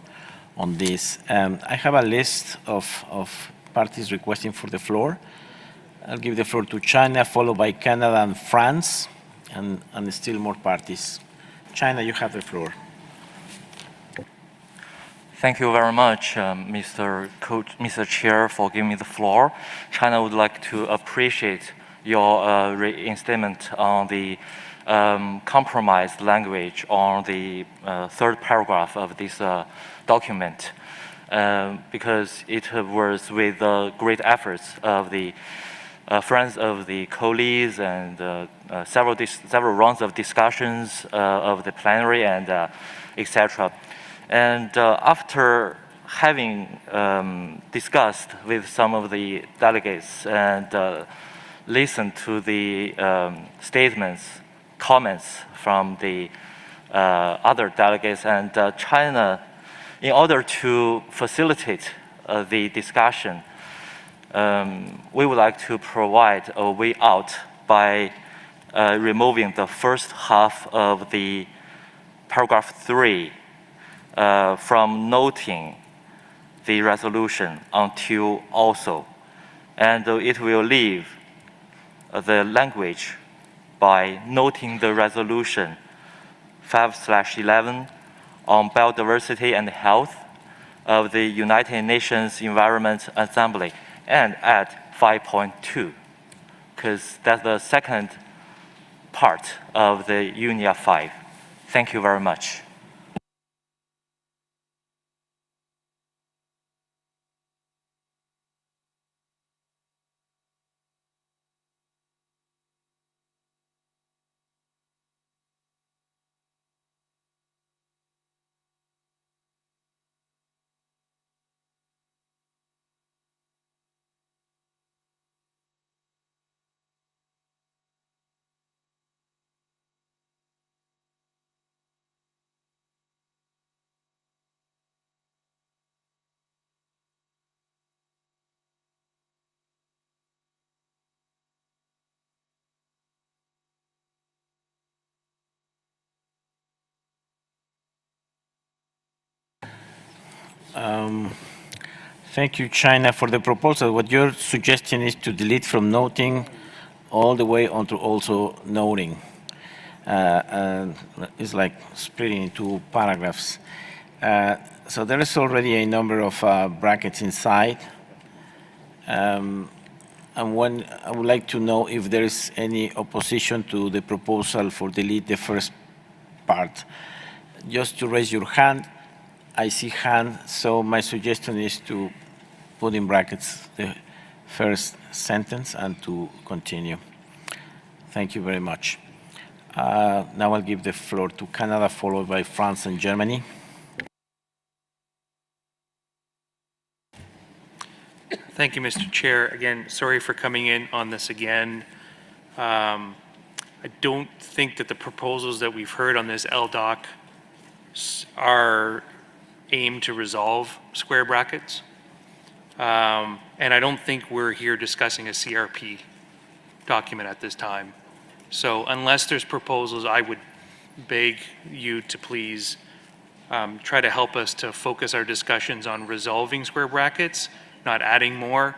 this. I have a list of parties requesting for the floor. I'll give the floor to China, followed by Canada and France, and still more parties. China, you have the floor. Thank you very much, Mr. Chair, for giving me the floor. China would like to appreciate your reinstatement on the compromised language on the third paragraph of this document, because it was with great efforts of the friends of the colleagues and several rounds of discussions of the plenary and etc. And after having discussed with some of the delegates and listened to the statements, comments from the other delegates, and China, in order to facilitate the discussion, we would like to provide a way out by removing the first half of the paragraph 3 from noting the resolution until also. And it will leave the language by noting the resolution 5/11 on biodiversity and health of the United Nations Environment Assembly, and add 5.2, because that's the second part of the UNIA 5. Thank you very much. Thank you, China, for the proposal. What you're suggesting is to delete from noting all the way onto also noting. And it's like splitting into paragraphs. So there is already a number of brackets inside. And one, I would like to know if there is any opposition to the proposal for delete the first part. Just to raise your hand. I see hand, so my suggestion is to put in brackets the first sentence and to continue. Thank you very much. Now I'll give the floor to Canada, followed by France and Germany. Thank you, Mr. Chair. Again, sorry for coming in on this again. I don't think that the proposals that we've heard on this LDOC are aimed to resolve square brackets. And I don't think we're here discussing a CRP document at this time. So unless there's proposals, I would beg you to please try to help us to focus our discussions on resolving square brackets, not adding more.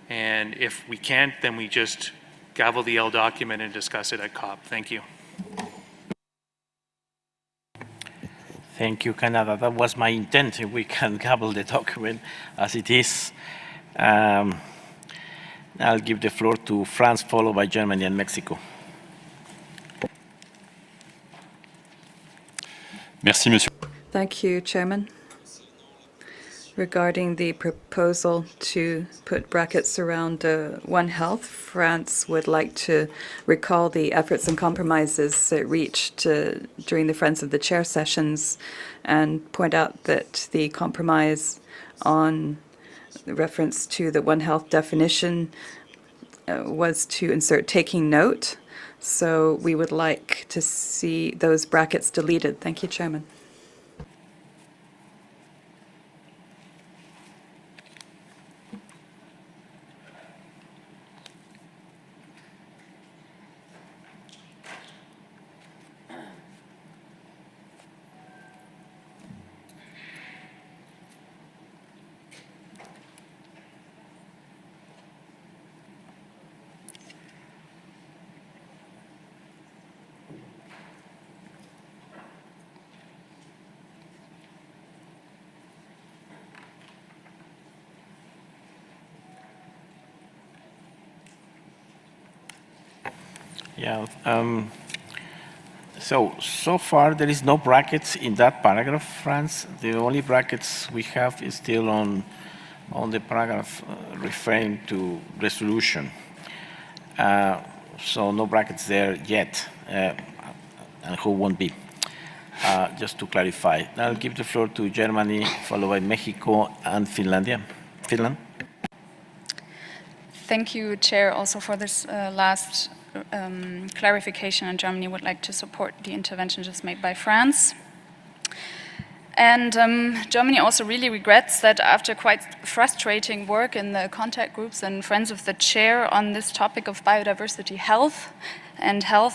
And if we can't, then we just gavel the L document and discuss it at COP. Thank you. Thank you, Canada. That was my intent. If we can gavel the document as it is. I'll give the floor to France, followed by Germany and Mexico. Merci, Monsieur. Thank you, Chairman. Regarding the proposal to put brackets around One Health, France would like to recall the efforts and compromises reached during the Friends of the Chair sessions and point out that the compromise on reference to the One Health definition was to insert taking note. So we would like to see those brackets deleted. Thank you, Chairman. Yeah. So far there is no brackets in that paragraph, France. The only brackets we have is still on the paragraph referring to resolution. So no brackets there yet, and who won't be. Just to clarify. Now I'll give the floor to Germany, followed by Mexico and Finland. Thank you, Chair, also for this last clarification, and Germany would like to support the intervention just made by France. And Germany also really regrets that after quite frustrating work in the contact groups and Friends of the Chair on this topic of biodiversity health,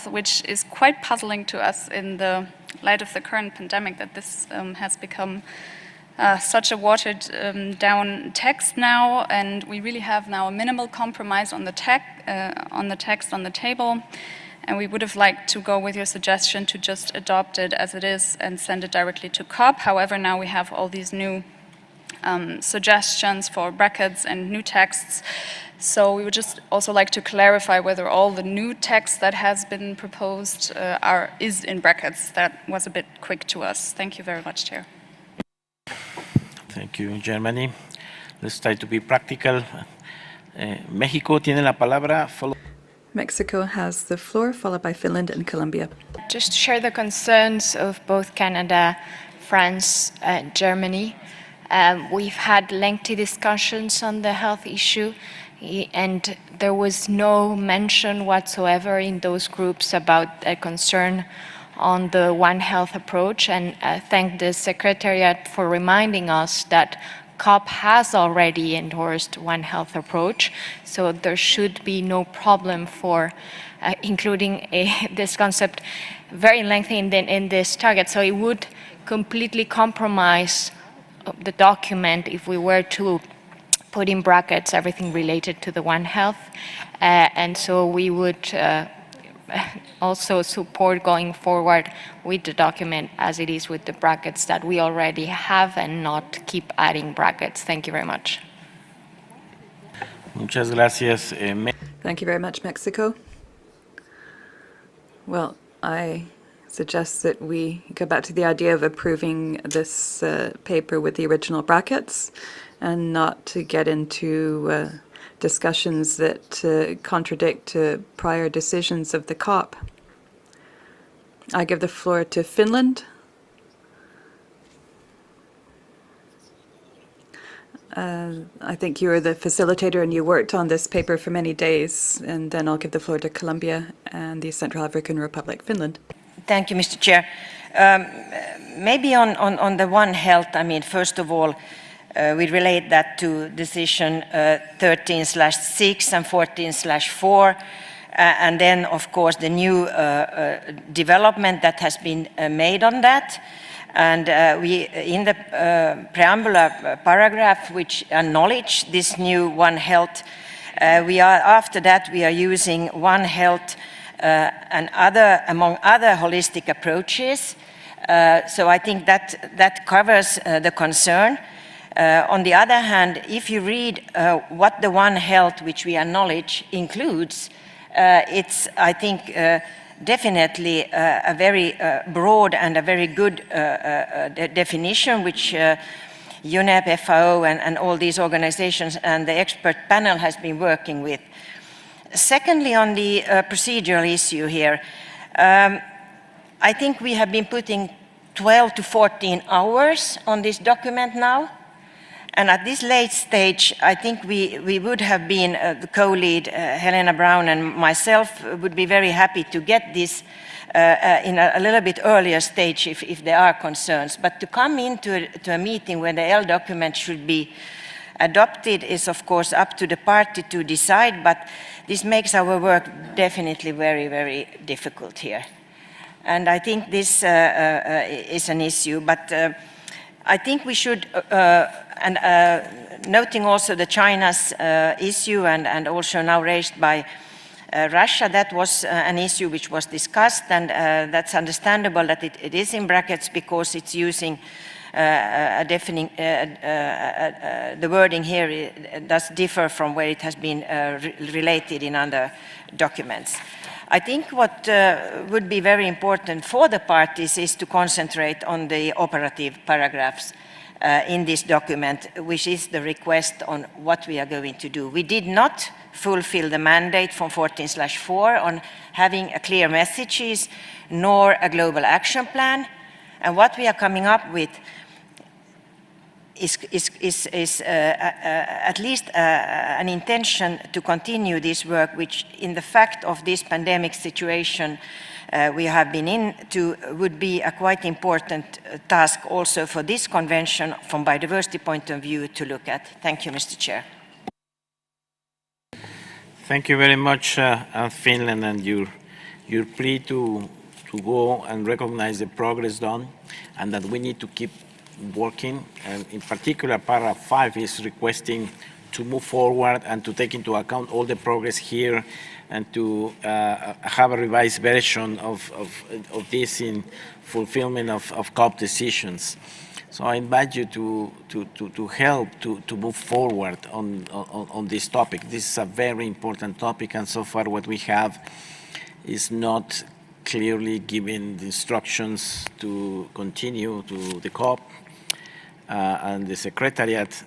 which is quite puzzling to us in the light of the current pandemic, that this has become such a watered down text now, and we really have now a minimal compromise on the text on the table, and we would have liked to go with your suggestion to just adopt it as it is and send it directly to COP. However, now we have all these new suggestions for brackets and new texts. So we would just also like to clarify whether all the new text that has been proposed is in brackets. That was a bit quick to us. Thank you very much, Chair. Thank you, Germany. Let's try to be practical. México tiene la palabra. Mexico has the floor, followed by Finland and Colombia. Just to share the concerns of both Canada, France, and Germany. We've had lengthy discussions on the health issue, and there was no mention whatsoever in those groups about a concern on the One Health approach, and thank the Secretariat for reminding us that COP has already endorsed One Health approach, so there should be no problem for including this concept very lengthy in this target. So it would completely compromise the document if we were to put in brackets everything related to the One Health, and so we would also support going forward with the document as it is with the brackets that we already have and not keep adding brackets. Thank you very much. Muchas gracias. Thank you very much, Mexico. Well, I suggest that we go back to the idea of approving this paper with the original brackets and not to get into discussions that contradict prior decisions of the COP. I give the floor to Finland. I think you were the facilitator and you worked on this paper for many days, and then I'll give the floor to Colombia and the Central African Republic, Finland. Thank you, Mr. Chair. Maybe on the One Health, I mean, first of all, we relate that to decision 13/6 and 14/4, and then, of course, the new development that has been made on that. And we, in the preambular paragraph, which acknowledge this new One Health, after that, we are using One Health and among other holistic approaches. So I think that covers the concern. On the other hand, if you read what the One Health, which we acknowledge, includes, it's, I think, definitely a very broad and a very good definition, which UNEP, FAO, and all these organizations and the expert panel has been working with. Secondly, on the procedural issue here, I think we have been putting 12 to 14 hours on this document now. And at this late stage, I think we would have been, the co-lead, Helena Brown and myself, would be very happy to get this in a little bit earlier stage if there are concerns. But to come into a meeting where the L document should be adopted is, of course, up to the party to decide, but this makes our work definitely very, very difficult here. And I think this is an issue, but I think we should, noting also the China's issue and also now raised by Russia, that was an issue which was discussed, and that's understandable that it is in brackets because it's using the wording here does differ from where it has been related in other documents. I think what would be very important for the parties is to concentrate on the operative paragraphs in this document, which is the request on what we are going to do. We did not fulfill the mandate from 14/4 on having a clear messages, nor a global action plan. And what we are coming up with is at least an intention to continue this work, which in the fact of this pandemic situation we have been into would be a quite important task also for this convention from biodiversity point of view to look at. Thank you, Mr. Chair. Thank you very much, Finland, and your plea to go and recognize the progress done, and that we need to keep working. And in particular, paragraph 5 is requesting to move forward and to take into account all the progress here and to have a revised version of this in fulfillment of COP decisions. So I invite you to help to move forward on this topic. This is a very important topic, and so far what we have is not clearly giving the instructions to continue to the COP and the Secretariat,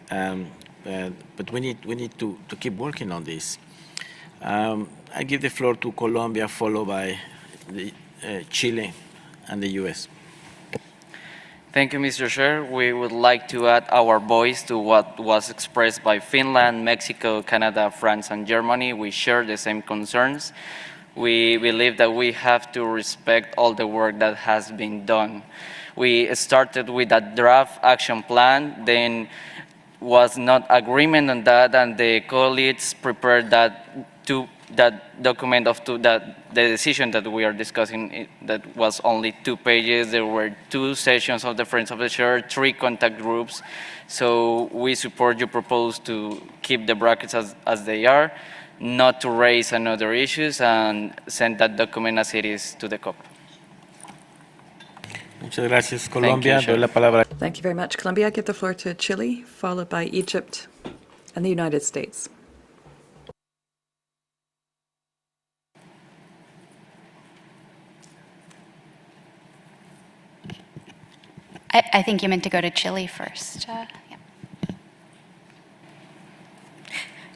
but we need to keep working on this. I give the floor to Colombia, followed by Chile and the US. Thank you, Mr. Chair. We would like to add our voice to what was expressed by Finland, Mexico, Canada, France, and Germany. We share the same concerns. We believe that we have to respect all the work that has been done. We started with a draft action plan, then was not agreement on that, and the colleagues prepared that document the decision that we are discussing, that was only 2 pages. There were 2 sessions of the Friends of the Chair, 3 contact groups. So we support your proposal to keep the brackets as they are. not to raise another issues and send that document as it is to the COP. Muchas gracias, Colombia. Chair. Doy la palabra. Thank you very much, Colombia. I give the floor to Chile, followed by Egypt and the United States. I think you meant to go to Chile first. Yeah.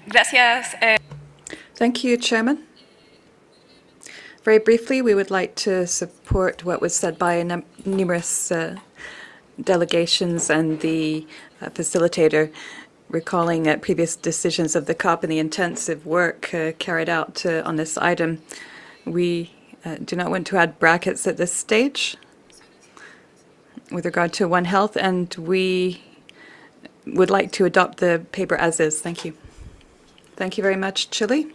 Gracias. Thank you, Chairman. Very briefly, we would like to support what was said by numerous delegations and the facilitator, recalling previous decisions of the COP and the intensive work carried out on this item. We do not want to add brackets at this stage with regard to One Health, and we would like to adopt the paper as is. Thank you. Thank you very much, Chile.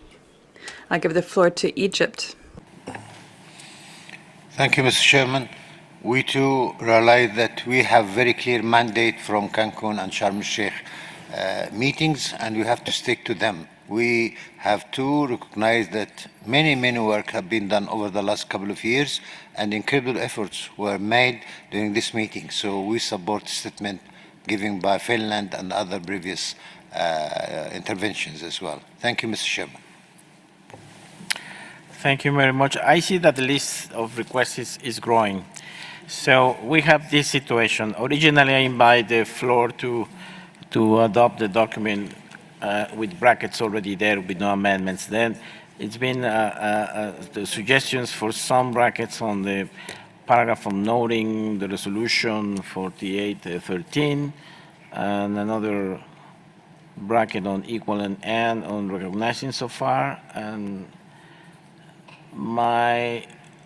I give the floor to Egypt. Thank you, Mr. Chairman. We too realize that we have very clear mandate from Cancun and Sharm el-Sheikh meetings, and we have to stick to them. We have to recognize that many work have been done over the last couple of years, and incredible efforts were made during this meeting. So we support the statement given by Finland and other previous interventions as well. Thank you, Mr. Chairman. Thank you very much. I see that the list of requests is growing. So we have this situation. Originally, I invite the floor to adopt the document with brackets already there with no amendments. Then it's been the suggestions for some brackets on the paragraph on noting the resolution 4813 and another bracket on equal and on recognizing so far. And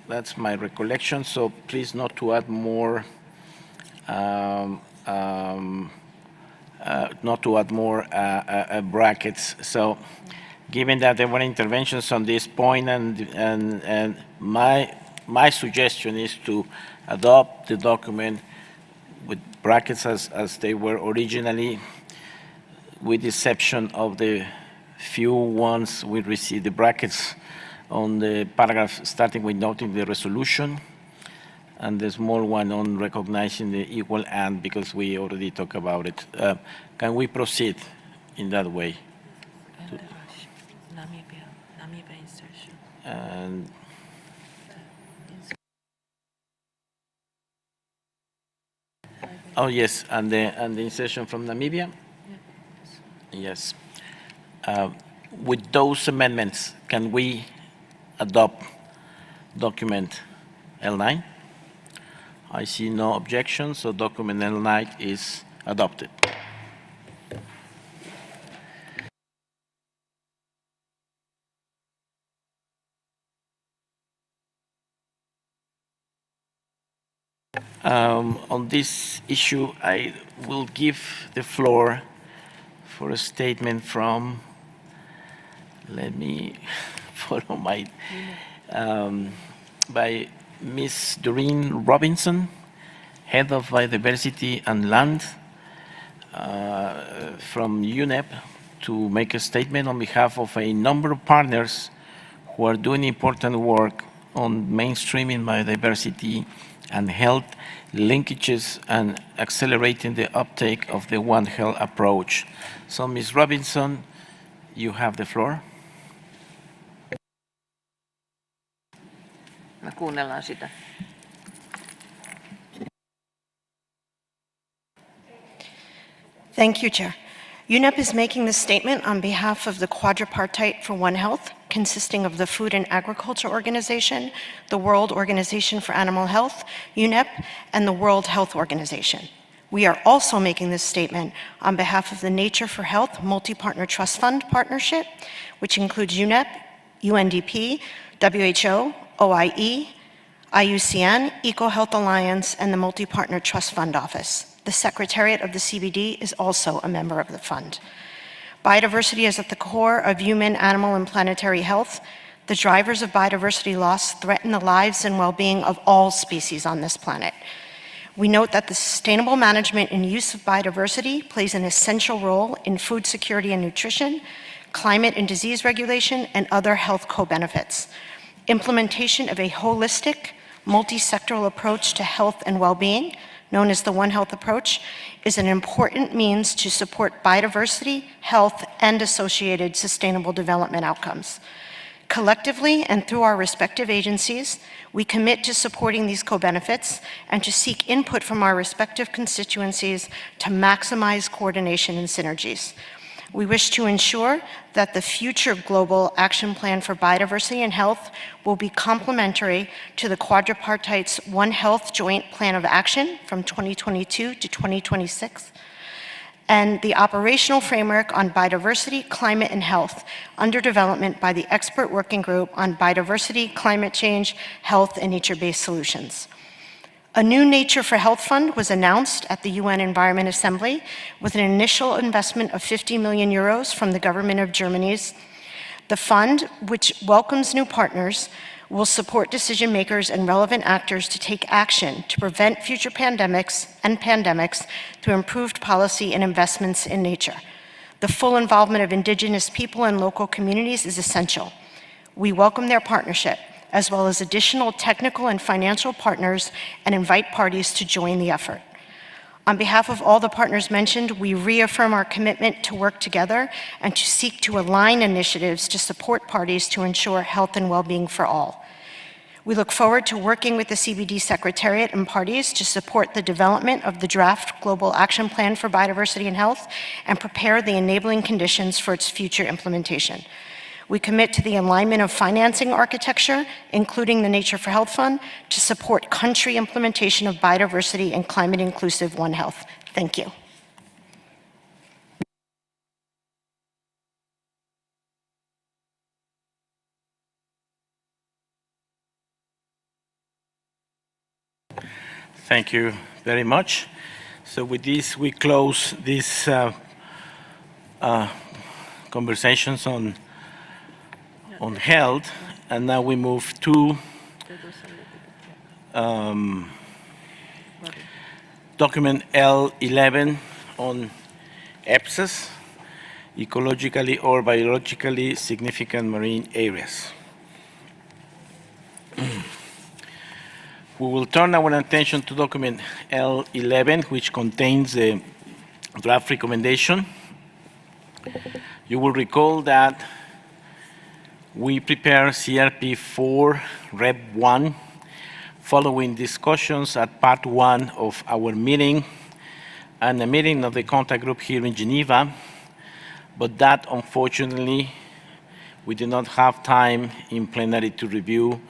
that's my recollection, so please not to add more brackets. So given that there were interventions on this point, and my suggestion is to adopt the document with brackets as they were originally, with the exception of the few ones we received, the brackets on the paragraph starting with noting the resolution, and the small one on recognizing the equal and, because we already talked about it. Can we proceed in that way? Namibia insertion. And oh yes, and the insertion from Namibia? Yes. With those amendments, can we adopt document L9? I see no objection, so document L9 is adopted. On this issue, I will give the floor for a statement from, let me follow my, by Ms. Doreen Robinson, Head of Biodiversity and Land from UNEP, to make a statement on behalf of a number of partners who are doing important work on mainstreaming biodiversity and health linkages and accelerating the uptake of the One Health approach. So, Ms. Robinson, you have the floor. Me kuunnellaan sitä. Thank you, Chair. UNEP is making this statement on behalf of the Quadripartite for One Health, consisting of the Food and Agriculture Organization, the World Organization for Animal Health, UNEP, and the World Health Organization. We are also making this statement on behalf of the Nature for Health Multi-Partner Trust Fund Partnership, which includes UNEP, UNDP, WHO, OIE, IUCN, EcoHealth Alliance, and the Multi-Partner Trust Fund Office. The Secretariat of the CBD is also a member of the fund. Biodiversity is at the core of human, animal, and planetary health. The drivers of biodiversity loss threaten the lives and well-being of all species on this planet. We note that the sustainable management and use of biodiversity plays an essential role in food security and nutrition, climate and disease regulation, and other health co-benefits. Implementation of a holistic, multi-sectoral approach to health and well-being, known as the One Health approach, is an important means to support biodiversity, health, and associated sustainable development outcomes. Collectively and through our respective agencies, we commit to supporting these co-benefits and to seek input from our respective constituencies to maximize coordination and synergies. We wish to ensure that the future Global Action Plan for Biodiversity and Health will be complementary to the Quadripartite's One Health Joint Plan of Action from 2022 to 2026, and the operational framework on biodiversity, climate, and health under development by the Expert Working Group on Biodiversity, Climate Change, Health, and Nature-Based Solutions. A new Nature for Health Fund was announced at the UN Environment Assembly with an initial investment of 50 million euros from the government of Germany. The fund, which welcomes new partners, will support decision makers and relevant actors to take action to prevent future pandemics through improved policy and investments in nature. The full involvement of indigenous people and local communities is essential. We welcome their partnership, as well as additional technical and financial partners, and invite parties to join the effort. On behalf of all the partners mentioned, we reaffirm our commitment to work together and to seek to align initiatives to support parties to ensure health and well-being for all. We look forward to working with the CBD Secretariat and parties to support the development of the draft Global Action Plan for Biodiversity and Health and prepare the enabling conditions for its future implementation. We commit to the alignment of financing architecture, including the Nature for Health Fund, to support country implementation of biodiversity and climate-inclusive One Health. Thank you. Thank you very much. So with this, we close these conversations on health, and now we move to document L11 on Epsos, ecologically or biologically significant marine areas. We will turn our attention to document L11, which contains the draft recommendation. You will recall that we prepared CRP4 Rep 1 following discussions at part 1 of our meeting and a meeting of the contact group here in Geneva, but that unfortunately we did not have time in plenary to review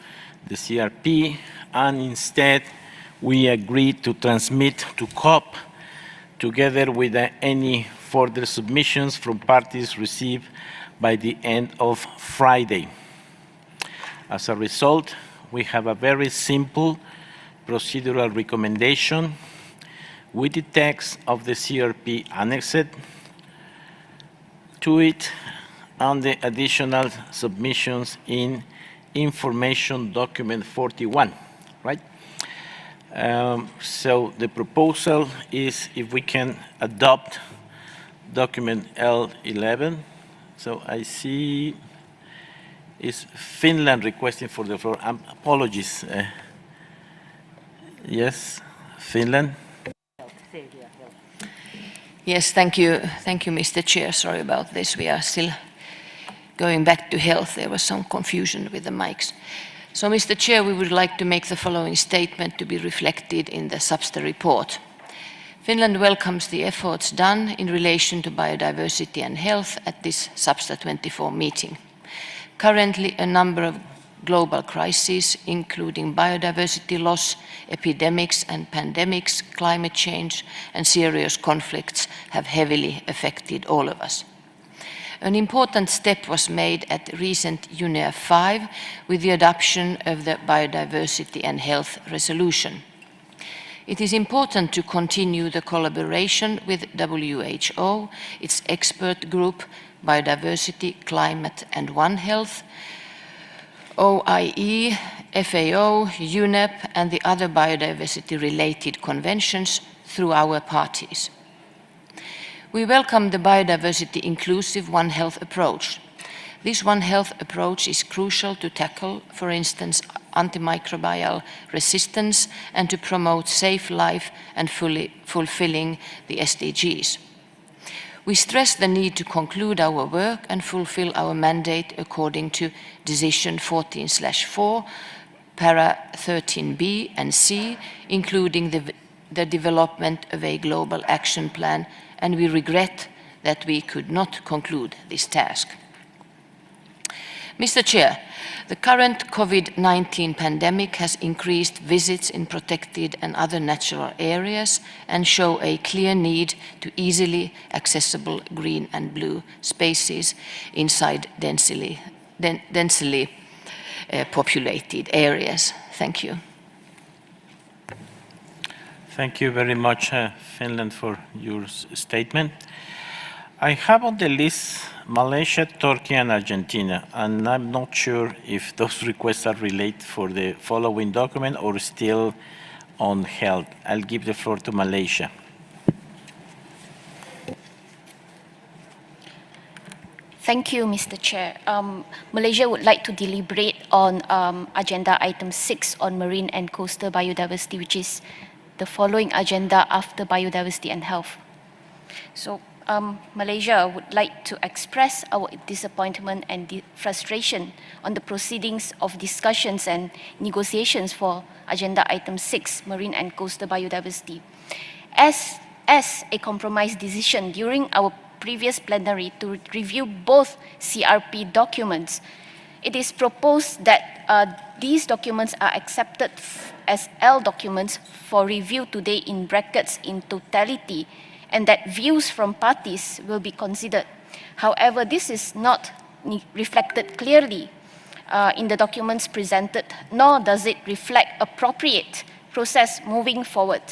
the CRP, and instead we agreed to transmit to COP together with any further submissions from parties received by the end of Friday. As a result, we have a very simple procedural recommendation with the text of the CRP annexed to it and the additional submissions in information document 41, right? So the proposal is if we can adopt document L11. So I see is Finland requesting for the floor. Apologies. Yes, Finland. Yes, thank you, Mr. Chair. Sorry about this. We are still going back to health. There was some confusion with the mics. So, Mr. Chair, we would like to make the following statement to be reflected in the SBSTTA report. Finland welcomes the efforts done in relation to biodiversity and health at this SBSTTA-24 meeting. Currently, a number of global crises, including biodiversity loss, epidemics and pandemics, climate change, and serious conflicts, have heavily affected all of us. An important step was made at recent UNEA 5 with the adoption of the Biodiversity and Health Resolution. It is important to continue the collaboration with WHO, its expert group, Biodiversity, Climate and One Health, OIE, FAO, UNEP, and the other biodiversity-related conventions through our parties. We welcome the biodiversity inclusive One Health approach. This One Health approach is crucial to tackle, for instance, antimicrobial resistance and to promote safe life and fulfilling the SDGs. We stress the need to conclude our work and fulfill our mandate according to Decision 14/4, Para 13b and c, including the development of a global action plan, and we regret that we could not conclude this task. Mr. Chair, the current COVID-19 pandemic has increased visits in protected and other natural areas and show a clear need to easily accessible green and blue spaces inside densely populated areas. Thank you. Thank you very much, Finland, for your statement. I have on the list Malaysia, Turkey, and Argentina, and I'm not sure if those requests are related for the following document or still on health. I'll give the floor to Malaysia. Thank you, Mr. Chair. Malaysia would like to deliberate on agenda item 6 on marine and coastal biodiversity, which is the following agenda after biodiversity and health. So Malaysia would like to express our disappointment and frustration on the proceedings of discussions and negotiations for agenda item 6, marine and coastal biodiversity. As a compromise decision during our previous plenary to review both CRP documents, it is proposed that these documents are accepted as L documents for review today in brackets in totality, and that views from parties will be considered. However, this is not reflected clearly in the documents presented, nor does it reflect appropriate process moving forward.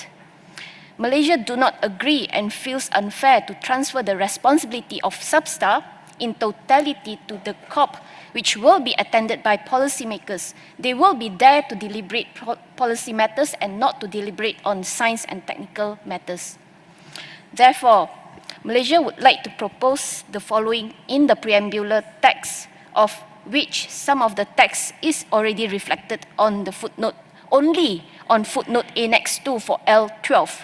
Malaysia do not agree and feels unfair to transfer the responsibility of SBSTTA in totality to the COP, which will be attended by policymakers. They will be there to deliberate policy matters and not to deliberate on science and technical matters. Therefore, Malaysia would like to propose the following in the preambular text, of which some of the text is already reflected on the footnote, only on footnote Annex II for L12.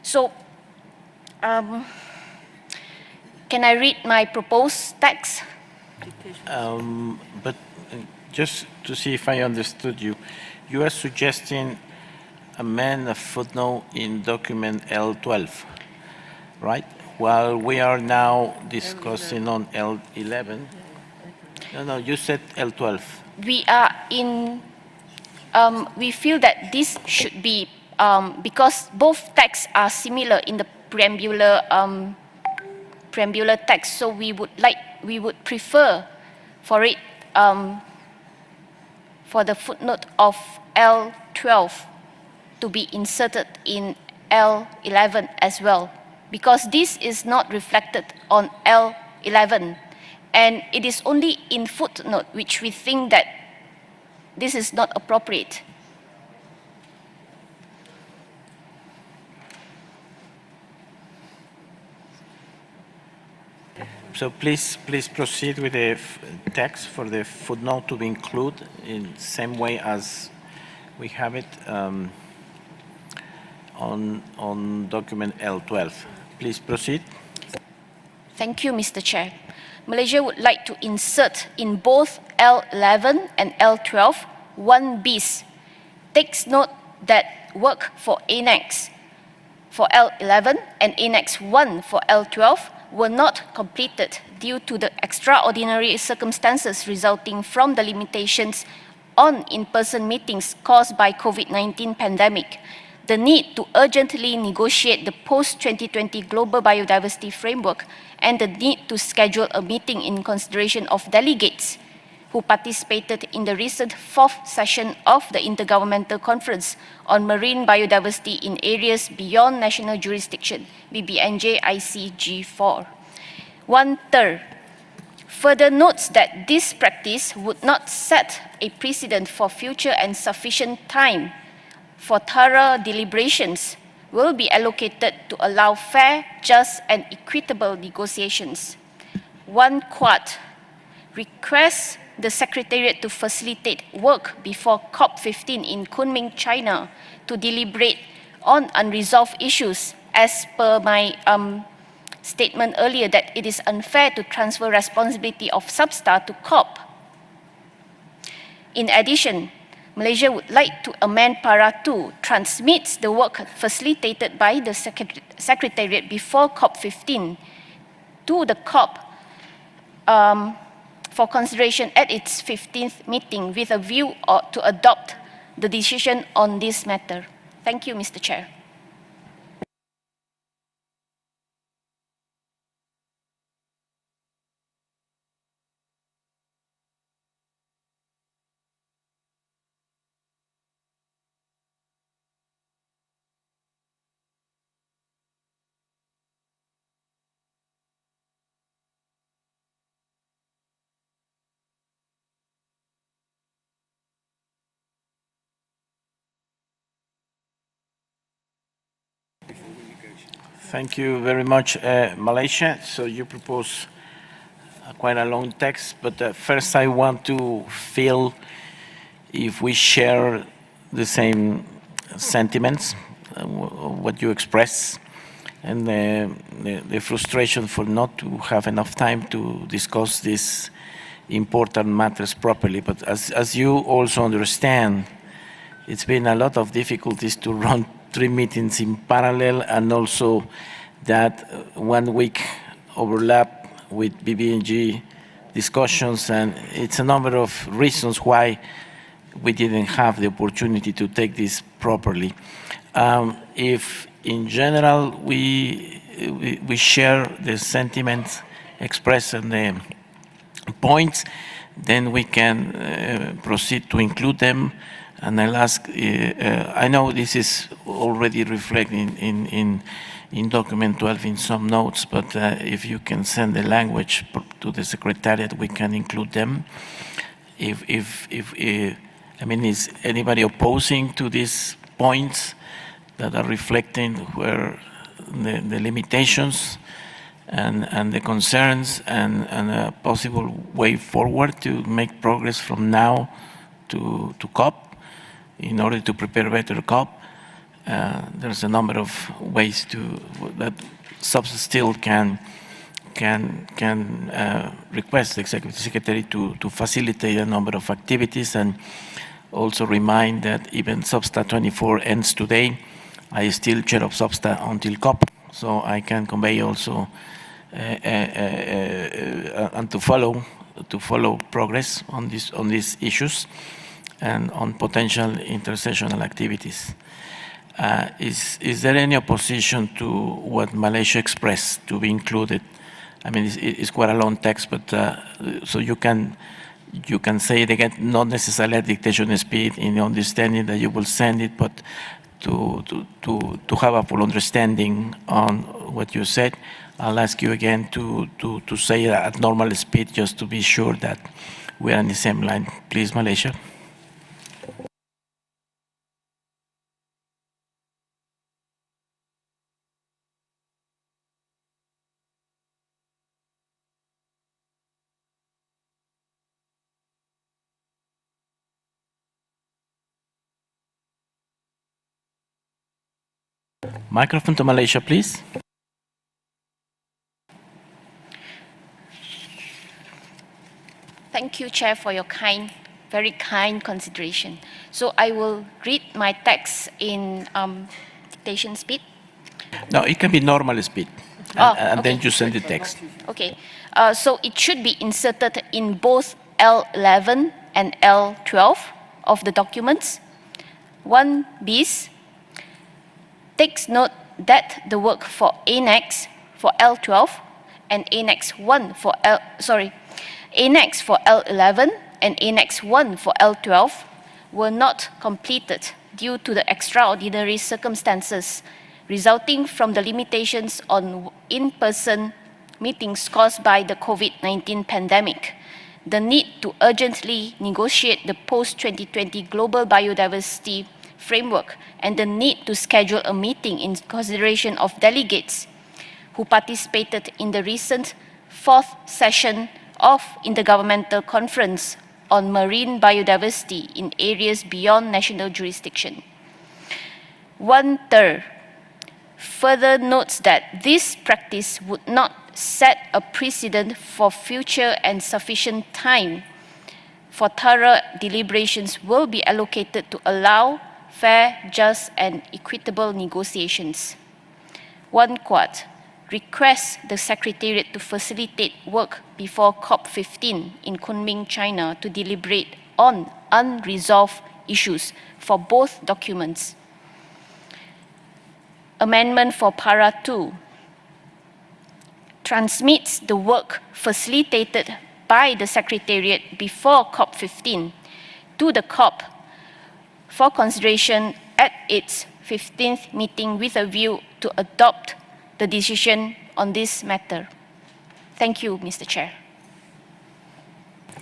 So, can I read my proposed text? But just to see if I understood you, you are suggesting amend a footnote in document L12, right? While we are now discussing on L11. No, you said L12. We are in, we feel that this should be, because both texts are similar in the preambular text, so we would prefer for it, for the footnote of L12 to be inserted in L11 as well, because this is not reflected on L11, and it is only in footnote which we think that this is not appropriate. So please proceed with the text for the footnote to be included in the same way as we have it on document L12. Please proceed. Thank you, Mr. Chair. Malaysia would like to insert in both L11 and L12 one bis. Takes note that work for Annex for L11 and Annex 1 for L12 were not completed due to the extraordinary circumstances resulting from the limitations on in-person meetings caused by COVID-19 pandemic, the need to urgently negotiate the post-2020 Global Biodiversity Framework, and the need to schedule a meeting in consideration of delegates who participated in the recent 4th session of the Intergovernmental Conference on Marine Biodiversity in Areas Beyond National Jurisdiction, BBNJ-ICG4. 1/3 further notes that this practice would not set a precedent for future and sufficient time for thorough deliberations will be allocated to allow fair, just, and equitable negotiations. 1 Quad requests the Secretariat to facilitate work before COP15 in Kunming, China, to deliberate on unresolved issues, as per my statement earlier that it is unfair to transfer responsibility of SBSTTA to COP. In addition, Malaysia would like to amend Para 2, transmits the work facilitated by the Secretariat before COP15 to the COP for consideration at its 15th meeting with a view to adopt the decision on this matter. Thank you, Mr. Chair. Thank you very much, Malaysia. So you propose quite a long text, but first I want to feel if we share the same sentiments, what you express, and the frustration for not to have enough time to discuss these important matters properly. But as you also understand, it's been a lot of difficulties to run 3 meetings in parallel, and also that 1 week overlap with BBNG discussions, and it's a number of reasons why we didn't have the opportunity to take this properly. If in general we share the sentiments expressed in the points, then we can proceed to include them. And I'll ask, I know this is already reflected in document 12 in some notes, but if you can send the language to the Secretariat, we can include them. I mean, is anybody opposing to these points that are reflecting where the limitations and the concerns and a possible way forward to make progress from now to COP? In order to prepare better COP, there's a number of ways that SBSTTA still can request the Executive Secretary to facilitate a number of activities, and also remind that even SBSTTA-24 ends today. I still chair of SBSTTA until COP, so I can convey also and to follow progress on these issues and on potential intersessional activities. Is there any opposition to what Malaysia expressed to be included? I mean, it's quite a long text, but so you can say it again, not necessarily at dictation speed, in the understanding that you will send it, but to have a full understanding on what you said. I'll ask you again to say it at normal speed, just to be sure that we are on the same line. Please, Malaysia. Microphone to Malaysia, please. Thank you, Chair, for your very kind consideration. So I will read my text in dictation speed. No, it can be normal speed, and then you send the text. Okay, so it should be inserted in both L11 and L12 of the documents. 1bis takes note that the work for Annex for L12 and Annex 1 for Annex for L11 and Annex 1 for L12 were not completed due to the extraordinary circumstances resulting from the limitations on in-person meetings caused by the COVID-19 pandemic, the need to urgently negotiate the post-2020 global biodiversity framework and the need to schedule a meeting in consideration of delegates who participated in the recent 4th session of Intergovernmental Conference on Marine Biodiversity in Areas Beyond National Jurisdiction. 1/3 further notes that this practice would not set a precedent for future and sufficient time for thorough deliberations will be allocated to allow fair, just, and equitable negotiations. 1/4 requests the Secretariat to facilitate work before COP15 in Kunming, China to deliberate on unresolved issues for both documents. Amendment for Para 2 transmits the work facilitated by the Secretariat before COP15 to the COP for consideration at its 15th meeting with a view to adopt the decision on this matter. Thank you, Mr. Chair.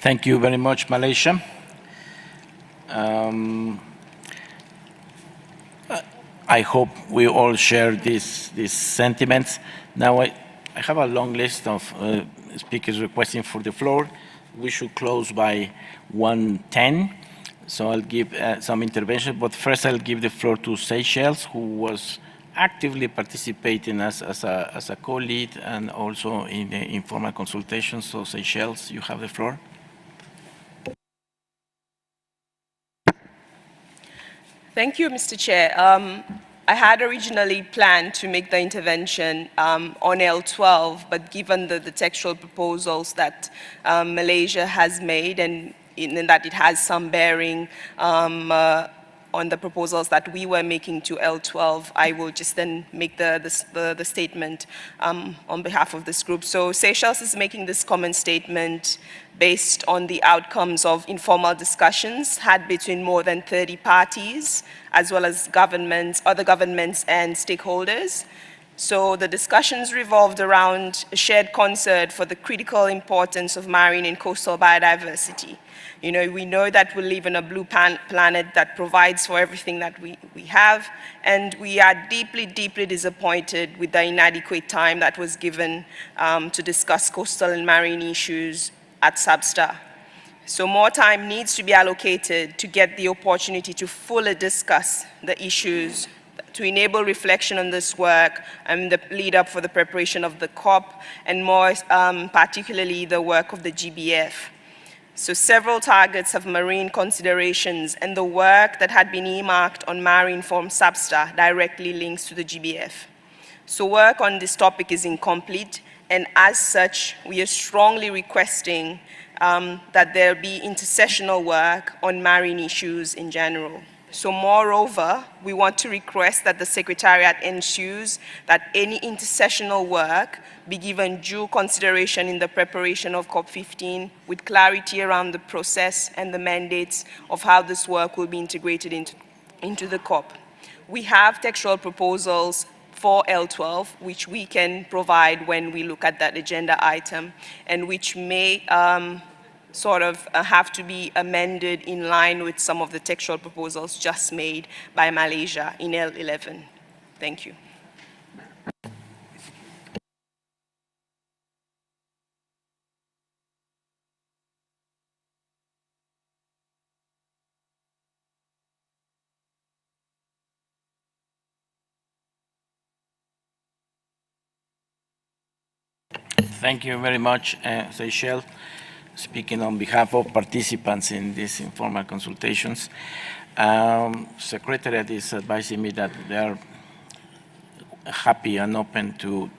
Thank you very much, Malaysia. I hope we all share these sentiments. Now, I have a long list of speakers requesting for the floor. We should close by 1:10, so I'll give some intervention, but first I'll give the floor to Seychelles, who was actively participating as a co-lead and also in the informal consultation. So Seychelles, you have the floor. Thank you, Mr. Chair. I had originally planned to make the intervention on L12, but given the textual proposals that Malaysia has made and in that it has some bearing on the proposals that we were making to L12, I will just then make the statement on behalf of this group. So Seychelles is making this common statement based on the outcomes of informal discussions had between more than 30 parties, as well as governments, other governments and stakeholders. So the discussions revolved around a shared concern for the critical importance of marine and coastal biodiversity. You know, we know that we live on a blue planet that provides for everything that we have, and we are deeply, deeply disappointed with the inadequate time that was given to discuss coastal and marine issues at SBSTTA. So more time needs to be allocated to get the opportunity to fully discuss the issues, to enable reflection on this work and the lead up for the preparation of the COP, and more particularly the work of the GBF. So several targets of marine considerations and the work that had been earmarked on marine from SBSTTA directly links to the GBF. So work on this topic is incomplete, and as such, we are strongly requesting that there be intercessional work on marine issues in general. So moreover, we want to request that the Secretariat ensures that any intercessional work be given due consideration in the preparation of COP15 with clarity around the process and the mandates of how this work will be integrated into the COP. We have textual proposals for L12, which we can provide when we look at that agenda item, and which may have to be amended in line with some of the textual proposals just made by Malaysia in L11. Thank you. Thank you very much, Seychelles. Speaking on behalf of participants in these informal consultations, Secretariat is advising me that they are happy and open to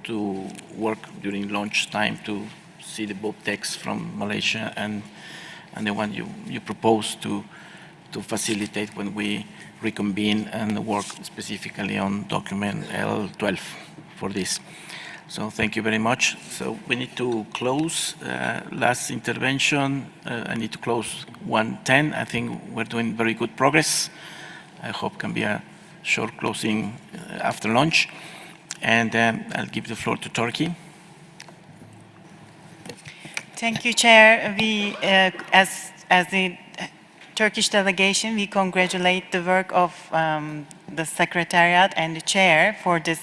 work during lunch time to see the both texts from Malaysia and the one you propose to facilitate when we reconvene and work specifically on document L12 for this. So thank you very much. So we need to close last intervention. I need to close 1:10. I think we're doing very good progress. I hope can be a short closing after lunch. And I'll give the floor to Turkey. Thank you, Chair. We, as the Turkish delegation, we congratulate the work of the Secretariat and the Chair for this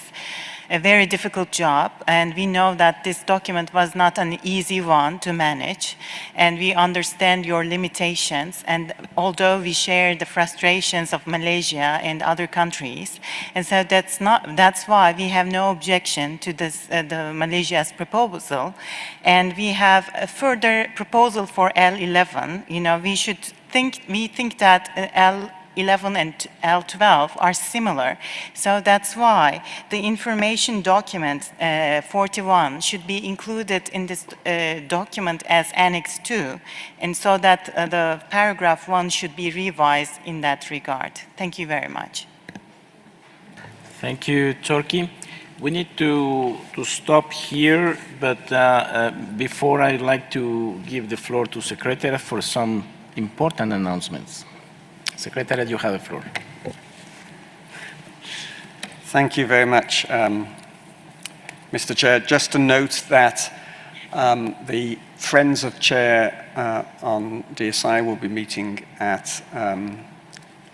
a very difficult job, and we know that this document was not an easy one to manage, and we understand your limitations, and although we share the frustrations of Malaysia and other countries, and so that's why we have no objection to this the Malaysia's proposal, and we have a further proposal for L11. You know, we think that L11 and L12 are similar. So that's why the information document 41 should be included in this document as Annex II, and so that the paragraph 1 should be revised in that regard. Thank you very much. Thank you, Turkey. We need to stop here, but before I'd like to give the floor to Secretary for some important announcements. Secretary, you have the floor. Thank you very much, Mr. Chair. Just to note that the Friends of Chair on DSI will be meeting at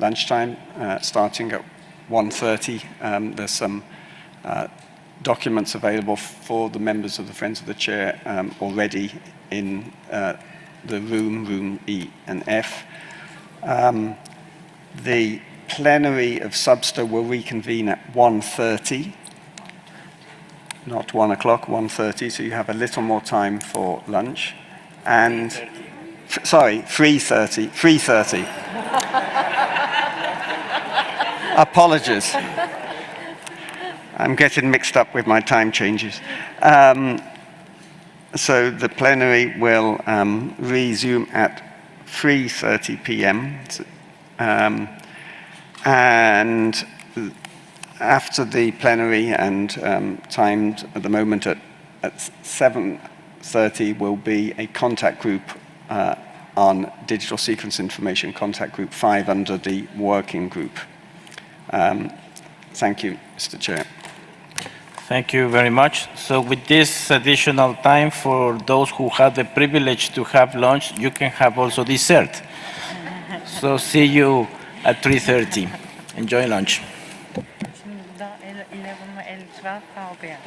lunchtime, starting at 1:30. There's some documents available for the members of the Friends of the Chair already in the room E and F. The plenary of SBSTTA will reconvene at 1:30, not 1 o'clock, 1:30, so you have a little more time for lunch. And, sorry, 3:30. Apologies. I'm getting mixed up with my time changes. So the plenary will resume at 3:30 p.m. And after the plenary and timed at the moment at 7:30 will be a contact group on digital sequence information, contact group 5 under the working group. Thank you, Mr. Chair. Thank you very much. So with this additional time for those who have the privilege to have lunch, you can have also dessert. So see you at 3:30. Enjoy lunch. Şimdi daha L11 ve L12 kaldı yani.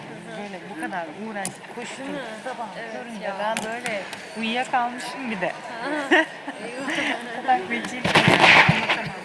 Böyle bu kadar uğraştık, koştuk. Sabah görünce ben böyle uyuyakalmışım bir de. Kulak vekil anlatamam.